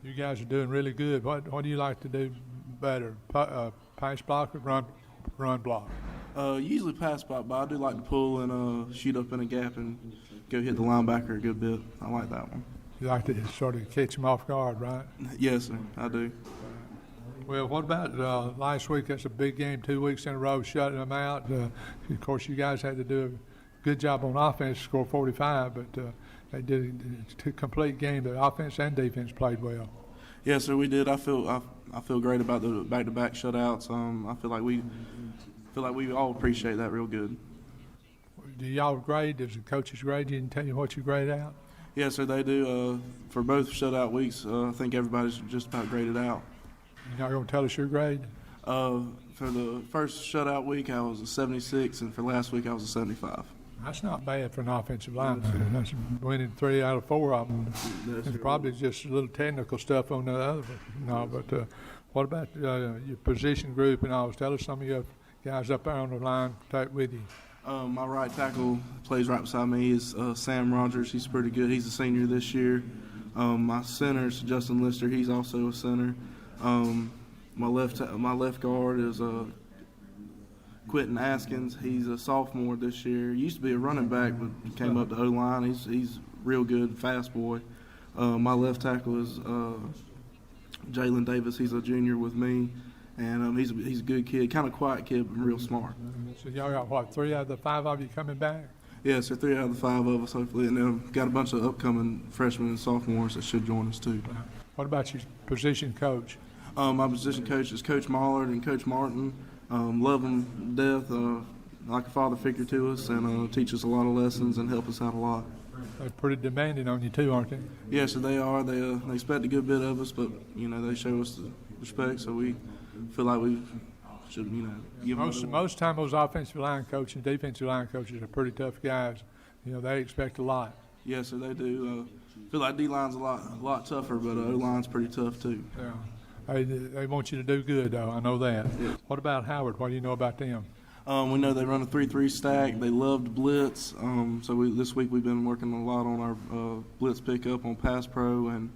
You guys are doing really good. What do you like to do better, pass block or run block? Usually pass block, but I do like to pull and shoot up in a gap and go hit the linebacker a good bit. I like that one. You like to sort of catch him off guard, right? Yes, sir. I do. Well, what about last week? That's a big game, 2 weeks in a row, shutting them out. Of course, you guys had to do a good job on offense, score 45, but they did a complete game. The offense and defense played well. Yes, sir, we did. I feel great about the back-to-back shutouts. I feel like we all appreciate that real good. Do y'all grade? Does the coaches grade you and tell you what you grade out? Yes, sir, they do. For both shutout weeks, I think everybody's just about graded out. You're not going to tell us your grade? For the first shutout week, I was a 76, and for last week, I was a 75. That's not bad for an offensive lineman. That's winning 3 out of 4 of them. It's probably just a little technical stuff on the other. No, but what about your position group and all? Tell us some of your guys up there on the line with you. My right tackle plays right beside me is Sam Rogers. He's pretty good. He's a senior this year. My center is Justin Lister. He's also a center. My left guard is Quentin Askins. He's a sophomore this year. He used to be a running back, but came up to O-line. He's real good, fast boy. My left tackle is Jalen Davis. He's a junior with me, and he's a good kid, kind of quiet kid, but real smart. So y'all got, what, 3 out of the 5 of you coming back? Yeah, so 3 out of the 5 of us, hopefully. And then got a bunch of upcoming freshmen and sophomores that should join us, too. What about your position coach? My position coach is Coach Mollard and Coach Martin. Love them to death, like a father figure to us, and teach us a lot of lessons and help us out a lot. They're pretty demanding on you too, aren't they? Yes, so they are. They expect a good bit of us, but they show us the respect, so we feel like we should give them. Most time those offensive line coaches and defensive line coaches are pretty tough guys. They expect a lot. Yes, sir, they do. Feel like D-line's a lot tougher, but O-line's pretty tough too. Yeah. Hey, they want you to do good, though. I know that. Yeah. What about Howard? What do you know about them? We know they run a 3-3 stack. They love to blitz. This week we've been working a lot on our blitz pickup on pass pro and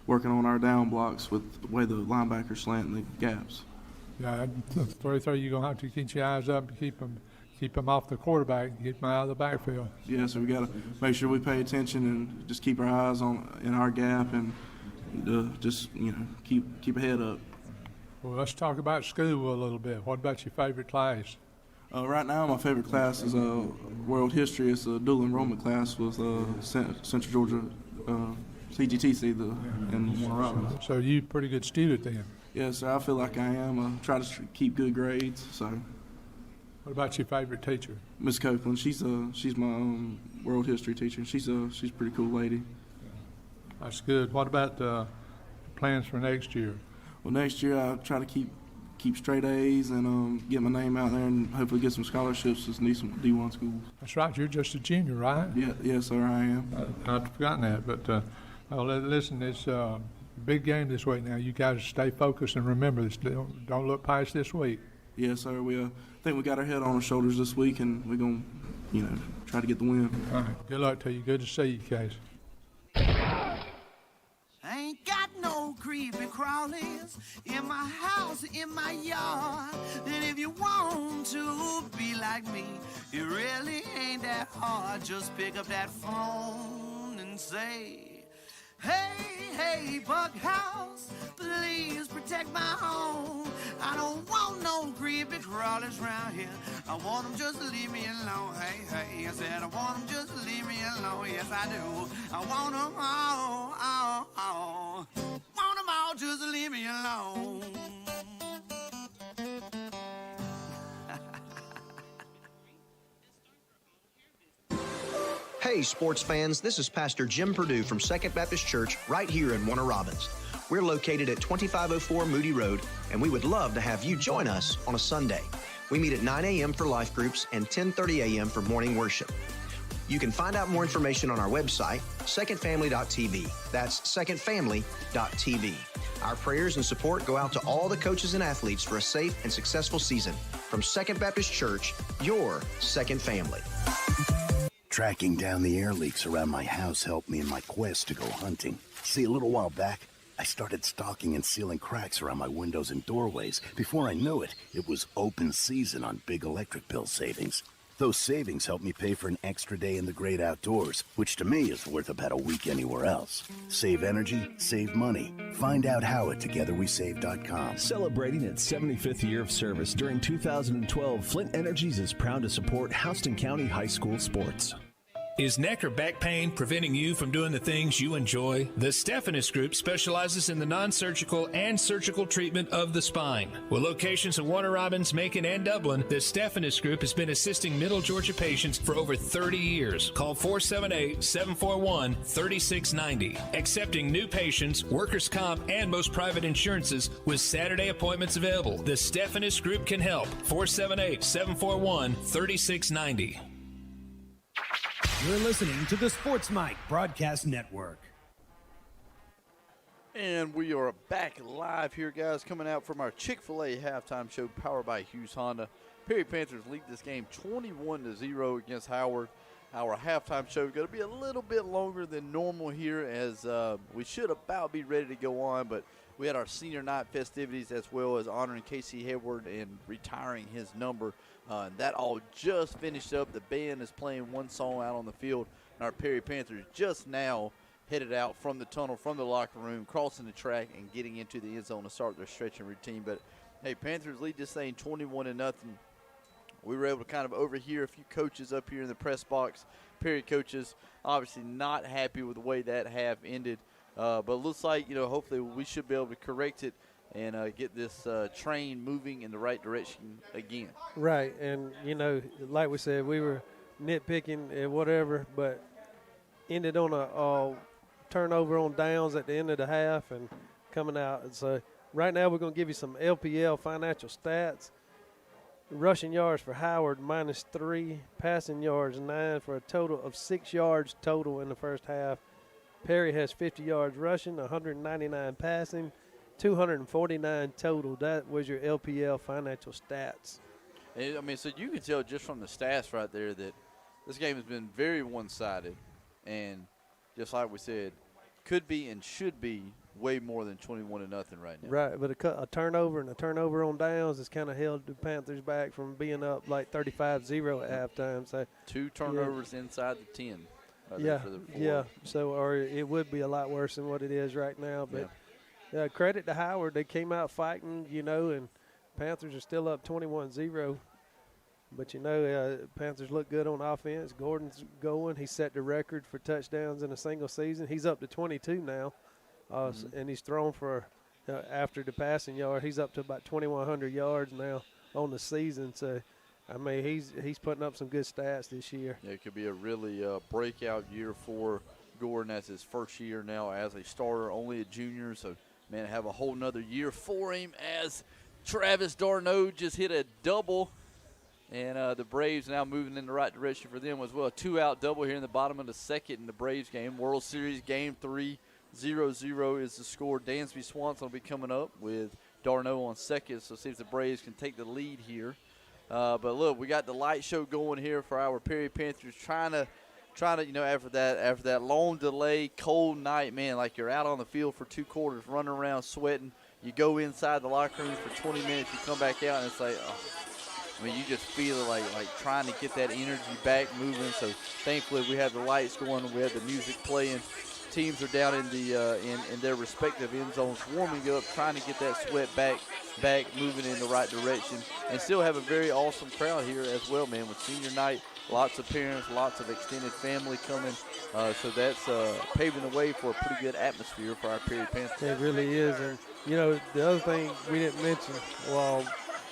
working on our down blocks with the way the linebackers slant in the gaps. Yeah, 3-3, you're going to have to keep your eyes up and keep them off the quarterback, keep them out of the backfield. Yeah, so we got to make sure we pay attention and just keep our eyes in our gap and keep a head up. Well, let's talk about school a little bit. What about your favorite class? Right now, my favorite class is World History. It's a dual enrollment class with Central Georgia CGTC in Warner Robins. So you pretty good student then? Yes, sir. I feel like I am. I try to keep good grades. So. What about your favorite teacher? Miss Copeland. She's my World History teacher. She's a pretty cool lady. That's good. What about plans for next year? Well, next year I try to keep straight A's and get my name out there and hopefully get some scholarships to some D1 schools. That's right. You're just a junior, right? Yeah, yes, sir, I am. I'd forgotten that. But listen, it's a big game this week now. You guys stay focused and remember this. Don't look past this week. Yes, sir. We think we got our head on our shoulders this week, and we're going to, try to get the win. All right. Good luck to you. Good to see you, Case. Ain't got no creepy crawlies in my house, in my yard. And if you want to be like me, it really ain't that hard. Just pick up that phone and say, hey, bug house, please protect my home. I don't want no creepy crawlies around here. I want them just to leave me alone. Hey, I said I want them just to leave me alone. Yes, I do. I want them all. Want them all just to leave me alone. Hey, sports fans, this is Pastor Jim Perdue from Second Baptist Church right here in Warner Robins. We're located at 2504 Moody Road, and we would love to have you join us on a Sunday. We meet at 9 a.m. for life groups and 10:30 a.m. for morning worship. You can find out more information on our website, secondfamily.tv. That's secondfamily.tv. Our prayers and support go out to all the coaches and athletes for a safe and successful season. From Second Baptist Church, your second family. Tracking down the air leaks around my house helped me in my quest to go hunting. See, a little while back, I started stalking and sealing cracks around my windows and doorways. Before I knew it, it was open season on big electric bill savings. Those savings helped me pay for an extra day in the great outdoors, which to me is worth about a week anywhere else. Save energy, save money. Find out how at togetherwesave.com. Celebrating its 75th year of service during 2012, Flint Energies is proud to support Houston County High School sports. Is neck or back pain preventing you from doing the things you enjoy? The Stephanus Group specializes in the non-surgical and surgical treatment of the spine. With locations in Warner Robins, Macon, and Dublin, the Stephanus Group has been assisting Middle Georgia patients for over 30 years. Call 478-741-3690. Accepting new patients, workers' comp, and most private insurances with Saturday appointments available. The Stephanus Group can help. 478-741-3690. You're listening to the Sports Mike Broadcast Network. And we are back live here, guys, coming out from our Chick-fil-A halftime show powered by Hughes Honda. Perry Panthers lead this game 21-0 against Howard. Our halftime show is going to be a little bit longer than normal here as we should about be ready to go on, but we had our senior night festivities as well as honoring Casey Hayward and retiring his number. That all just finished up. The band is playing one song out on the field, and our Perry Panthers just now headed out from the tunnel, from the locker room, crossing the track and getting into the end zone to start their stretching routine. But, hey, Panthers lead this thing 21-0. We were able to kind of overhear a few coaches up here in the press box. Perry coaches obviously not happy with the way that half ended. But it looks like, hopefully we should be able to correct it and get this train moving in the right direction again. Right, and, like we said, we were nitpicking and whatever, but ended on a turnover on downs at the end of the half and coming out. And so right now we're going to give you some LPL financial stats. Rushing yards for Howard, -3. Passing yards, 9, for a total of 6 yards total in the first half. Perry has 50 yards rushing, 199 passing, 249 total. That was your LPL financial stats. And, I mean, so you can tell just from the stats right there that this game has been very one-sided. And just like we said, could be and should be way more than 21-0 right now. Right, but a turnover and a turnover on downs has kind of held the Panthers back from being up like 35-0 at halftime. So 2 turnovers inside the 10. Yeah. So, or it would be a lot worse than what it is right now. But credit to Howard, they came out fighting, and Panthers are still up 21-0. But Panthers look good on offense. Gordon's going. He set the record for touchdowns in a single season. He's up to 22 now, and he's thrown for after the passing yard. He's up to about 2,100 yards now on the season. So, I mean, he's putting up some good stats this year. Yeah, it could be a really breakout year for Gordon. That's his first year now as a starter, only a junior. So, man, have a whole nother year for him as Travis Darno just hit a double. And the Braves now moving in the right direction for them as well. A 2-out double here in the bottom of the second in the Braves game. World Series Game 3, 0-0 is the score. Dansby Swanson will be coming up with Darno on second. So see if the Braves can take the lead here. But look, we got the light show going here for our Perry Panthers, trying to, after that long delay, cold night, man, like you're out on the field for 2 quarters, running around, sweating. You go inside the locker room for 20 minutes, you come back out, and it's like, I mean, you just feel like trying to get that energy back moving. So thankfully we have the lights going, we have the music playing. Teams are down in the in their respective end zones, warming up, trying to get that sweat back moving in the right direction, and still have a very awesome crowd here as well, man. With senior night, lots of parents, lots of extended family coming, so that's paving the way for a pretty good atmosphere for our Perry Panthers. It really is, and the other thing we didn't mention, well,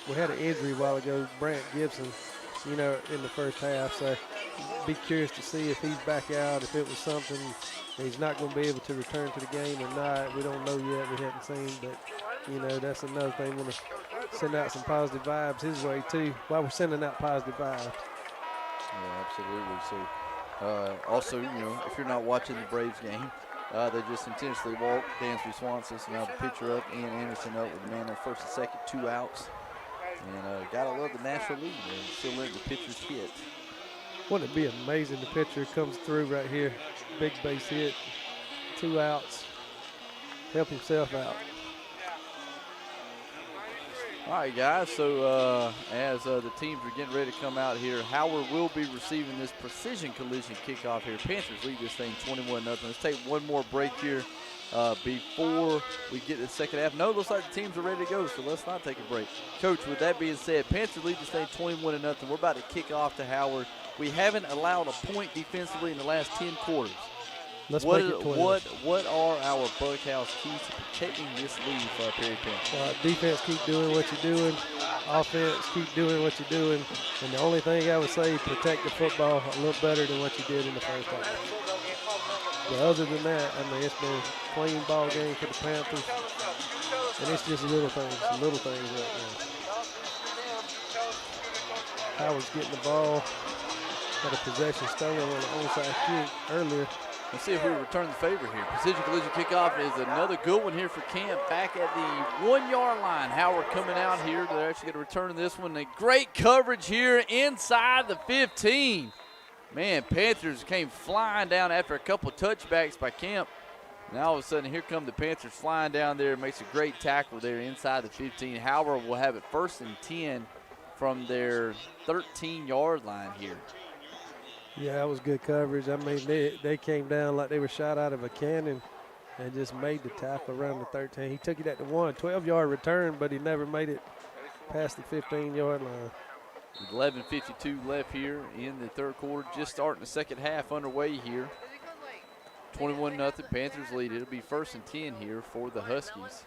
we had an injury a while ago, Brant Gibson, in the first half. So be curious to see if he's back out, if it was something he's not going to be able to return to the game or not. We don't know yet. We haven't seen, but, that's another thing. We want to send out some positive vibes his way, too, while we're sending out positive vibes. Yeah, absolutely. So, also, if you're not watching the Braves game, they just intentionally walked Dansby Swanson. So now the pitcher up, Ian Anderson up with the man on first and second, 2 outs. And got to love the natural lead, man. Still letting the pitchers hit. Wouldn't it be amazing the pitcher comes through right here, big base hit, 2 outs, help himself out. All right, guys, so as the teams are getting ready to come out here, Howard will be receiving this precision collision kickoff here. Panthers lead this thing 21-0. Let's take one more break here before we get to the second half. No, it looks like the teams are ready to go, so let's not take a break. Coach, with that being said, Panthers lead this thing 21-0. We're about to kick off to Howard. We haven't allowed a point defensively in the last 10 quarters. Let's make it 20. What are our Bughouse keys to protecting this lead for our Perry Panthers? Defense, keep doing what you're doing. Offense, keep doing what you're doing. And the only thing I would say, protect the football a little better than what you did in the first half. But other than that, I mean, it's been a clean ball game for the Panthers. And it's just little things right now. Howard's getting the ball. Had a possession stolen on the onside kick earlier. Let's see if we return the favor here. Precision collision kickoff is another good one here for Camp. Back at the 1-yard line. Howard coming out here. They're actually going to return this one. A great coverage here inside the 15. Man, Panthers came flying down after a couple touchbacks by Camp. Now all of a sudden, here come the Panthers flying down there. Makes a great tackle there inside the 15. Howard will have it 1st and 10 from their 13-yard line here. Yeah, that was good coverage. I mean, they came down like they were shot out of a cannon and just made the tackle around the 13. He took it at the 12-yard return, but he never made it past the 15-yard line. 11:52 left here in the third quarter. Just starting the second half underway here. 21-0, Panthers lead. It'll be 1st and 10 here for the Huskies.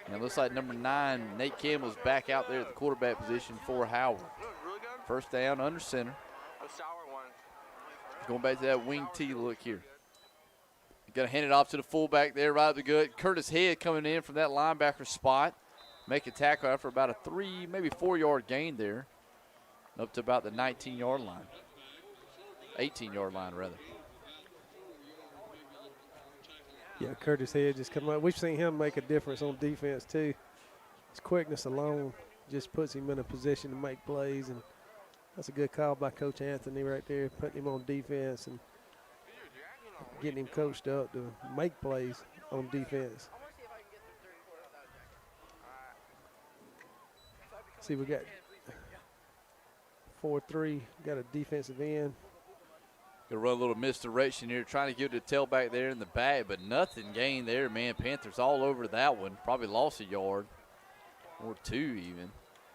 And it looks like number 9, Nate Campbell's back out there at the quarterback position for Howard. First down under center. Going back to that wing T look here. Got to hand it off to the fullback there, right at the good. Curtis Head coming in from that linebacker spot. make a tackle after about a 3, maybe 4-yard gain there, up to about the 19-yard line. 18-yard line, rather. Yeah, Curtis Head just come out. We've seen him make a difference on defense, too. His quickness alone just puts him in a position to make plays, and that's a good call by Coach Anthony right there, putting him on defense and getting him coached up to make plays on defense. See, we got 4-3, got a defensive end. Gonna run a little misdirection here, trying to give it to tailback there in the back, but nothing gained there, man. Panthers all over that one. Probably lost a yard or 2 even.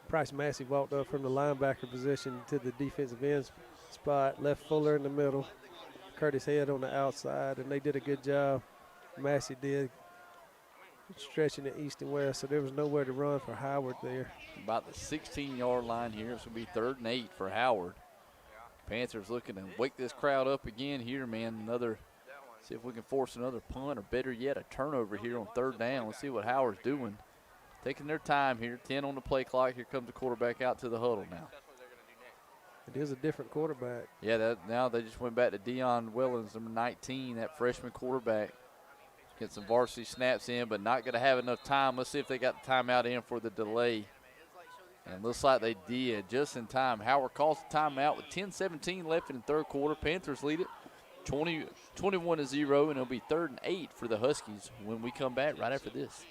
Price Massey walked up from the linebacker position to the defensive end spot, left Fuller in the middle, Curtis Head on the outside, and they did a good job. Massey did, stretching it east and west, so there was nowhere to run for Howard there. About the 16-yard line here. It's going to be 3rd and 8 for Howard. Panthers looking to wake this crowd up again here, man. See if we can force another punt, or better yet, a turnover here on 3rd down. Let's see what Howard's doing. Taking their time here. 10 on the play clock. Here comes the quarterback out to the huddle now. It is a different quarterback. Yeah, now they just went back to Deion Wellens, number 19, that freshman quarterback. Get some varsity snaps in, but not going to have enough time. Let's see if they got the timeout in for the delay. And looks like they did just in time. Howard calls the timeout with 10:17 left in the 3rd quarter. Panthers lead it 21-0, and it'll be 3rd and 8 for the Huskies when we come back right after this.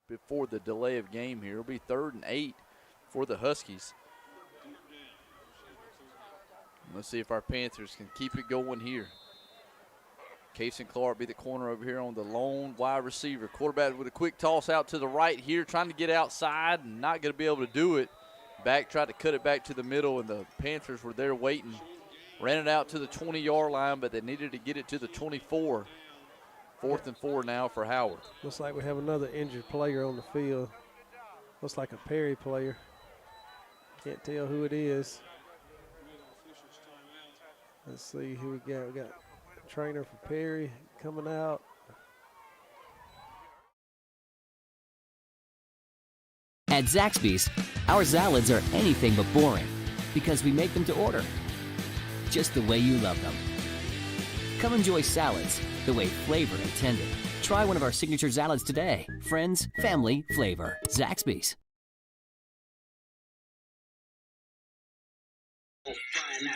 Before the delay of game here. It'll be 3rd and 8 for the Huskies. Let's see if our Panthers can keep it going here. Casey Clark be the corner over here on the lone wide receiver. Quarterback with a quick toss out to the right here, trying to get outside and not going to be able to do it. Back tried to cut it back to the middle, and the Panthers were there waiting. Ran it out to the 20-yard line, but they needed to get it to the 24. 4th and 4 now for Howard. Looks like we have another injured player on the field. Looks like a Perry player. Can't tell who it is. Let's see who we got. We got a trainer for Perry coming out. At Zaxby's, our salads are anything but boring because we make them to order, just the way you love them. Come enjoy salads the way flavor intended. Try one of our signature salads today. Friends, family, flavor. Zaxby's.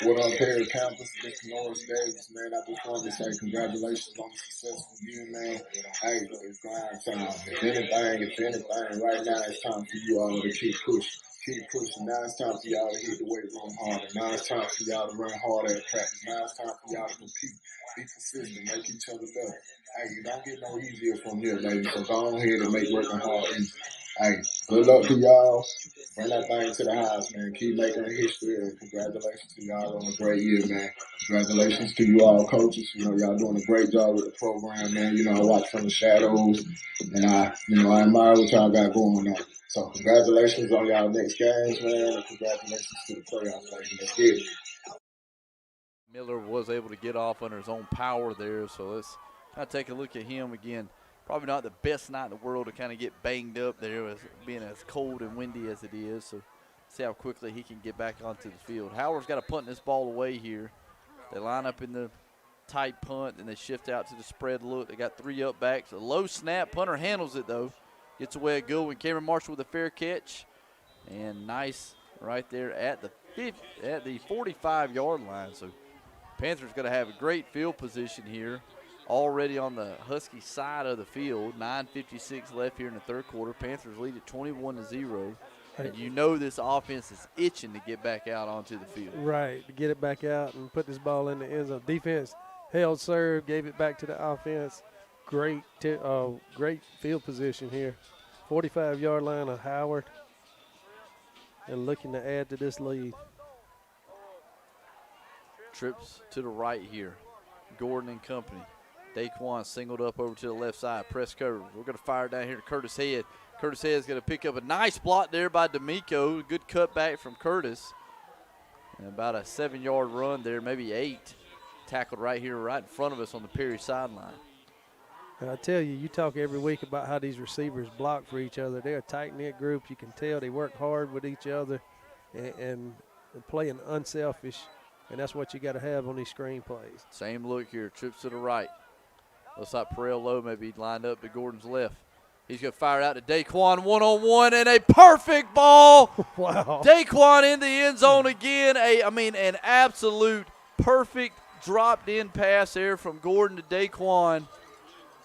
What up, Perry Panthers? This is Norris Davis, man. I just wanted to say congratulations on the successful year, man. Hey, it's grind time. If anything, right now it's time for you all to keep pushing. Keep pushing. Now it's time for y'all to hit the weight room harder. Now it's time for y'all to run harder at practice. Now it's time for y'all to compete. Be consistent. Make each other better. Hey, you don't get no easier from here, baby. So go on here and make working hard easy. Hey, good luck to y'all. Bring that thing to the house, man. Keep making history, and congratulations to y'all on a great year, man. Congratulations to you all coaches. You know, y'all doing a great job with the program, man. You know, I watch from the shadows, and I admire what y'all got going on. So congratulations on y'all next games, man, and congratulations to the playoffs, man. Let's get it. Miller was able to get off under his own power there, so let's kind of take a look at him again. Probably not the best night in the world to kind of get banged up there, as being as cold and windy as it is. So see how quickly he can get back onto the field. Howard's got to punt this ball away here. They line up in the tight punt, and they shift out to the spread look. They got 3 up backs. A low snap. Punter handles it, though. Gets away a good one. Cameron Marshall with a fair catch. And nice right there at the 45-yard line. So Panthers going to have a great field position here. Already on the Husky side of the field. 9:56 left here in the 3rd quarter. Panthers lead at 21-0. And you know this offense is itching to get back out onto the field. Right, to get it back out and put this ball in the end zone. Defense held serve, gave it back to the offense. Great field position here. 45-yard line of Howard. And looking to add to this lead. Trips to the right here. Gordon and company. Daquan singled up over to the left side. Press cover. We're going to fire down here to Curtis Head. Curtis Head is going to pick up a nice block there by D'Amico. Good cutback from Curtis. And about a 7-yard run there, maybe 8. Tackled right here, right in front of us on the Perry sideline. And I tell you, you talk every week about how these receivers block for each other. They're a tight-knit group. You can tell they work hard with each other and playing unselfish. And that's what you got to have on these screen plays. Same look here. Trips to the right. Looks like Perel Lowe maybe lined up to Gordon's left. He's going to fire out to Daquan one-on-one, and a perfect ball. Wow. Daquan in the end zone again. An absolute perfect dropped-in pass there from Gordon to Daquan.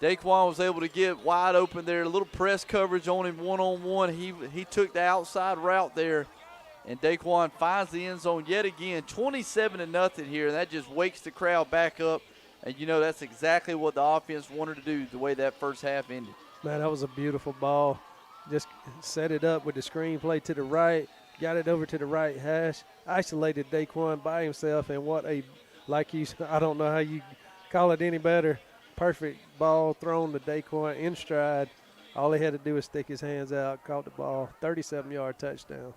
Daquan was able to get wide open there. A little press coverage on him one-on-one. He took the outside route there. And Daquan finds the end zone yet again, 27-0 here, and that just wakes the crowd back up. And, that's exactly what the offense wanted to do, the way that first half ended. Man, that was a beautiful ball. Just set it up with the screen play to the right, got it over to the right hash, isolated Daquan by himself, and I don't know how you call it any better, perfect ball thrown to Daquan in stride. All he had to do was stick his hands out, caught the ball, 37-yard touchdown.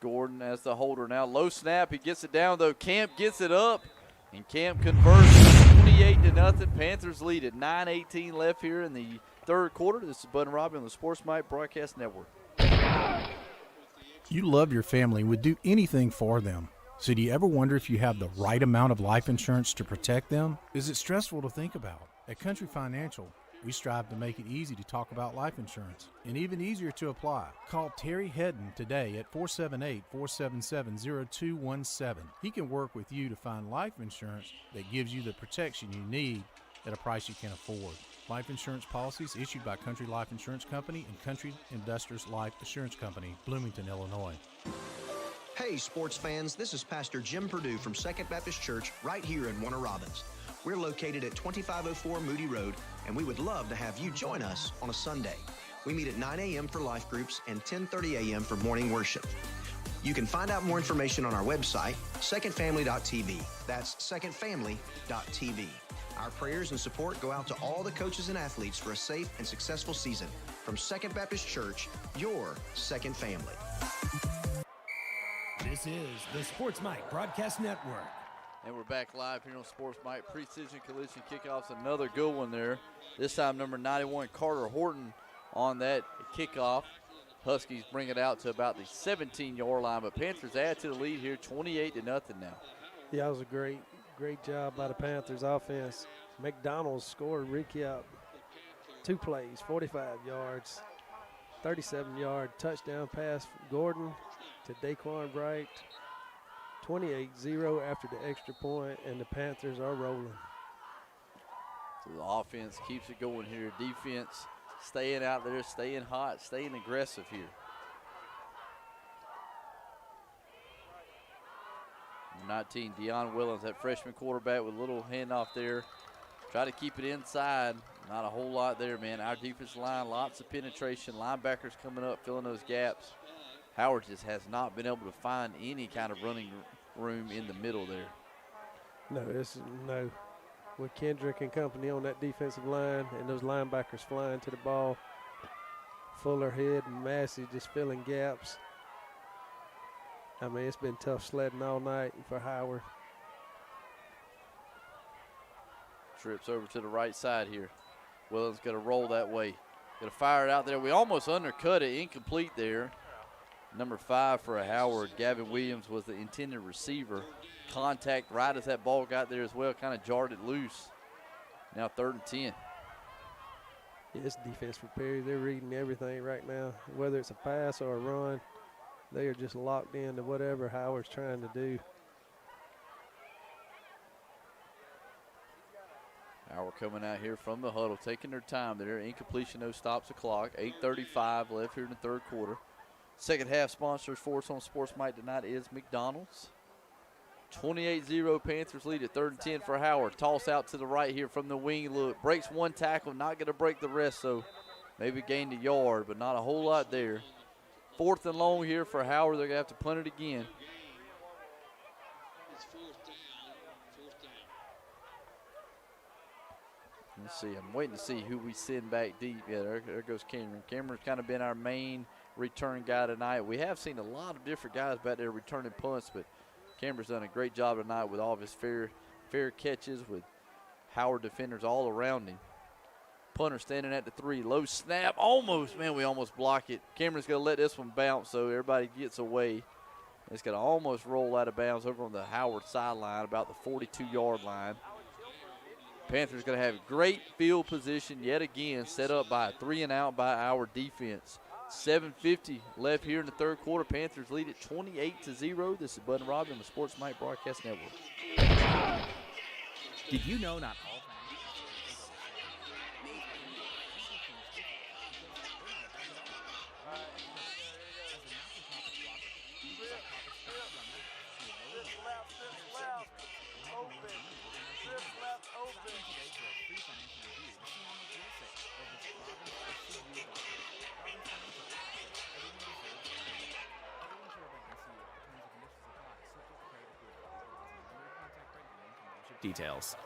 Gordon as the holder now. Low snap. He gets it down, though. Camp gets it up, and Camp converts 28-0. Panthers lead at 9:18 left here in the third quarter. This is Bud and Robbie on the Sports Mike Broadcast Network. You love your family and would do anything for them. So do you ever wonder if you have the right amount of life insurance to protect them? Is it stressful to think about? At Country Financial, we strive to make it easy to talk about life insurance and even easier to apply. Call Terry Hedden today at 478-477-0217. He can work with you to find life insurance that gives you the protection you need at a price you can afford. Life insurance policies issued by Country Life Insurance Company and Country Investors Life Assurance Company, Bloomington, Illinois. Hey, sports fans, this is Pastor Jim Perdue from Second Baptist Church right here in Warner Robins. We're located at 2504 Moody Road, and we would love to have you join us on a Sunday. We meet at 9 a.m. for life groups and 10:30 a.m. for morning worship. You can find out more information on our website, secondfamily.tv. That's secondfamily.tv. Our prayers and support go out to all the coaches and athletes for a safe and successful season. From Second Baptist Church, your second family. This is the Sports Mike Broadcast Network. And we're back live here on Sports Mike. Precision collision kickoffs, another good one there. This time number 91, Carter Horton on that kickoff. Huskies bring it out to about the 17-yard line, but Panthers add to the lead here, 28-0 now. Yeah, it was a great job by the Panthers offense. McDonald's scored Ricky out 2 plays, 45 yards, 37-yard touchdown pass from Gordon to Daquan Bright. 28-0 after the extra point, and the Panthers are rolling. So the offense keeps it going here. Defense staying out there, staying hot, staying aggressive here. Number 19, Deion Willens, that freshman quarterback with a little handoff there. Try to keep it inside. Not a whole lot there, man. Our defensive line, lots of penetration. Linebackers coming up, filling those gaps. Howard just has not been able to find any kind of running room in the middle there. No. With Kendrick and company on that defensive line and those linebackers flying to the ball. Fuller, Head, and Massey just filling gaps. I mean, it's been tough sledding all night for Howard. Trips over to the right side here. Williams going to roll that way. Going to fire it out there. We almost undercut it. Incomplete there. Number 5 for Howard, Gavin Williams, was the intended receiver. Contact right as that ball got there as well, kind of jarred it loose. Now 3rd and 10. Yeah, it's defense for Perry. They're reading everything right now. Whether it's a pass or a run, they are just locked into whatever Howard's trying to do. Howard coming out here from the huddle, taking their time there. Incompletion, no stops the clock. 8:35 left here in the third quarter. Second half sponsors for us on Sports Mike tonight is McDonald's. 28-0 Panthers lead at 3rd and 10 for Howard. Toss out to the right here from the wing. Look, breaks one tackle, not going to break the rest, so maybe gained a yard, but not a whole lot there. 4th and long here for Howard. They're going to have to punt it again. Let's see. I'm waiting to see who we send back deep. Yeah, there goes Cameron. Cameron's kind of been our main return guy tonight. We have seen a lot of different guys back there returning punts, but Cameron's done a great job tonight with all of his fair catches, with Howard defenders all around him. Punter standing at the 3. Low snap. Almost. Man, we almost block it. Cameron's going to let this one bounce so everybody gets away. It's going to almost roll out of bounds over on the Howard sideline, about the 42-yard line. Panthers going to have great field position yet again, set up by a 3-and-out by our defense. 7:50 left here in the third quarter. Panthers lead at 28-0. This is Bud and Robin on the Sports Mike Broadcast Network. Did you know not all details.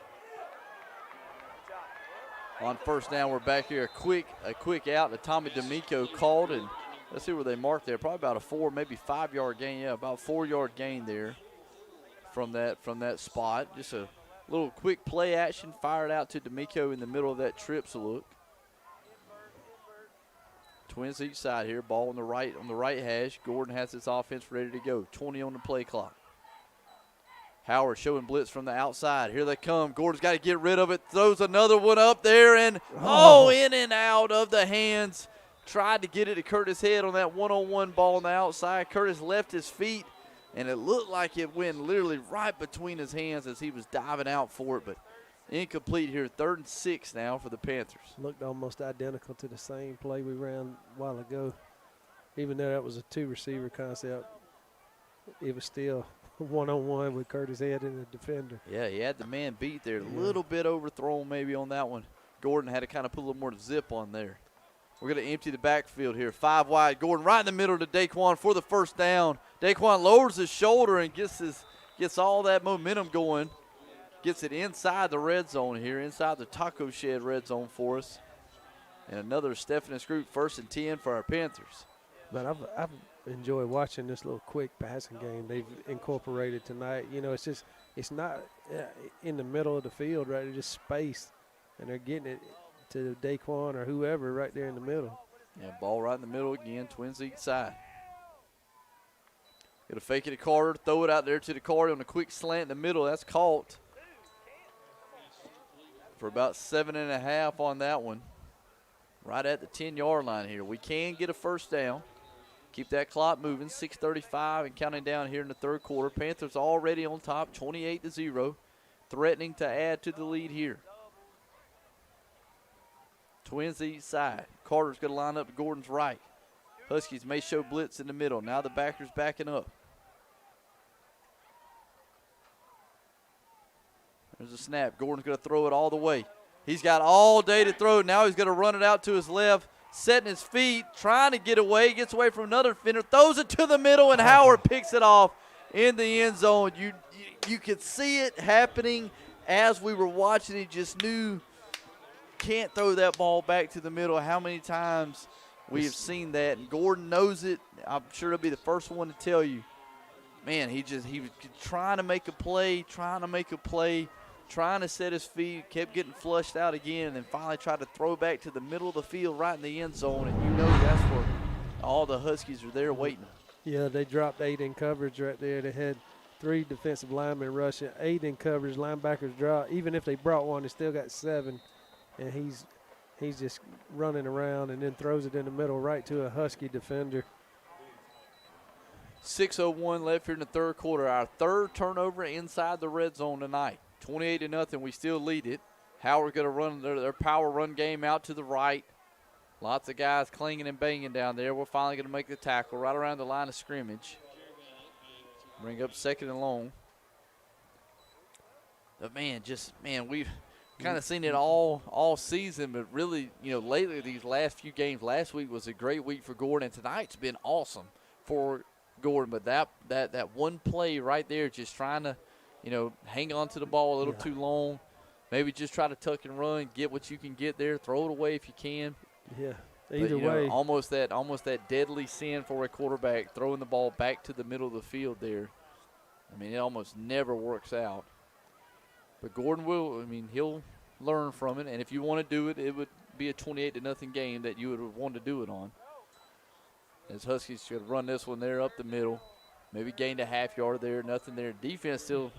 On first down, we're back here. A quick out that Tommy D'Amico called, and let's see where they marked there. Probably about a 4, maybe 5-yard gain. Yeah, about 4-yard gain there from that spot. Just a little quick play action, fired out to D'Amico in the middle of that trips look. Twins each side here. Ball on the right hash. Gordon has his offense ready to go. 20 on the play clock. Howard showing blitz from the outside. Here they come. Gordon's got to get rid of it. Throws another one up there, and in and out of the hands. Tried to get it to Curtis Head on that one-on-one ball on the outside. Curtis left his feet, and it looked like it went literally right between his hands as he was diving out for it, but incomplete here. 3rd and 6 now for the Panthers. Looked almost identical to the same play we ran a while ago. Even though that was a 2-receiver concept, it was still one-on-one with Curtis Head and the defender. Yeah, he had the man beat there. A little bit overthrown maybe on that one. Gordon had to kind of put a little more zip on there. We're going to empty the backfield here. 5 wide. Gordon right in the middle to Daquan for the first down. Daquan lowers his shoulder and gets all that momentum going. Gets it inside the red zone here, inside the Taco Shed red zone for us. And another Stephanus Group 1st and 10 for our Panthers. But I've enjoyed watching this little quick passing game they've incorporated tonight. You know, it's not in the middle of the field, right? It's just space, and they're getting it to Daquan or whoever right there in the middle. Yeah, ball right in the middle again, Twins each side. Going to fake it to Carter, throw it out there to the Carter on a quick slant in the middle. That's caught for about 7.5 on that one. Right at the 10-yard line here. We can get a first down. Keep that clock moving. 6:35 and counting down here in the third quarter. Panthers already on top, 28-0, threatening to add to the lead here. Twins each side. Carter's going to line up to Gordon's right. Huskies may show blitz in the middle. Now the backers backing up. There's a snap. Gordon's going to throw it all the way. He's got all day to throw. Now he's going to run it out to his left. Setting his feet, trying to get away, gets away from another defender, throws it to the middle, and Howard picks it off in the end zone. You could see it happening as we were watching. He just knew, can't throw that ball back to the middle. How many times we have seen that, and Gordon knows it. I'm sure he'll be the first one to tell you. Man, he was trying to make a play, trying to set his feet, kept getting flushed out again, and then finally tried to throw back to the middle of the field right in the end zone, and you know that's where all the Huskies are there waiting. Yeah, they dropped 8 in coverage right there. They had 3 defensive linemen rushing, 8 in coverage, linebackers drop. Even if they brought one, they still got 7, and he's just running around and then throws it in the middle right to a Husky defender. 6:01 left here in the third quarter. Our third turnover inside the red zone tonight. 28-0, we still lead it. Howard going to run their power run game out to the right. Lots of guys clinging and banging down there. We're finally going to make the tackle right around the line of scrimmage. Bring up 2nd and long. But, man, we've kind of seen it all season, but really, lately these last few games, last week was a great week for Gordon, and tonight's been awesome for Gordon. But that one play right there, just trying to, hang on to the ball a little too long, maybe just try to tuck and run, get what you can get there, throw it away if you can. Yeah, either way. Almost that deadly sin for a quarterback, throwing the ball back to the middle of the field there. I mean, it almost never works out. But Gordon he'll learn from it, and if you want to do it, it would be a 28-0 game that you would want to do it on. As Huskies should run this one there up the middle, maybe gained a half yard there, nothing there. Defense still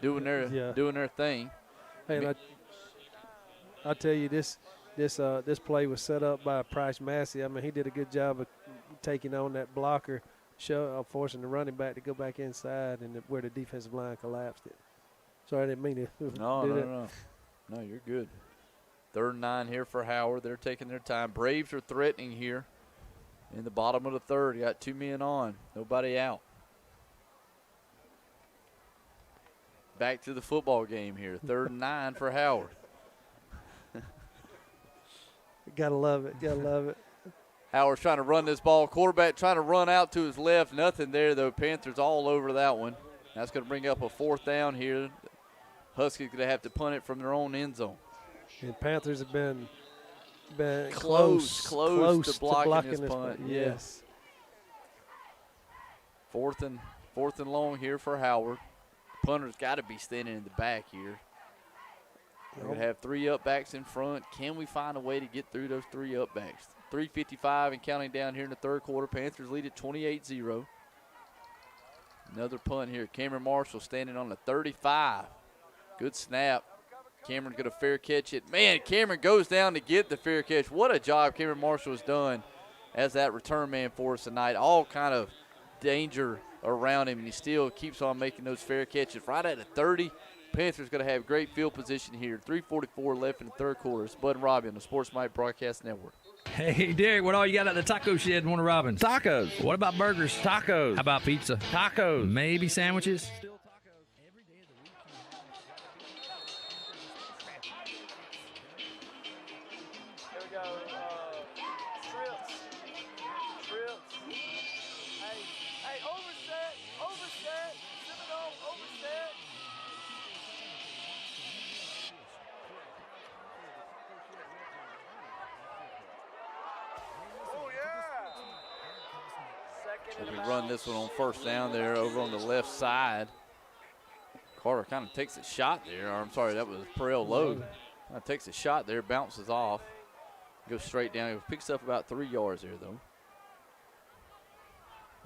doing their thing. Hey, I tell you, this play was set up by Price Massey. I mean, he did a good job of taking on that blocker, forcing the running back to go back inside, and where the defensive line collapsed it. Sorry, I didn't mean to do that. No, you're good. 3rd and 9 here for Howard. They're taking their time. Braves are threatening here in the bottom of the 3rd. Got 2 men on, nobody out. Back to the football game here. 3rd and 9 for Howard. Gotta love it. Howard's trying to run this ball. Quarterback trying to run out to his left. Nothing there, though. Panthers all over that one. That's going to bring up a 4th down here. Huskies going to have to punt it from their own end zone. And Panthers have been close to blocking this punt. punt. Yes. 4th and long here for Howard. Punter's got to be standing in the back here. We're going to have 3 upbacks in front. Can we find a way to get through those 3 upbacks? 3:55 and counting down here in the 3rd quarter. Panthers lead at 28-0. Another punt here. Cameron Marshall standing on the 35. Good snap. Cameron going to fair catch it. Man, Cameron goes down to get the fair catch. What a job Cameron Marshall has done as that return man for us tonight. All kind of danger around him, and he still keeps on making those fair catches. Right at the 30, Panthers going to have great field position here. 3:44 left in the 3rd quarter. It's Bud and Robbie on the Sports Mike Broadcast Network. Hey, Derek, what all you got at the taco shed in Warner Robins? Tacos. What about burgers? Tacos. How about pizza? Tacos. Maybe sandwiches? We run this one on 1st down there over on the left side. Carter kind of takes a shot there. Or, I'm sorry, that was Perel Lowe. Kind of takes a shot there, bounces off. Goes straight down. He picks up about 3 yards there, though.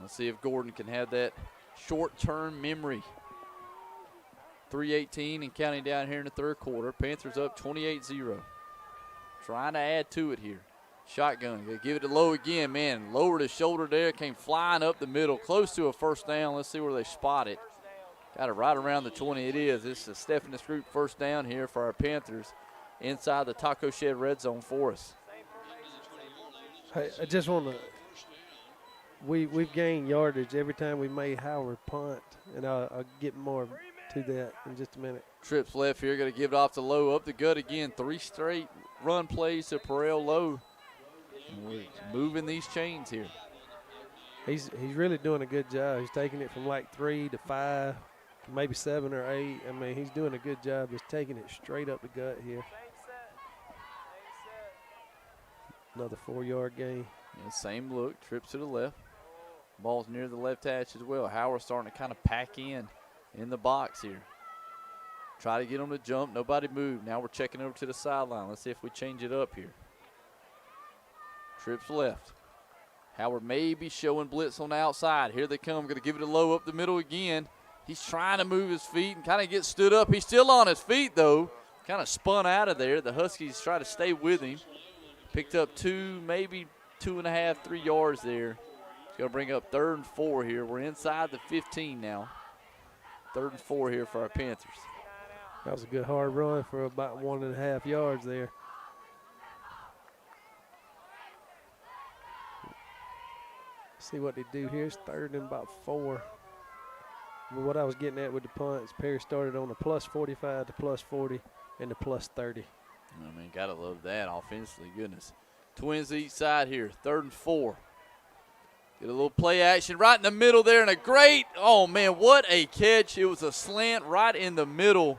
Let's see if Gordon can have that short-term memory. 3:18 and counting down here in the 3rd quarter. Panthers up 28-0. Trying to add to it here. Shotgun. They give it to Lowe again. Man, lowered his shoulder there. Came flying up the middle. Close to a 1st down. Let's see where they spot it. Got it right around the 20. It is. This is a Stephanie Group 1st down here for our Panthers inside the Taco Shed red zone for us. Hey, I just want to we've gained yardage every time we made Howard punt, and I'll get more to that in just a minute. Trips left here. Going to give it off to Lowe. Up the gut again. 3 straight run plays to Perel Lowe. We're moving these chains here. He's really doing a good job. He's taking it from like 3 to 5, maybe 7 or 8. I mean, he's doing a good job just taking it straight up the gut here. Another 4-yard gain. Yeah, same look. Trips to the left. Ball's near the left hash as well. Howard's starting to kind of pack in the box here. Try to get him to jump. Nobody moved. Now we're checking over to the sideline. Let's see if we change it up here. Trips left. Howard may be showing blitz on the outside. Here they come. Going to give it a Low up the middle again. He's trying to move his feet and kind of get stood up. He's still on his feet, though. Kind of spun out of there. The Huskies try to stay with him. Picked up 2, maybe 2.5, 3 yards there. It's going to bring up 3rd and 4 here. We're inside the 15 now. 3rd and 4 here for our Panthers. That was a good hard run for about 1.5 yards there. See what they do here. It's 3rd and about 4. But what I was getting at with the punts, Perry started on the plus 45 to plus 40 and the plus 30. I mean, gotta love that offensively. Goodness. Twins each side here. 3rd and 4. Get a little play action right in the middle there, and a great, oh man, what a catch. It was a slant right in the middle.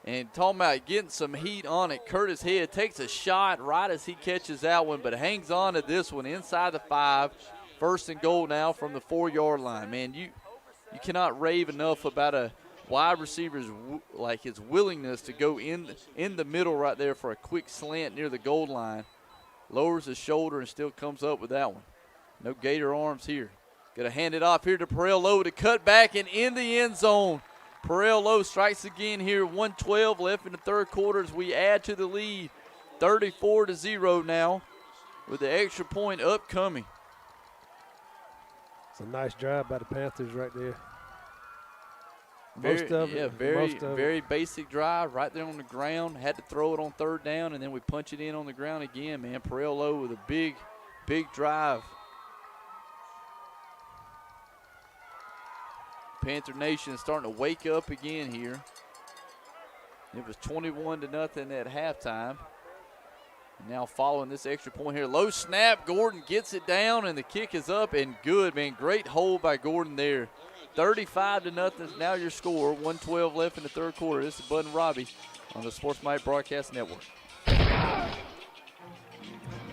And talking about getting some heat on it, Curtis Head takes a shot right as he catches that one, but hangs on to this one inside the 5. 1st and goal now from the 4-yard line. Man, you cannot rave enough about a wide receiver's like his willingness to go in the middle right there for a quick slant near the goal line. Lowers his shoulder and still comes up with that one. No Gator arms here. Going to hand it off here to Perel Lowe to cut back and in the end zone. Perel Lowe strikes again here. 1:12 left in the 3rd quarter as we add to the lead. 34-0 now with the extra point upcoming. It's a nice drive by the Panthers right there. Very basic drive right there on the ground. Had to throw it on 3rd down, and then we punch it in on the ground again, man. Perel Lowe with a big drive. Panther Nation starting to wake up again here. It was 21-0 at halftime. And now following this extra point here. Low snap. Gordon gets it down, and the kick is up and good, man. Great hold by Gordon there. 35-0 is now your score. 1:12 left in the 3rd quarter. This is Bud and Robbie on the Sports Mike Broadcast Network.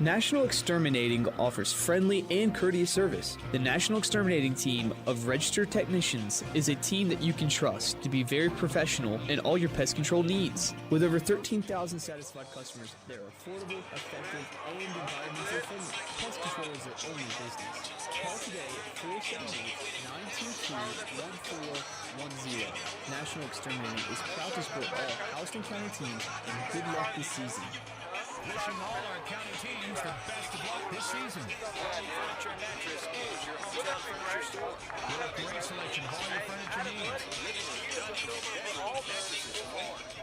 National Exterminating offers friendly and courteous service. The National Exterminating team of registered technicians is a team that you can trust to be very professional in all your pest control needs. With over 13,000 satisfied customers, they are affordable, effective, and environmentally friendly. Pest control is their only business. Call today at 478-922-1410. National Exterminating is proud to support all Houston County teams, and good luck this season. Wishing all our county teams the best of luck this season. Furniture and Mattress is your hometown furniture store. With a great selection of all your furniture needs.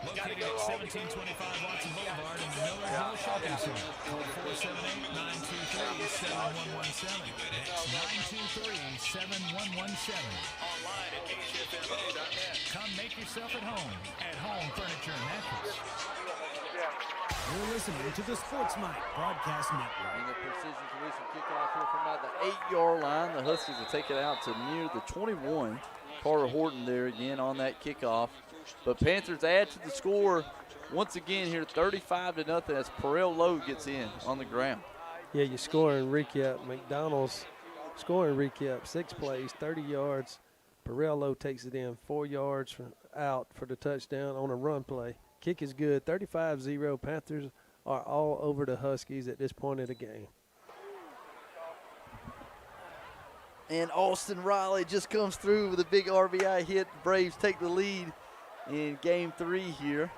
Located at 1725 Watson Boulevard in the Miller Hill Shopping Center. Call 478-923-7117. That's 923-7117. Online at hfmo.net. Come make yourself at home Furniture and Mattress. You're listening to the Sports Mike Broadcast Network. And the precision collision kickoff here from about the 8-yard line. The Huskies will take it out to near the 21. Carter Horton there again on that kickoff. But Panthers add to the score once again here, 35-0 as Perel Lowe gets in on the ground. Yeah, your scoring recap. McDonald's scoring recap, 6 plays, 30 yards. Perel Lowe takes it in 4 yards out for the touchdown on a run play. Kick is good, 35-0. Panthers are all over the Huskies at this point of the game. And Austin Riley just comes through with a big RBI hit. Braves take the lead in game 3 here.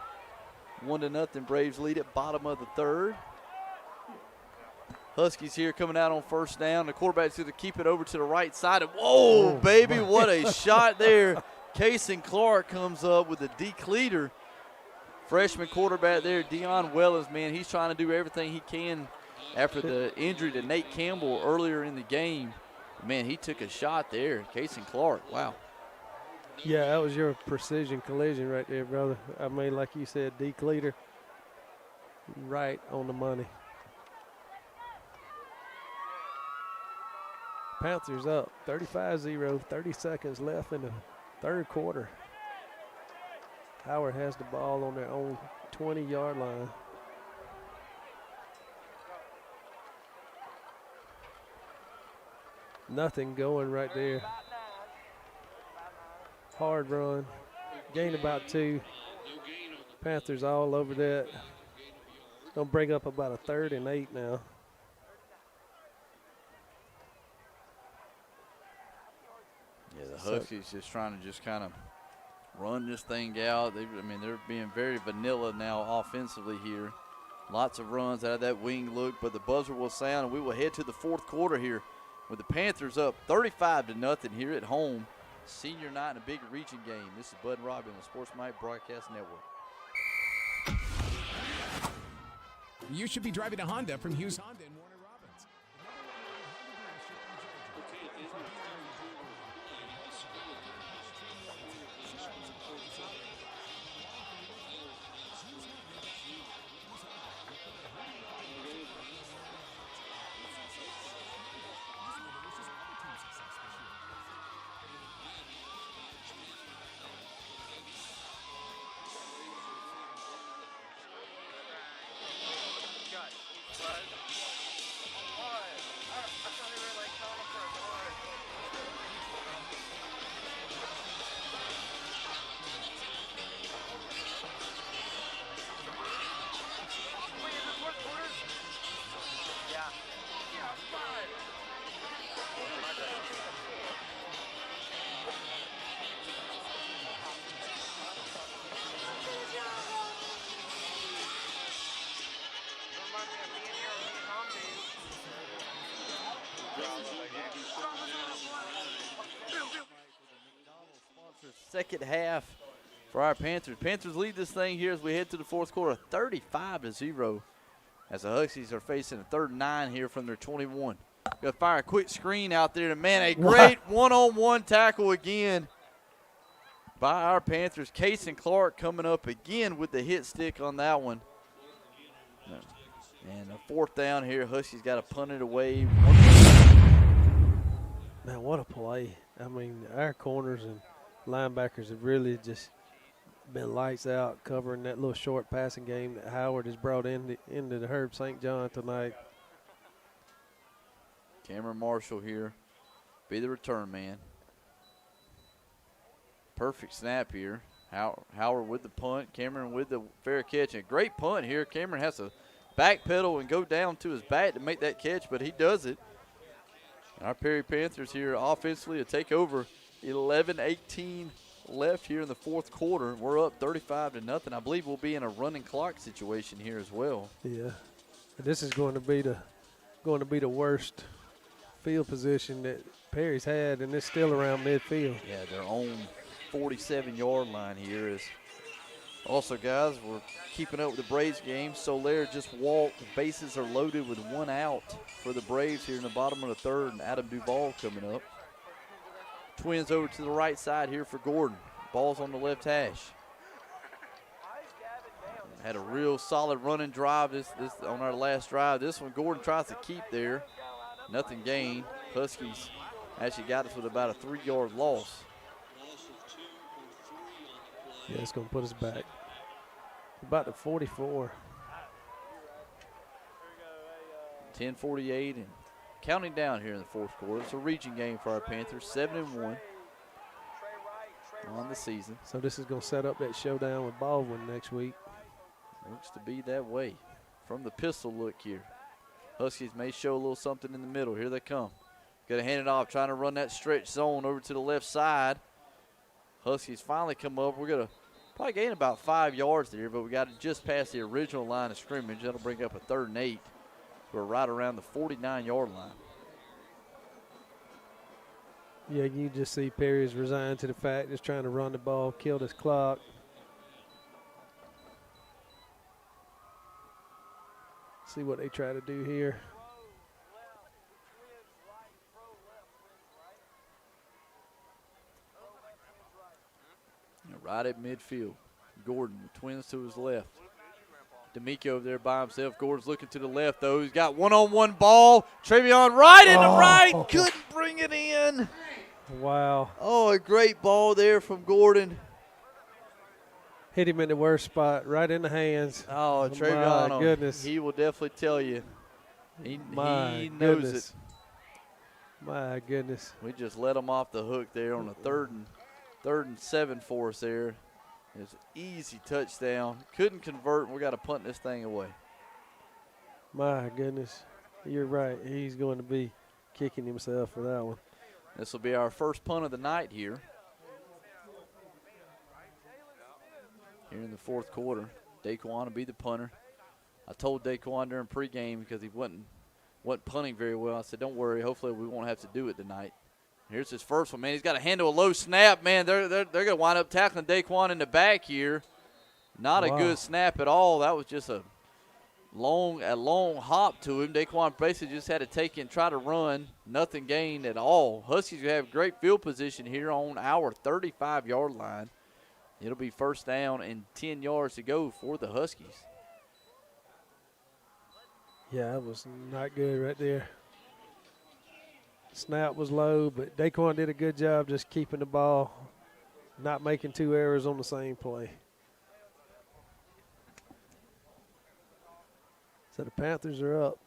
1-0, Braves lead at bottom of the 3rd. Huskies here coming out on 1st down. The quarterback's going to keep it over to the right side. And whoa, baby, what a shot there. Kason Clark comes up with a decleater. Freshman quarterback there, Deion Wellens, man, he's trying to do everything he can after the injury to Nate Campbell earlier in the game. Man, he took a shot there. Kason Clark, wow. Yeah, that was your precision collision right there, brother. I mean, like you said, decleater, right on the money. Panthers up 35-0, 30 seconds left in the 3rd quarter. Howard has the ball on their own 20-yard line. Nothing going right there. Hard run. Gain about 2. Panthers all over that. Gonna bring up about a 3rd and 8 now. Yeah, the Huskies just trying to just kind of run this thing out. They're being very vanilla now offensively here. Lots of runs out of that wing look, but the buzzer will sound, and we will head to the 4th quarter here with the Panthers up 35-0 here at home. Senior night in a big region game. This is Bud and Robbie on the Sports Mike Broadcast Network. You should be driving a Honda from Hughes Honda in Warner Robins. Second half for our Panthers. Panthers lead this thing here as we head to the fourth quarter, 35-0. As the Huskies are facing a 3rd and 9 here from their 21. Got to fire a quick screen out there. And, man, a great one-on-one tackle again by our Panthers. Case and Clark coming up again with the hit stick on that one. And a 4th down here. Huskies got to punt it away. Man, what a play. I mean, our corners and linebackers have really just been lights out covering that little short passing game that Howard has brought into the Herb St. John tonight. Cameron Marshall here, be the return man. Perfect snap here. Howard with the punt, Cameron with the fair catch. And a great punt here. Cameron has to backpedal and go down to his back to make that catch, but he does it. Our Perry Panthers here offensively to take over. 11-18 left here in the fourth quarter. We're up 35-0. I believe we'll be in a running clock situation here as well. Yeah, this is going to be the worst field position that Perry's had, and it's still around midfield. Yeah, their own 47-yard line here is. Also, guys, we're keeping up with the Braves game. Soler just walked. The bases are loaded with 1 out for the Braves here in the bottom of the 3rd, and Adam Duvall coming up. Twins over to the right side here for Gordon. Ball's on the left hash. Had a real solid running drive this on our last drive. This one Gordon tries to keep there. Nothing gained. Huskies actually got us with about a 3-yard loss. Yeah, it's going to put us back. About the 44. 10:48 and counting down here in the fourth quarter. It's a region game for our Panthers, 7-1 on the season. So this is going to set up that showdown with Baldwin next week. Looks to be that way from the pistol look here. Huskies may show a little something in the middle. Here they come. Got to hand it off, trying to run that stretch zone over to the left side. Huskies finally come up. We're going to probably gain about 5 yards there, but we got to just pass the original line of scrimmage. That'll bring up a 3rd and 8. We're right around the 49-yard line. Yeah, you just see Perry's resigned to the fact, just trying to run the ball, kill this clock. See what they try to do here. Right at midfield. Gordon, the Twins to his left. D'Amico over there by himself. Gordon's looking to the left, though. He's got one-on-one ball. Travion right in the right. Couldn't bring it in. Wow. Oh, a great ball there from Gordon. Hit him in the worst spot, right in the hands. Oh, Travion. My goodness. He will definitely tell you. He knows goodness. it. My goodness. We just let him off the hook there on the 3rd and 7 for us there. It's an easy touchdown. Couldn't convert. We got to punt this thing away. My goodness. You're right. He's going to be kicking himself for that one. This will be our first punt of the night here. Here in the fourth quarter. Daquan will be the punter. I told Daquan during pregame because he wasn't punting very well. I said, don't worry. Hopefully we won't have to do it tonight. Here's his first one, man. He's got to handle a low snap, man. They're going to wind up tackling Daquan in the back here. Not a good snap at all. That was just a long hop to him. Daquan basically just had to take it and try to run. Nothing gained at all. Huskies have great field position here on our 35-yard line. It'll be first down and 10 yards to go for the Huskies. Yeah, that was not good right there. Snap was low, but Daquan did a good job just keeping the ball, not making 2 errors on the same play. So the Panthers are up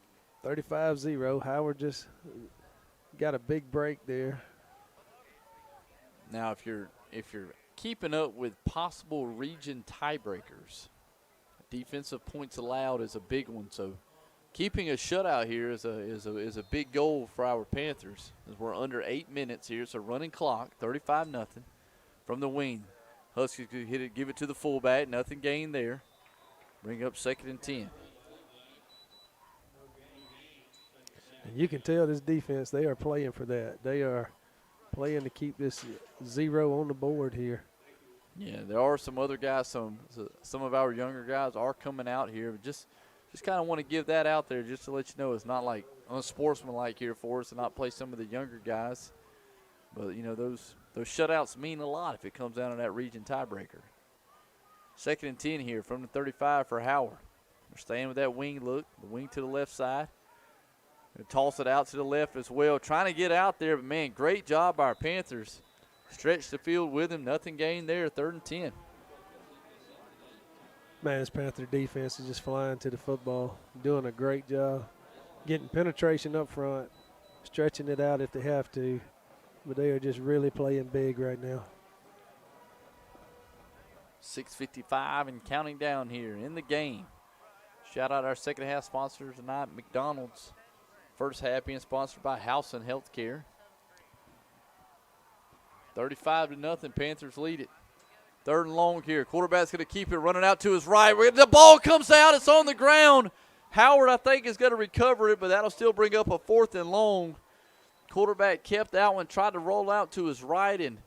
35-0. Howard just got a big break there. Now, if you're keeping up with possible region tiebreakers, defensive points allowed is a big one. So keeping a shutout here is a big goal for our Panthers, as we're under 8 minutes here. It's a running clock, 35-0 from the wing. Huskies could hit it, give it to the fullback. Nothing gained there. Bring up 2nd and 10. And you can tell this defense, they are playing for that. They are playing to keep this 0 on the board here. Yeah, there are some other guys, some of our younger guys are coming out here. But just kind of want to give that out there just to let you know it's not like unsportsmanlike here for us to not play some of the younger guys. But, you know, those shutouts mean a lot if it comes down to that region tiebreaker. 2nd and 10 here from the 35 for Howard. We're staying with that wing look, the wing to the left side. And toss it out to the left as well. Trying to get out there, but, man, great job by our Panthers. Stretch the field with him. Nothing gained there, 3rd and 10. Man, this Panther defense is just flying to the football, doing a great job, getting penetration up front, stretching it out if they have to, but they are just really playing big right now. 6:55 and counting down here in the game. Shout out our second half sponsors tonight, McDonald's. First half being sponsored by Howson Healthcare. 35-0, Panthers lead it. 3rd and long here. Quarterback's going to keep it, running out to his right. The ball comes out. It's on the ground. Howard, I think, is going to recover it, but that'll still bring up a 4th and long. Quarterback kept that one, tried to roll out to his right and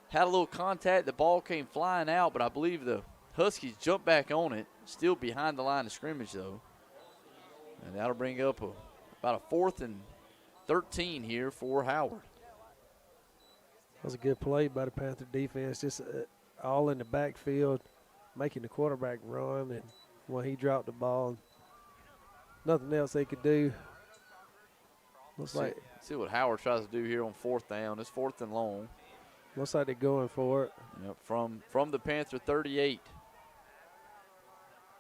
had a little contact. The ball came flying out, but I believe the Huskies jumped back on it. Still behind the line of scrimmage, though. And that'll bring up about a 4th and 13 here for Howard. That was a good play by the Panther defense, just all in the backfield, making the quarterback run, and when he dropped the ball, nothing else they could do. See what Howard tries to do here on 4th down. It's 4th and long. Looks like they're going for it. Yep, from the Panther 38.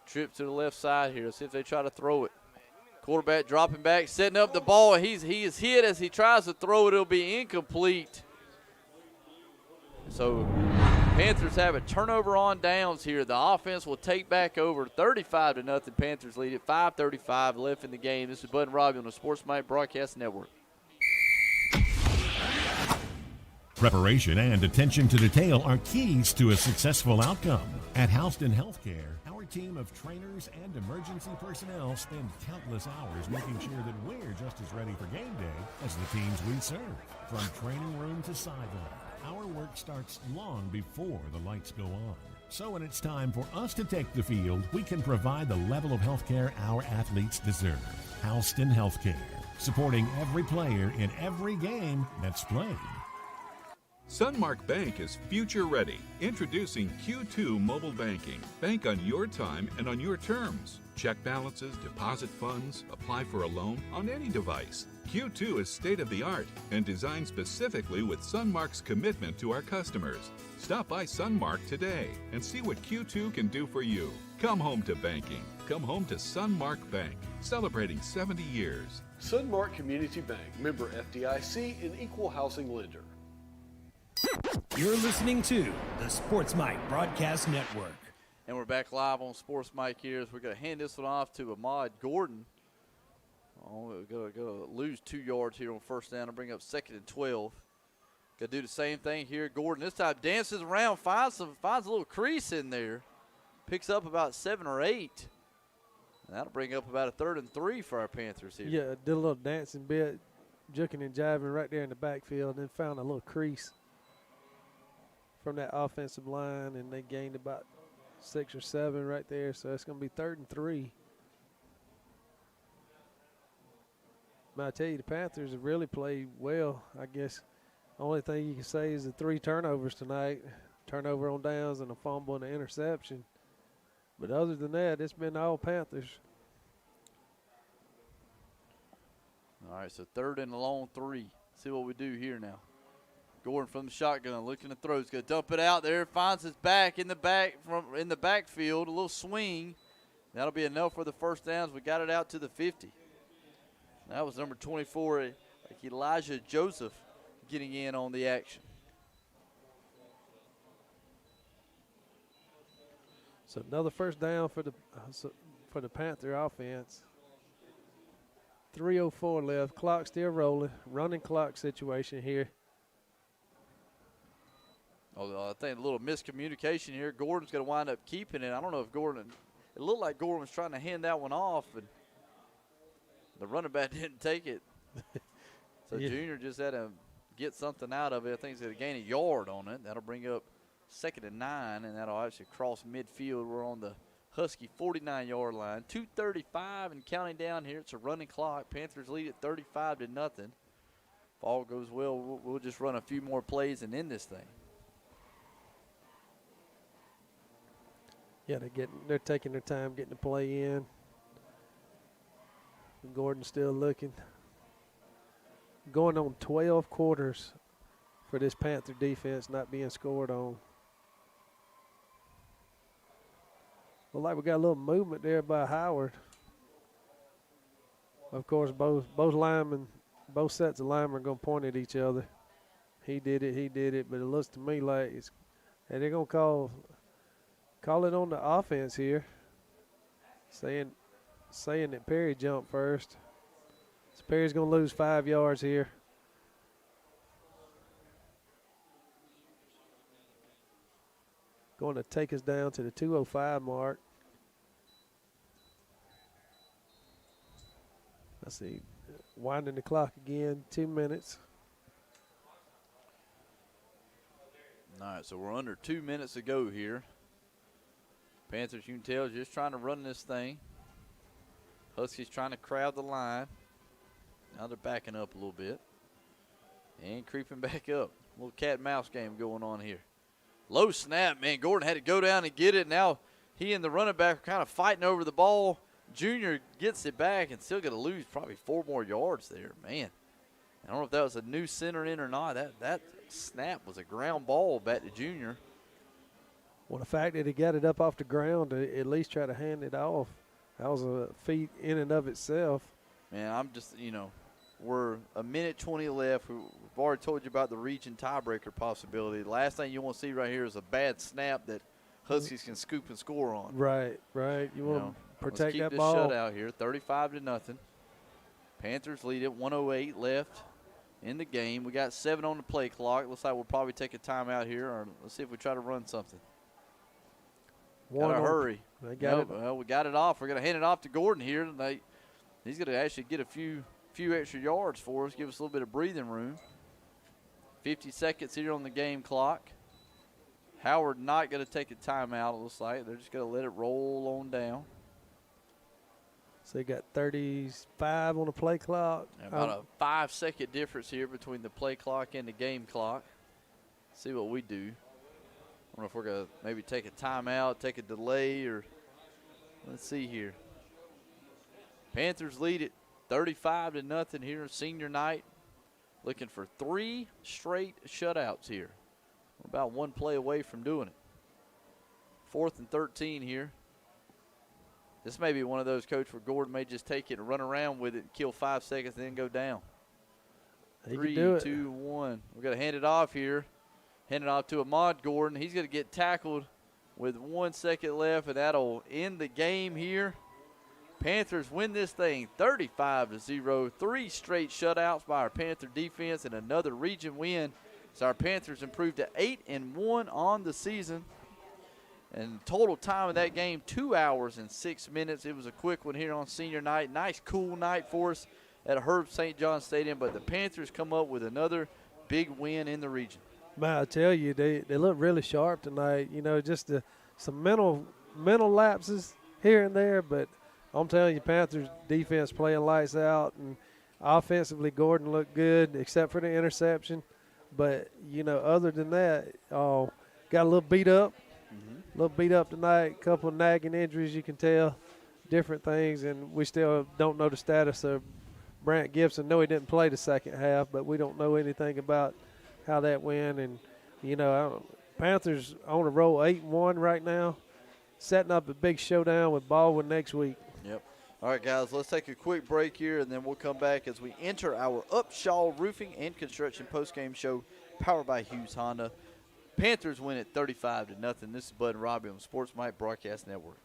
Trip to the left side here. See if they try to throw it. Quarterback dropping back, setting up the ball. He is hit as he tries to throw it. It'll be incomplete. So Panthers have a turnover on downs here. The offense will take back over 35-0. Panthers lead it. 5:35 left in the game. This is Bud and Robbie on the Sports Mike Broadcast Network. Preparation and attention to detail are keys to a successful outcome. At Houston Healthcare, our team of trainers and emergency personnel spend countless hours making sure that we're just as ready for game day as the teams we serve. From training room to sideline, our work starts long before the lights go on. So when it's time for us to take the field, we can provide the level of healthcare our athletes deserve. Houston Healthcare, supporting every player in every game that's played. Sunmark Bank is future ready. Introducing Q2 Mobile Banking. Bank on your time and on your terms. Check balances, deposit funds, apply for a loan on any device. Q2 is state-of-the-art and designed specifically with Sunmark's commitment to our customers. Stop by Sunmark today and see what Q2 can do for you. Come home to banking. Come home to Sunmark Bank, celebrating 70 years. Sunmark Community Bank, member FDIC, and equal housing lender. You're listening to the Sports Mike Broadcast Network. And we're back live on Sports Mike here as we're going to hand this one off to Ahmad Gordon. We're going to lose 2 yards here on first down and bring up 2nd and 12. Got to do the same thing here. Gordon this time dances around, finds a little crease in there. Picks up about 7 or 8. And that'll bring up about a 3rd and 3 for our Panthers here. Yeah, did a little dancing bit, juking and jiving right there in the backfield, and then found a little crease from that offensive line, and they gained about 6 or 7 right there. So it's going to be 3rd and 3. I tell you, the Panthers have really played well. I guess the only thing you can say is the 3 turnovers tonight, turnover on downs and a fumble and an interception. But other than that, it's been all Panthers. All right, so 3rd and a long 3. See what we do here now. Gordon from the shotgun, looking to throw. He's going to dump it out there. Finds his back in the backfield. A little swing. That'll be enough for the first downs. We got it out to the 50. That was number 24, Elijah Joseph, getting in on the action. So another first down for the Panther offense. 3:04 left. Clock still rolling. Running clock situation here. Oh, I think a little miscommunication here. Gordon's going to wind up keeping it. I don't know if Gordon – it looked like Gordon was trying to hand that one off, and the running back didn't take it. So Yeah. Junior just had to get something out of it. I think he's going to gain a yard on it. That'll bring up 2nd and 9, and that'll actually cross midfield. We're on the Husky 49-yard line. 2:35 and counting down here. It's a running clock. Panthers lead at 35-0. If all goes well, we'll just run a few more plays and end this thing. Yeah, they're taking their time getting the play in. Gordon's still looking. Going on 12 quarters for this Panther defense not being scored on. Look like we got a little movement there by Howard. Of course, both sets of linemen are going to point at each other. He did it, but it looks to me like they're going to call it on the offense here, saying that Perry jumped first. So Perry's going to lose 5 yards here. Going to take us down to the 2:05 mark. Let's see, winding the clock again, 2 minutes. All right, so we're under 2 minutes to go here. Panthers, you can tell, just trying to run this thing. Huskies trying to crowd the line. Now they're backing up a little bit. And creeping back up. A little cat and mouse game going on here. Low snap, man. Gordon had to go down and get it. Now he and the running back are kind of fighting over the ball. Junior gets it back and still going to lose probably 4 more yards there. Man, I don't know if that was a new center in or not. That snap was a ground ball back to Junior. Well, the fact that he got it up off the ground to at least try to hand it off, that was a feat in and of itself. Man, I'm just, we're a minute 20 left. We've already told you about the region tiebreaker possibility. The last thing you want to see right here is a bad snap that Huskies can scoop and score on. Right. You want to protect that ball. ball. Let's keep this shutout here, 35-0. Panthers lead it, 1:08 left in the game. We got 7 on the play clock. Looks like we'll probably take a timeout here, or let's see if we try to run something. Got to hurry. They got it. Well, we got it off. We're going to hand it off to Gordon here. He's going to actually get a few extra yards for us, give us a little bit of breathing room. 50 seconds here on the game clock. Howard not going to take a timeout, it looks like. They're just going to let it roll on down. So they got 35 on the play clock. About a 5-second difference here between the play clock and the game clock. See what we do. I don't know if we're going to maybe take a timeout, take a delay, or let's see here. Panthers lead it 35-0 here in senior night. Looking for 3 straight shutouts here. We're about 1 play away from doing it. 4th and 13 here. This may be one of those, Coach, where Gordon may just take it and run around with it and kill 5 seconds and then go down. He 3, can do it. 2, 1. We're going to hand it off here. Hand it off to Ahmad Gordon. He's going to get tackled with 1 second left, and that'll end the game here. Panthers win this thing 35-0. 3 straight shutouts by our Panther defense and another region win. So our Panthers improved to 8-1 on the season. And total time of that game, 2 hours and 6 minutes. It was a quick one here on senior night. Nice, cool night for us at Herb St. John Stadium. But the Panthers come up with another big win in the region. Man, I tell you, they look really sharp tonight. Just some mental lapses here and there. But I'm telling you, Panthers defense playing lights out. And Offensively, Gordon looked good except for the interception. But, other than that, got a little beat up. A little beat up tonight, a couple of nagging injuries, you can tell, different things, and we still don't know the status of Brant Gibson. No, he didn't play the second half, but we don't know anything about how that went. And, Panthers on a roll 8-1 right now, setting up a big showdown with Baldwin next week. Yep. All right, guys, let's take a quick break here, and then we'll come back as we enter our Upshaw Roofing and Construction postgame show powered by Hughes Honda. Panthers win at 35-0. This is Bud and Robbie on the Sports Mike Broadcast Network.